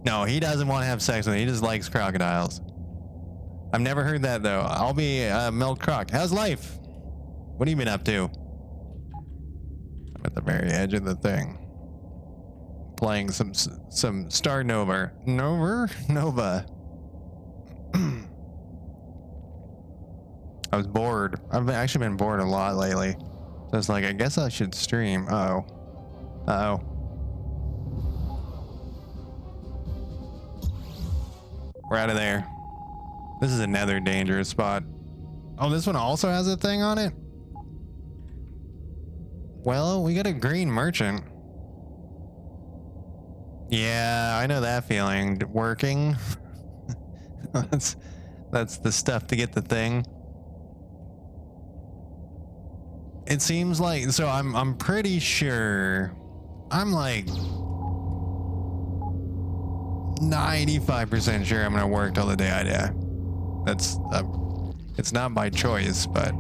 No, he doesn't want to have sex with them. He just likes crocodiles. I've never heard that though. I'll be a milk croc. How's life? What have you been up to? I'm at the very edge of the thing. Playing some Star Nova. Nova. I was bored. I've actually been bored a lot lately. So it's like, I guess I should stream. Uh-oh. Uh-oh. We're out of there. This is another dangerous spot. Oh, this one also has a thing on it? Well, we got a green merchant. Yeah, I know that feeling. Working. that's the stuff to get the thing. It seems like, so I'm pretty sure, I'm like 95% sure I'm gonna work till the day I die. That's it's not by choice, but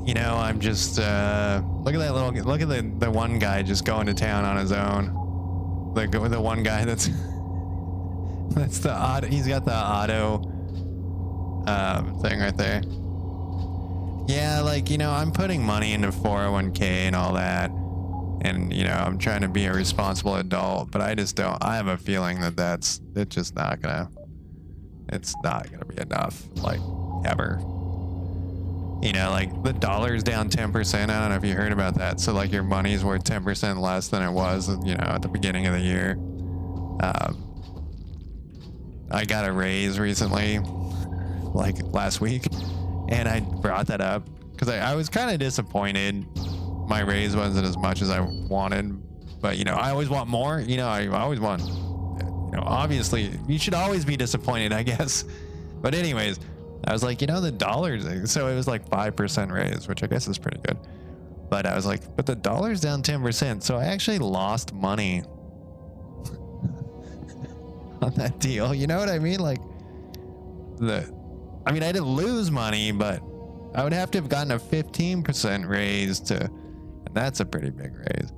you know, I'm just look at that look at the one guy just going to town on his own. The one guy that's the auto, he's got the auto thing right there. Yeah, like, you know, I'm putting money into 401k and all that, and you know, I'm trying to be a responsible adult, but I just don't. I have a feeling that it's just not gonna. It's not gonna be enough, like, ever. You know, like the dollar's down 10%. I don't know if you heard about that. So like your money's worth 10% less than it was, you know, at the beginning of the year. I got a raise recently, like last week, and I brought that up because I was kind of disappointed. My raise wasn't as much as I wanted, but you know, I always want more. You know, I always want, you know, obviously you should always be disappointed, I guess. But anyways, I was like, you know, the dollars, so it was like 5% raise, which I guess is pretty good. But I was like, but the dollar's down 10%. So I actually lost money on that deal. You know what I mean? Like I mean, I didn't lose money, but I would have to have gotten a 15% raise and that's a pretty big raise.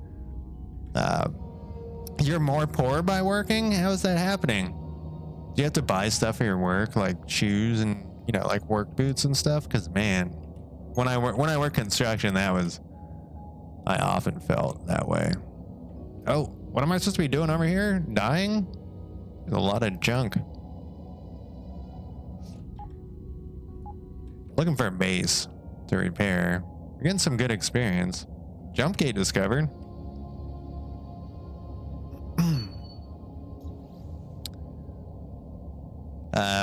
You're more poor by working? How is that happening? Do you have to buy stuff for your work, like shoes and, you know, like work boots and stuff? Because man, when I work construction, I often felt that way. Oh, what am I supposed to be doing over here? Dying? There's a lot of junk. Looking for a base to repair. We're getting some good experience. Jump gate discovered.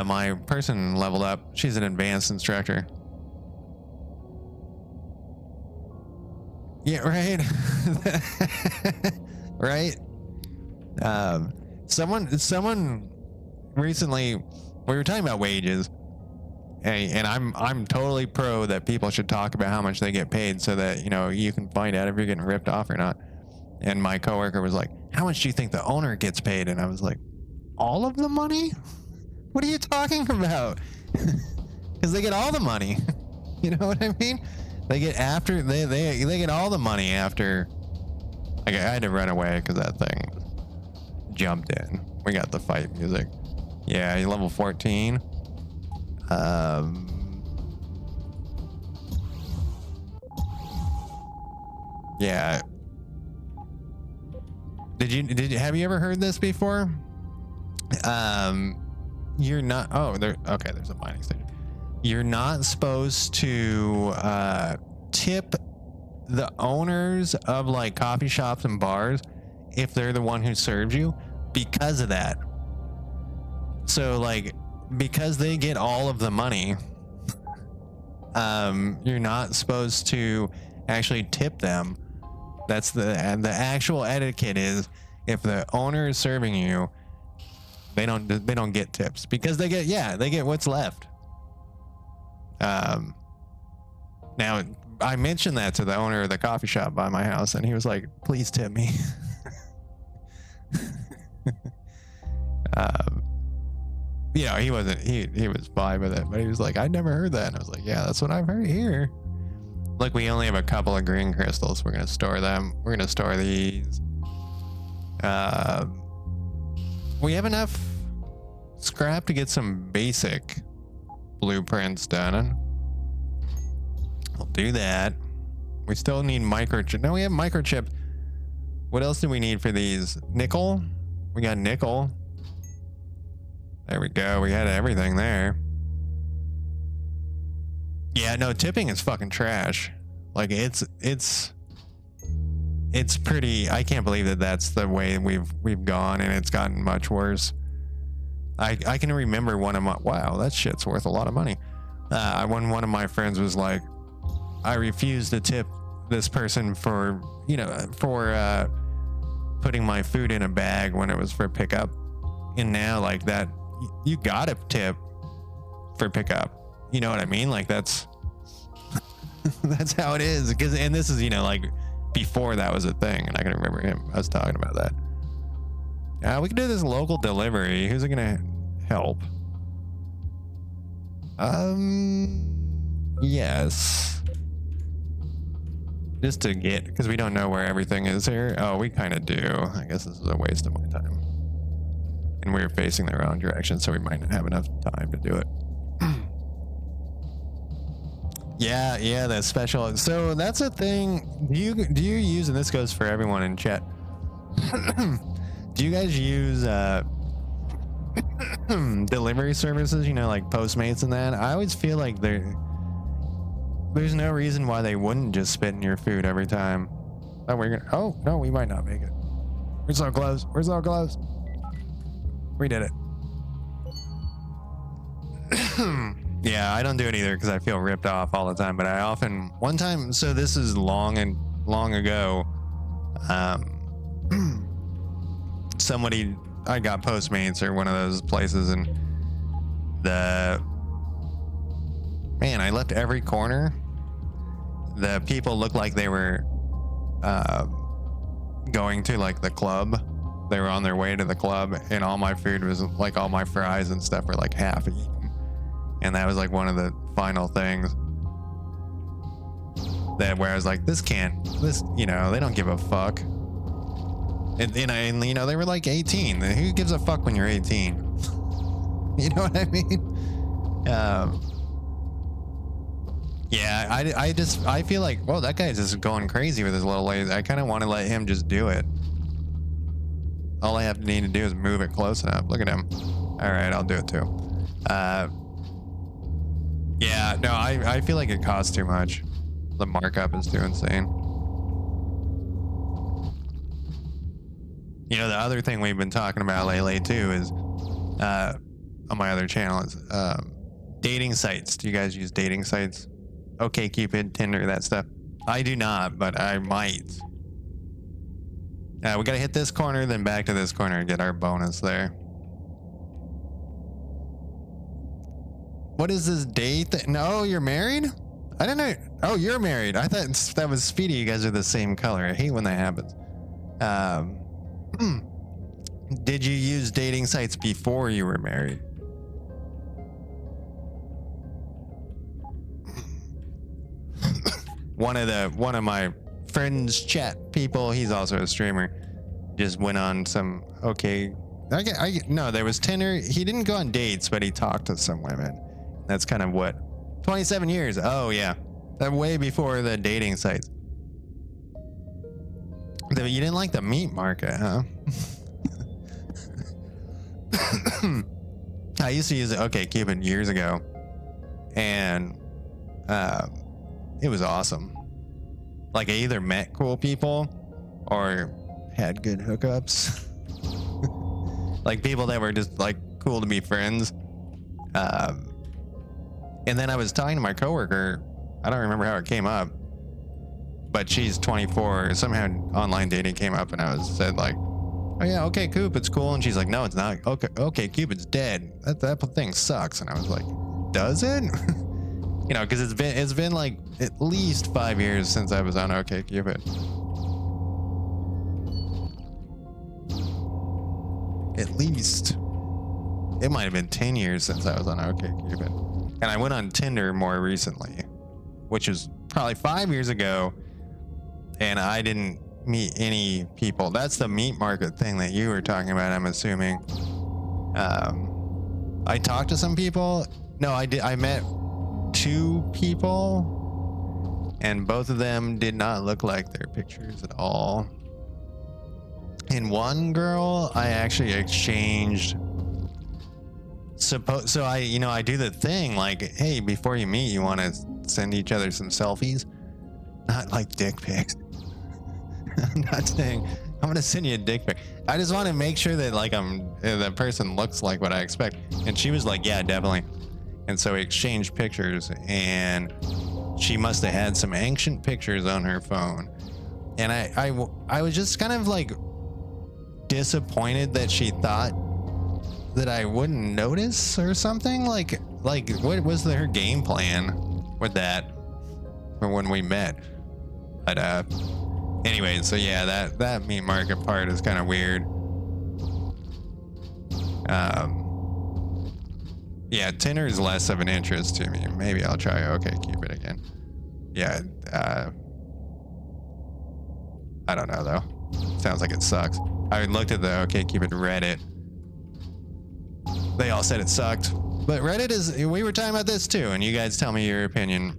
My person leveled up. She's an advanced instructor. Yeah, right. Right. Someone recently, we were talking about wages, and I'm totally pro that people should talk about how much they get paid so that, you know, you can find out if you're getting ripped off or not. And my coworker was like, "How much do you think the owner gets paid?" And I was like, "All of the money? What are you talking about?" Because they get all the money. You know what I mean? They get after they get all the money after. Like, I had to run away because that thing jumped in. We got the fight music. Yeah, you're level 14. Yeah. Have you ever heard this before? You're not. Oh, okay. There's a mining station. You're not supposed to tip the owners of like coffee shops and bars if they're the one who serves you because of that. So like, because they get all of the money, you're not supposed to actually tip them. That's the actual etiquette is if the owner is serving you, they don't get tips because they get what's left. Now I mentioned that to the owner of the coffee shop by my house, and he was like, "Please tip me." You know, he wasn't. He was fine with it, but he was like, "I never heard that," and I was like, "Yeah, that's what I've heard here." Like, we only have a couple of green crystals. We're gonna store them. We're gonna store these. We have enough scrap to get some basic blueprints done. We'll do that. We still need microchip. No, we have microchip. What else do we need for these? Nickel? We got nickel. There we go. We had everything there. Yeah, no, tipping is fucking trash. Like, it's pretty. I can't believe that that's the way we've gone, and it's gotten much worse. I can remember one of my, wow, that shit's worth a lot of money. When one of my friends was like, I refused to tip this person for, you know, for putting my food in a bag when it was for pickup. And now, like, that, you gotta tip for pickup. You know what I mean? Like, that's that's how it is. Because, and this is, you know, like, before that was a thing, and I can remember us talking about that. We can do this local delivery. Who's it gonna help? Yes. Just to get, because we don't know where everything is here. Oh, we kind of do. I guess this is a waste of my time. And we're facing the wrong direction, so we might not have enough time to do it. Yeah, that's special. So that's a thing. Do you use, and this goes for everyone in chat, do you guys use delivery services, you know, like Postmates and that? I always feel like there's no reason why they wouldn't just spit in your food every time. Oh no, we might not make it. We're so close. We did it. Yeah, I don't do it either because I feel ripped off all the time, but I often, one time, so this is long ago, somebody, I got Postmates or one of those places, and I left every corner. The people looked like they were going to like the club. They were on their way to the club, and all my food was like, all my fries and stuff were like half eaten. And that was like one of the final things that where I was like, this, you know, they don't give a fuck. And you know, they were like 18. Who gives a fuck when you're 18? You know what I mean? Yeah, I feel like, whoa, that guy's just going crazy with his little lady. I kind of want to let him just do it. All I have to need to do is move it close enough. Look at him. All right, I'll do it too. Yeah, no, I feel like it costs too much. The markup is too insane. You know, the other thing we've been talking about lately too is, on my other channel is, dating sites. Do you guys use dating sites? OkCupid, Tinder, that stuff. I do not, but I might. We gotta hit this corner, then back to this corner and get our bonus there. What is this date? No, you're married? I didn't know. Oh, you're married. I thought that was Speedy. You guys are the same color. I hate when that happens. Did you use dating sites before you were married? One of my friends chat people, he's also a streamer, just went on some no, there was Tinder. He didn't go on dates, but he talked to some women. That's kind of what 27 years. Oh yeah, that way before the dating sites. You didn't like the meat market, huh? I used to use OkCupid years ago, and it was awesome. Like, I either met cool people or had good hookups. Like, people that were just like cool to be friends. And then I was talking to my coworker. I don't remember how it came up, but she's 24. Somehow online dating came up, and I said like, "Oh yeah, OkCupid, it's cool." And she's like, "No, it's not. OkCupid's dead. That thing sucks." And I was like, "Does it?" You know, because it's been like at least 5 years since I was on OkCupid. At least. It might have been 10 years since I was on OkCupid. And I went on Tinder more recently, which is probably 5 years ago, and I didn't meet any people. That's the meat market thing that you were talking about, I'm assuming. I talked to some people. No, I did. I met 2 people, and both of them did not look like their pictures at all. And one girl I actually exchanged. So I do the thing like, hey, before you meet, you want to send each other some selfies, not like dick pics. I'm not saying I'm gonna send you a dick pic. I just want to make sure that like the person looks like what I expect. And she was like, yeah, definitely. And so we exchanged pictures, and she must have had some ancient pictures on her phone. And I was just kind of like disappointed that she thought that I wouldn't notice or something. Like what was her game plan with that for when we met? But anyway, so yeah, that meat market part is kind of weird. Yeah, Tinder is less of an interest to me. Maybe I'll try OkCupid again. Yeah, I don't know though. Sounds like it sucks. I looked at the OkCupid Reddit. They all said it sucked, but Reddit is. We were talking about this too, and you guys tell me your opinion.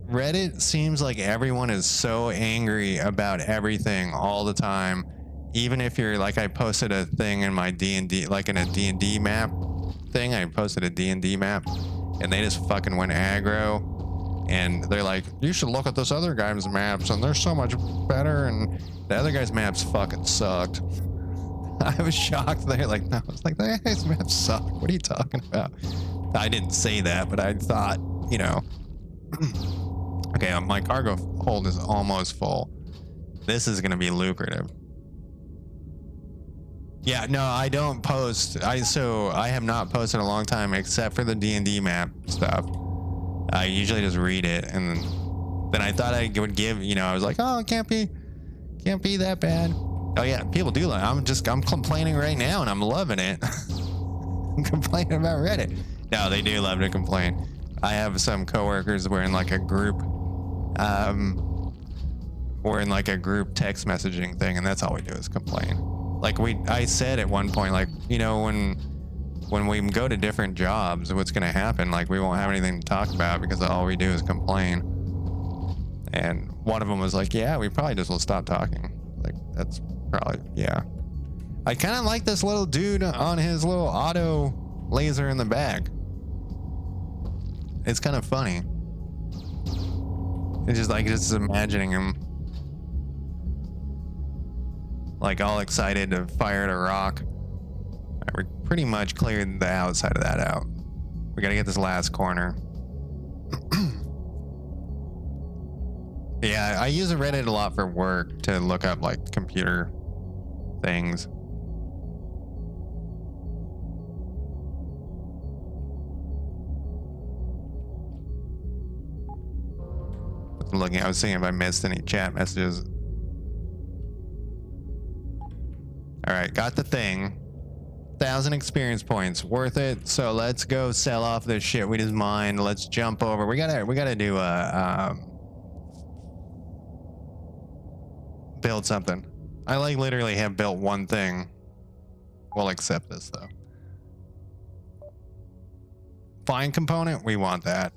Reddit seems like everyone is so angry about everything all the time. Even if you're like, I posted a thing in my D&D, like in a D&D map thing, I posted a D&D map, and they just fucking went aggro, and they're like, you should look at this other guy's maps, and they're so much better, and the other guy's maps fucking sucked. I was shocked. They're like, no, it's like, that guy's maps suck. What are you talking about? I didn't say that, but I thought, you know, okay, my cargo hold is almost full. This is going to be lucrative. Yeah, no, I don't post. I have not posted in a long time, except for the D&D map stuff. I usually just read it, and then I thought I would give, you know, I was like, oh, it can't be that bad. Oh yeah, people do like. I'm complaining right now, and I'm loving it. I'm complaining about Reddit. No, they do love to complain. I have some coworkers. We're in like a group. We're in like a group text messaging thing, and that's all we do is complain. Like I said at one point, like, you know, when we go to different jobs, what's going to happen? Like, we won't have anything to talk about because all we do is complain. And one of them was like, yeah, we probably just will stop talking. Like, that's probably, yeah. I kind of like this little dude on his little auto laser in the back. It's kind of funny. It's just like, just imagining him like all excited to fire at a rock. Right, we pretty much cleared the outside of that out. We gotta get this last corner. Yeah, I use Reddit a lot for work to look up like computer things. I was seeing if I missed any chat messages. All right, got the thing. 1,000 experience points, worth it. So let's go sell off this shit we just mined. Let's jump over. We gotta do a build something. I like literally have built one thing. We'll accept this though. Fine component, we want that.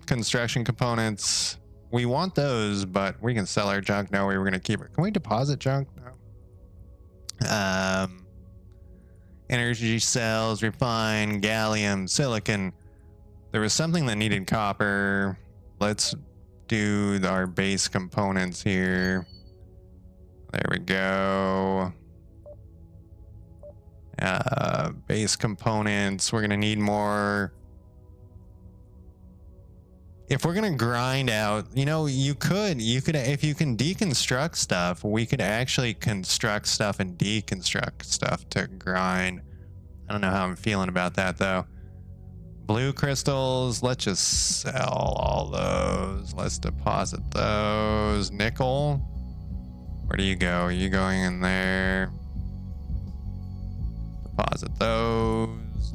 Construction components, we want those, but we can sell our junk. No, we were gonna keep it. Can we deposit junk? No. Energy cells, refine, gallium, silicon. There was something that needed copper. Let's do our base components here. There we go. Base components. We're gonna need more. If we're gonna grind out, you know, you could, if you can deconstruct stuff, we could actually construct stuff and deconstruct stuff to grind. I don't know how I'm feeling about that though. Blue crystals, let's just sell all those. Let's deposit those. Nickel, where do you go? Are you going in there? Deposit those.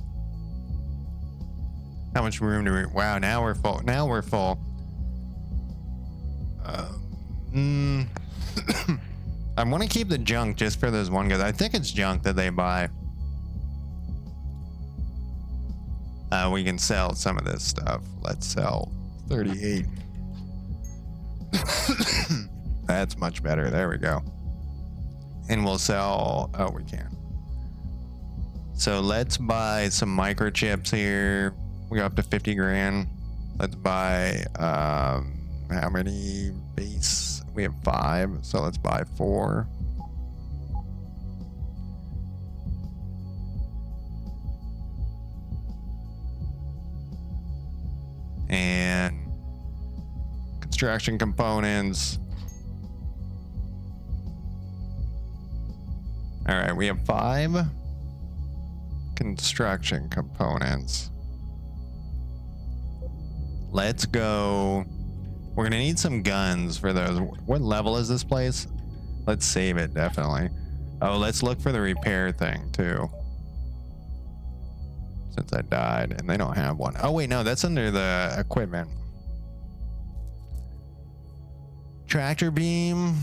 How much room do we? Wow, now we're full. Now we're full. I want to keep the junk just for those one guys. I think it's junk that they buy. We can sell some of this stuff. Let's sell 38. That's much better. There we go. And we'll sell. Oh, we can. So let's buy some microchips here. We go up to 50 grand. Let's buy, how many base? We have 5, so let's buy 4. And construction components. All right, we have 5 construction components. Let's go. We're gonna need some guns for those. What level is this place? Let's save it, definitely. Oh, let's look for the repair thing too. Since I died and they don't have one. Oh wait, no, that's under the equipment. Tractor beam.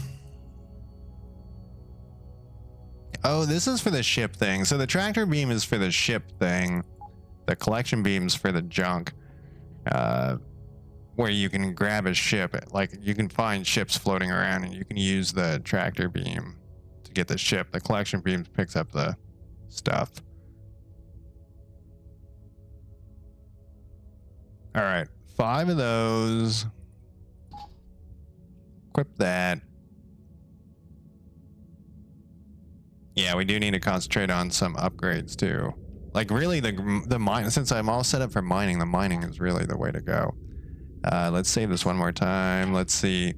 Oh, this is for the ship thing. So the tractor beam is for the ship thing. The collection beam's for the junk. Where you can grab a ship, like you can find ships floating around and you can use the tractor beam to get the ship. The collection beam picks up the stuff. All right, 5 of those. Equip that. Yeah, we do need to concentrate on some upgrades too. Like really the mine, since I'm all set up for mining, the mining is really the way to go. Let's save this one more time. Let's see.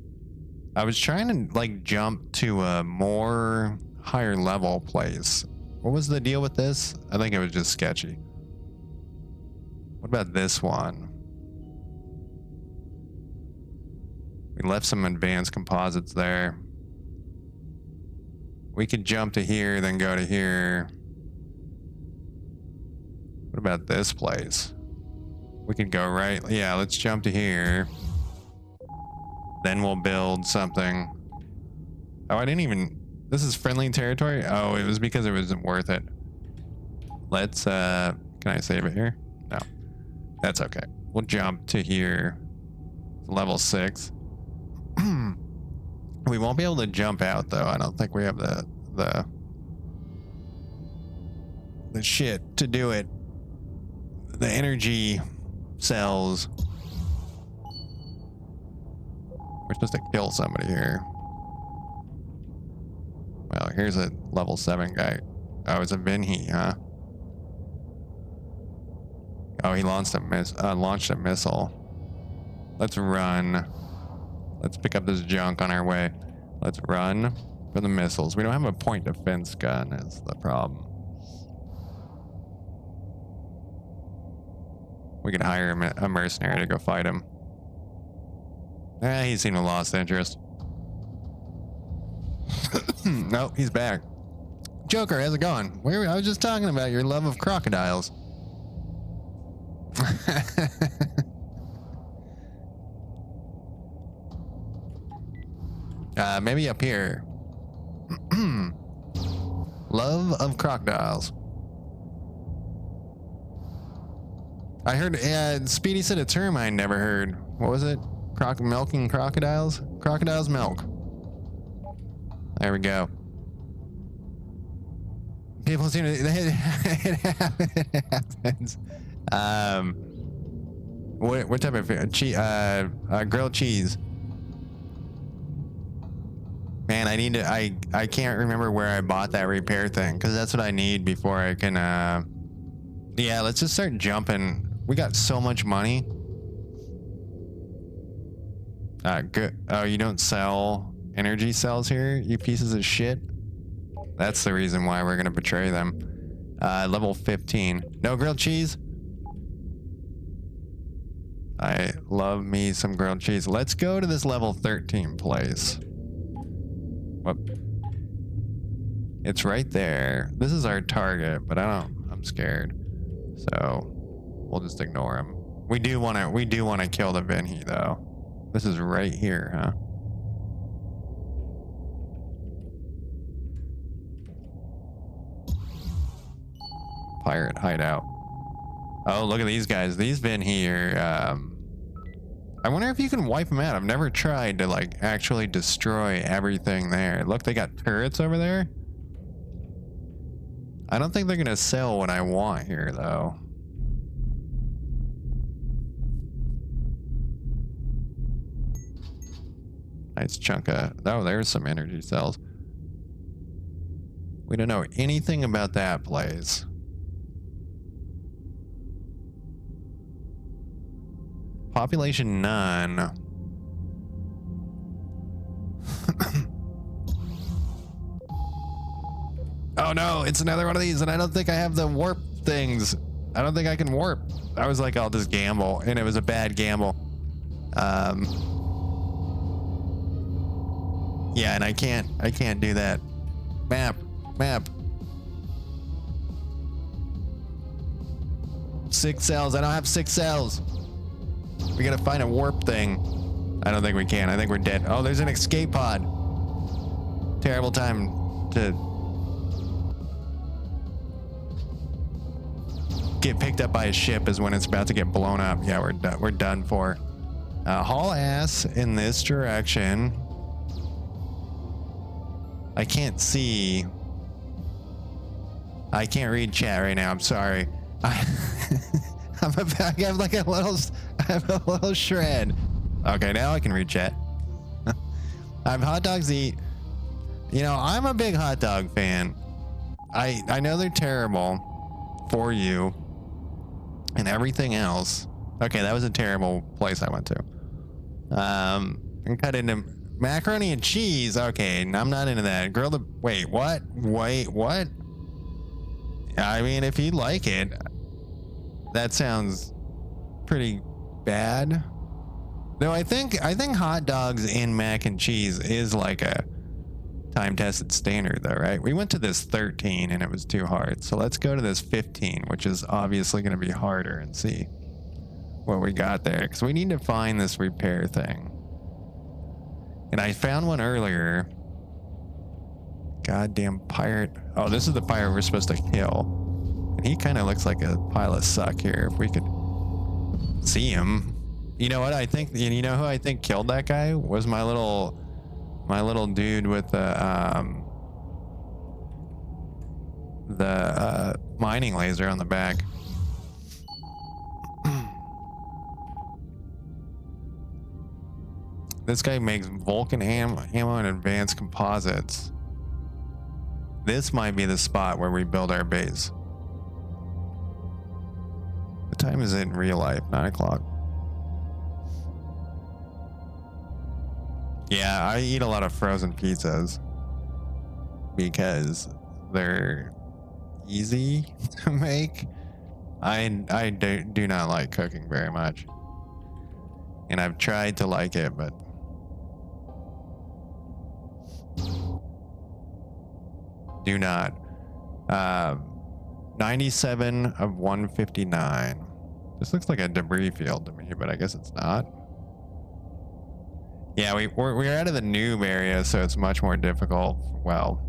I was trying to like jump to a more higher level place. What was the deal with this? I think it was just sketchy. What about this one? We left some advanced composites there. We could jump to here, then go to here. What about this place? We could go right. Yeah, let's jump to here. Then we'll build something. Oh, I didn't even... This is friendly territory? Oh, it was because it wasn't worth it. Let's, can I save it here? No. That's okay. We'll jump to here. Level 6. We won't be able to jump out, though. I don't think we have the shit to do it. The energy cells. We're supposed to kill somebody here. Well, here's a level 7 guy. Oh, it's a Vinhi, huh? Oh, he launched a missile. Let's run. Let's pick up this junk on our way. Let's run for the missiles. We don't have a point defense gun is the problem. We could hire a mercenary to go fight him. He seemed to lost interest. Nope, he's back. Joker, how's it going? I was just talking about your love of crocodiles. Maybe up here. Love of crocodiles. I heard, Speedy said a term I never heard. What was it? Milking crocodiles? Crocodiles milk. There we go. People seem to, it happens. What type of grilled cheese? Man, I can't remember where I bought that repair thing, because that's what I need before I can, yeah, let's just start jumping. We got so much money. Good. Oh, you don't sell energy cells here, you pieces of shit? That's the reason why we're gonna betray them. Level 15. No grilled cheese? I love me some grilled cheese. Let's go to this level 13 place. Whoop. It's right there. This is our target, but I'm scared. So we'll just ignore him. We do want to kill the Vinhi though. This is right here, huh? Pirate hideout. Oh, look at these guys. These Vinhi are, I wonder if you can wipe them out. I've never tried to like actually destroy everything there. Look, they got turrets over there. I don't think they're gonna sell what I want here though. Nice chunk of, oh, there's some energy cells. We don't know anything about that place. Population none. Oh no, it's another one of these, and I don't think I have the warp things. I don't think I can warp. I was like, I'll just gamble, and it was a bad gamble. Yeah, and I can't do that. Map. 6 cells. I don't have 6 cells. We gotta find a warp thing. I don't think we can. I think we're dead. Oh, there's an escape pod. Terrible time to get picked up by a ship is when it's about to get blown up. Yeah, we're done for. Haul ass in this direction. I can't see. I can't read chat right now. I'm sorry. I have like a little shred. Okay, now I can read chat. I have hot dogs to eat. You know, I'm a big hot dog fan. I know they're terrible for you and everything else. Okay, that was a terrible place I went to. And cut into macaroni and cheese. Okay, I'm not into that. Wait, what? I mean, if you like it, that sounds pretty bad. No, I think hot dogs in mac and cheese is like a time-tested standard though, right? We went to this 13 and it was too hard. So let's go to this 15, which is obviously going to be harder, and see what we got there, because we need to find this repair thing. And I found one earlier. Goddamn pirate. Oh, this is the pirate we're supposed to kill. And he kind of looks like a pile of suck here. If we could see him. You know what? I think, you know who I think killed that guy? Was my little dude with the mining laser on the back. This guy makes Vulcan ammo and advanced composites. This might be the spot where we build our base. What time is it in real life? 9 o'clock. Yeah, I eat a lot of frozen pizzas because they're easy to make. I do not like cooking very much. And I've tried to like it, but do not. 97 of 159. This looks like a debris field to me, but I guess it's not. Yeah, we're out of the noob area, so it's much more difficult. Well,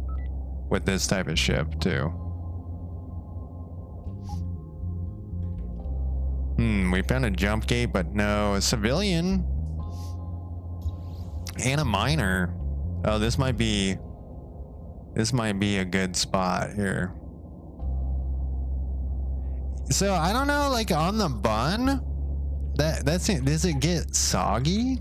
with this type of ship too. We found a jump gate, but no, a civilian and a miner. Oh, this might be a good spot here. So I don't know, like on the bun, that's it. Does it get soggy?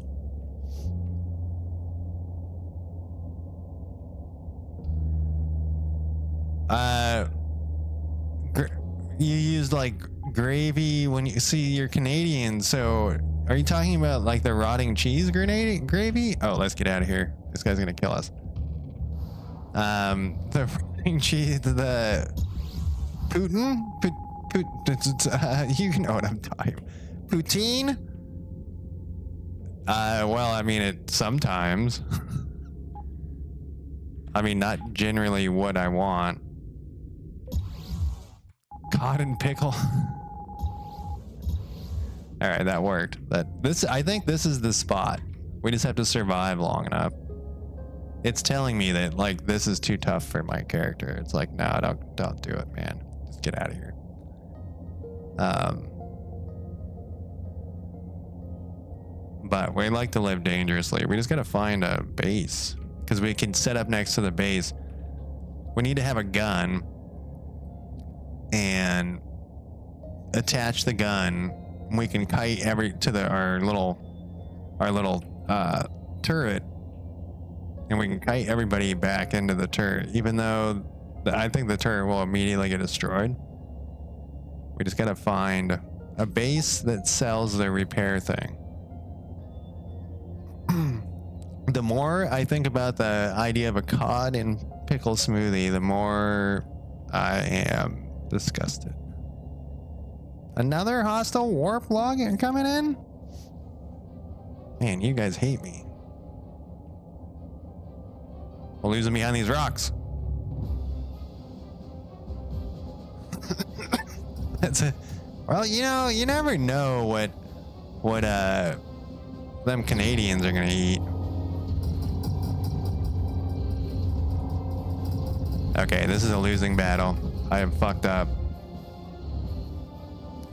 You use like gravy when you see you're Canadian, so are you talking about like the rotting cheese gravy? Oh, let's get out of here. This guy's gonna kill us. The rotting cheese, the Putin? You know what I'm talking about. Poutine? Well, I mean, it sometimes. I mean, not generally what I want. Cotton pickle. All right, that worked. I think this is the spot. We just have to survive long enough. It's telling me that like this is too tough for my character. It's like, no, don't do it, man. Just get out of here. But we like to live dangerously. We just gotta find a base because we can set up next to the base. We need to have a gun and attach the gun. We can kite our little turret, and we can kite everybody back into the turret, even though I think the turret will immediately get destroyed. We just gotta find a base that sells the repair thing. The more I think about the idea of a cod and pickle smoothie, the more I am disgusted. Another hostile warp log coming in? Man, you guys hate me. We're losing behind these rocks. That's it. Well, you know, you never know what them Canadians are gonna eat. Okay, this is a losing battle. I am fucked up.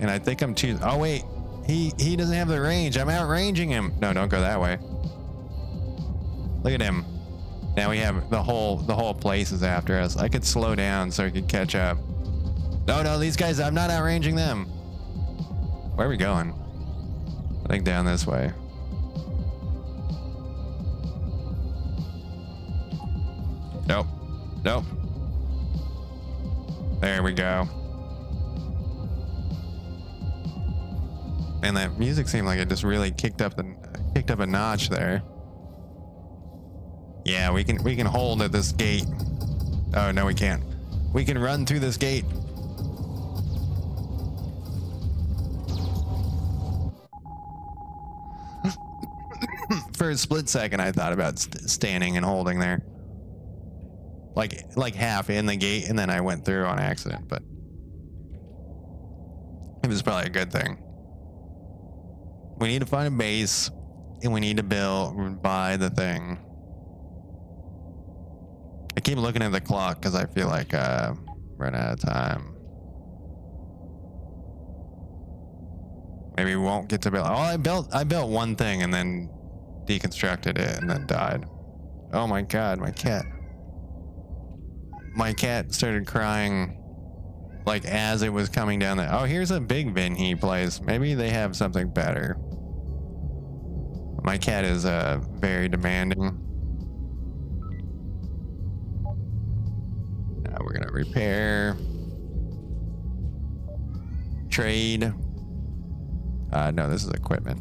And I think I'm too... Oh, wait. He doesn't have the range. I'm outranging him. No, don't go that way. Look at him. Now we have the whole place is after us. I could slow down so I could catch up. No, these guys, I'm not outranging them. Where are we going? I think down this way. Nope. There we go. And that music seemed like it just really kicked up a notch there. Yeah, we can hold at this gate. Oh no, we can't. We can run through this gate. For a split second, I thought about standing and holding there. Like half in the gate, and then I went through on accident, but it was probably a good thing. We need to find a base, and we need to buy the thing. I keep looking at the clock because I feel like run out of time. Maybe we won't get to build. Oh, I built one thing and then deconstructed it and then died. Oh my god, my cat. My cat started crying like as it was coming down there. Oh, here's a big Vinhe place. Maybe they have something better. My cat is very demanding. Now we're gonna repair. Trade. No, this is equipment.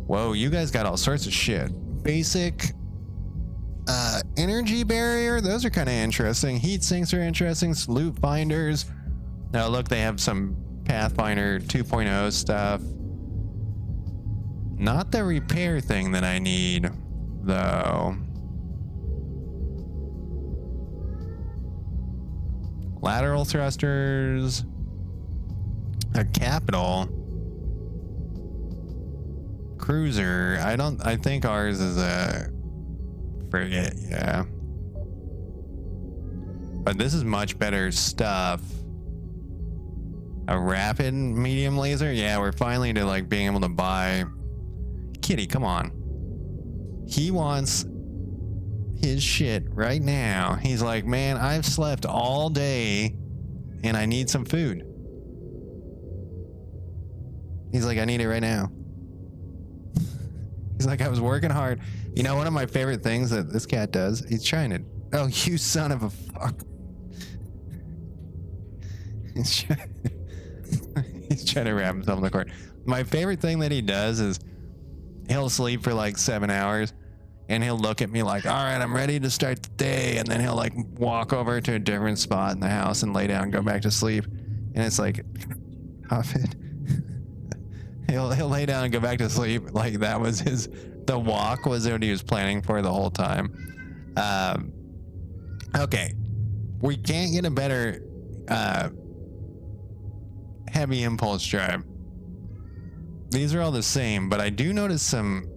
Whoa, you guys got all sorts of shit. Basic energy barrier, those are kind of interesting. Heat sinks are interesting. Loot finders. Now look, they have some Pathfinder 2.0 stuff. Not the repair thing that I need, though. Lateral thrusters. A capital. Cruiser. I think ours is a frigate, yeah. But this is much better stuff. A rapid medium laser? Yeah, we're finally to like being able to buy. Kitty, come on. He wants his shit right now. He's like, man, I've slept all day and I need some food. He's like, I need it right now. He's like, I was working hard. You know, one of my favorite things that this cat does, he's trying to, oh, you son of a fuck. He's trying to wrap himself in the court. My favorite thing that he does is he'll sleep for like 7 hours and he'll look at me like, all right, I'm ready to start the day. And then he'll like walk over to a different spot in the house and lay down and go back to sleep. And it's like, Huffit. He'll lay down and go back to sleep. Like that was the walk was what he was planning for the whole time. Okay. We can't get a better heavy impulse drive. These are all the same, but I do notice some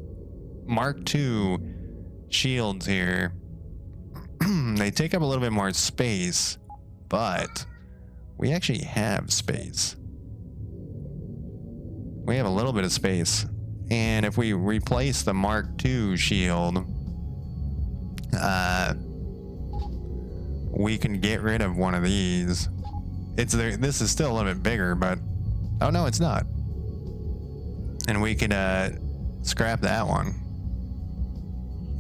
Mark II shields here. They take up a little bit more space, but we actually have space. We have a little bit of space. And if we replace the Mark II shield, we can get rid of one of these. This is still a little bit bigger, but oh no, it's not. And we could scrap that one.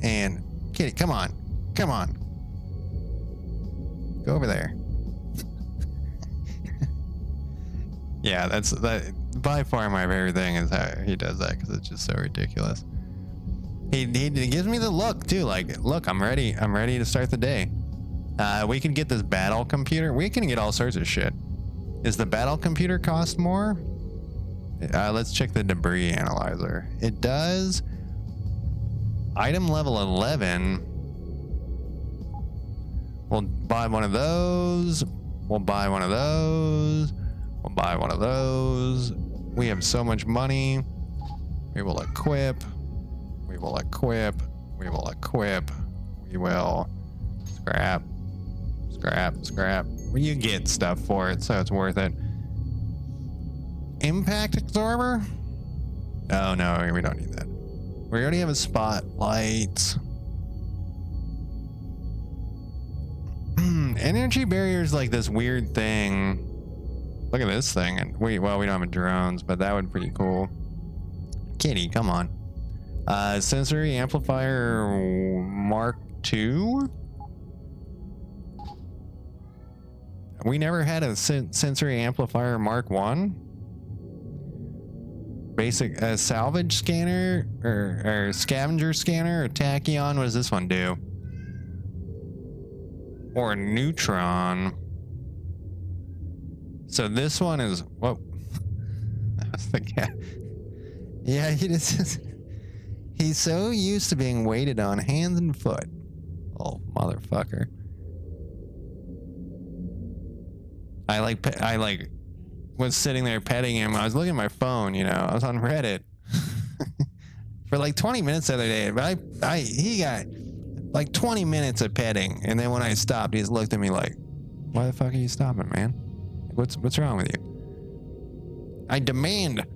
And Kitty, come on, come on, go over there. Yeah, that's that. By far my favorite thing is how he does that because it's just so ridiculous. He gives me the look too. Like, look, I'm ready to start the day. We can get this battle computer. We can get all sorts of shit. Is the battle computer cost more? Let's check the debris analyzer. It does. Item level 11. We'll buy one of those. We'll buy one of those. We'll buy one of those. We have so much money. We will equip. We will equip. We will equip. We will scrap. Scrap, scrap. Well, you get stuff for it, so it's worth it. Impact absorber? Oh no, we don't need that. We already have a spotlight. Energy barrier is like this weird thing. Look at this thing. And we don't have drones, but that would be pretty cool. Kitty, come on. Sensory amplifier Mark II. We never had a sensory amplifier Mark I. Basic salvage scanner or scavenger scanner or tachyon. What does this one do? Or a neutron. So this one is what? That's the cat. Yeah, he's so used to being weighted on hands and foot. Oh motherfucker. I was sitting there petting him. I was looking at my phone, you know. I was on Reddit for like 20 minutes the other day. But he got like 20 minutes of petting, and then when I stopped, he just looked at me like, "Why the fuck are you stopping, man? What's wrong with you?" I demand.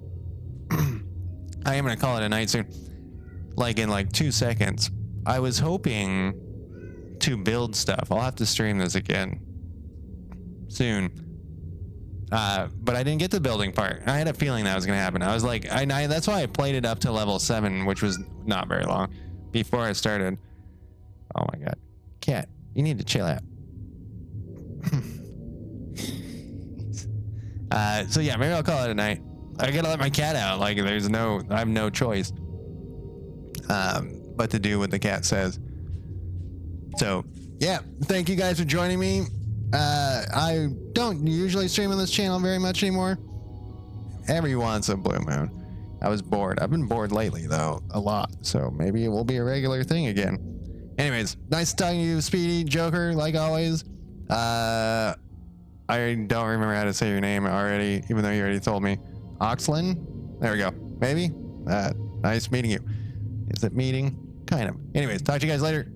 I am gonna call it a night soon, like in like 2 seconds. I was hoping to build stuff. I'll have to stream this again soon. But I didn't get the building part. I had a feeling that was gonna happen. I was like, that's why I played it up to level 7, which was not very long before I started. Oh my god, cat, you need to chill out. So yeah, maybe I'll call it a night. I gotta let my cat out. Like, I have no choice but to do what the cat says. So yeah, thank you guys for joining me. I don't usually stream on this channel very much anymore. Every once in a blue moon. I was bored. I've been bored lately though, a lot. So maybe it will be a regular thing again. Anyways, nice talking to you, Speedy Joker, like always. I don't remember how to say your name already, even though you already told me. Oxlin? There we go. Maybe? Nice meeting you. Is it meeting? Kind of. Anyways, talk to you guys later.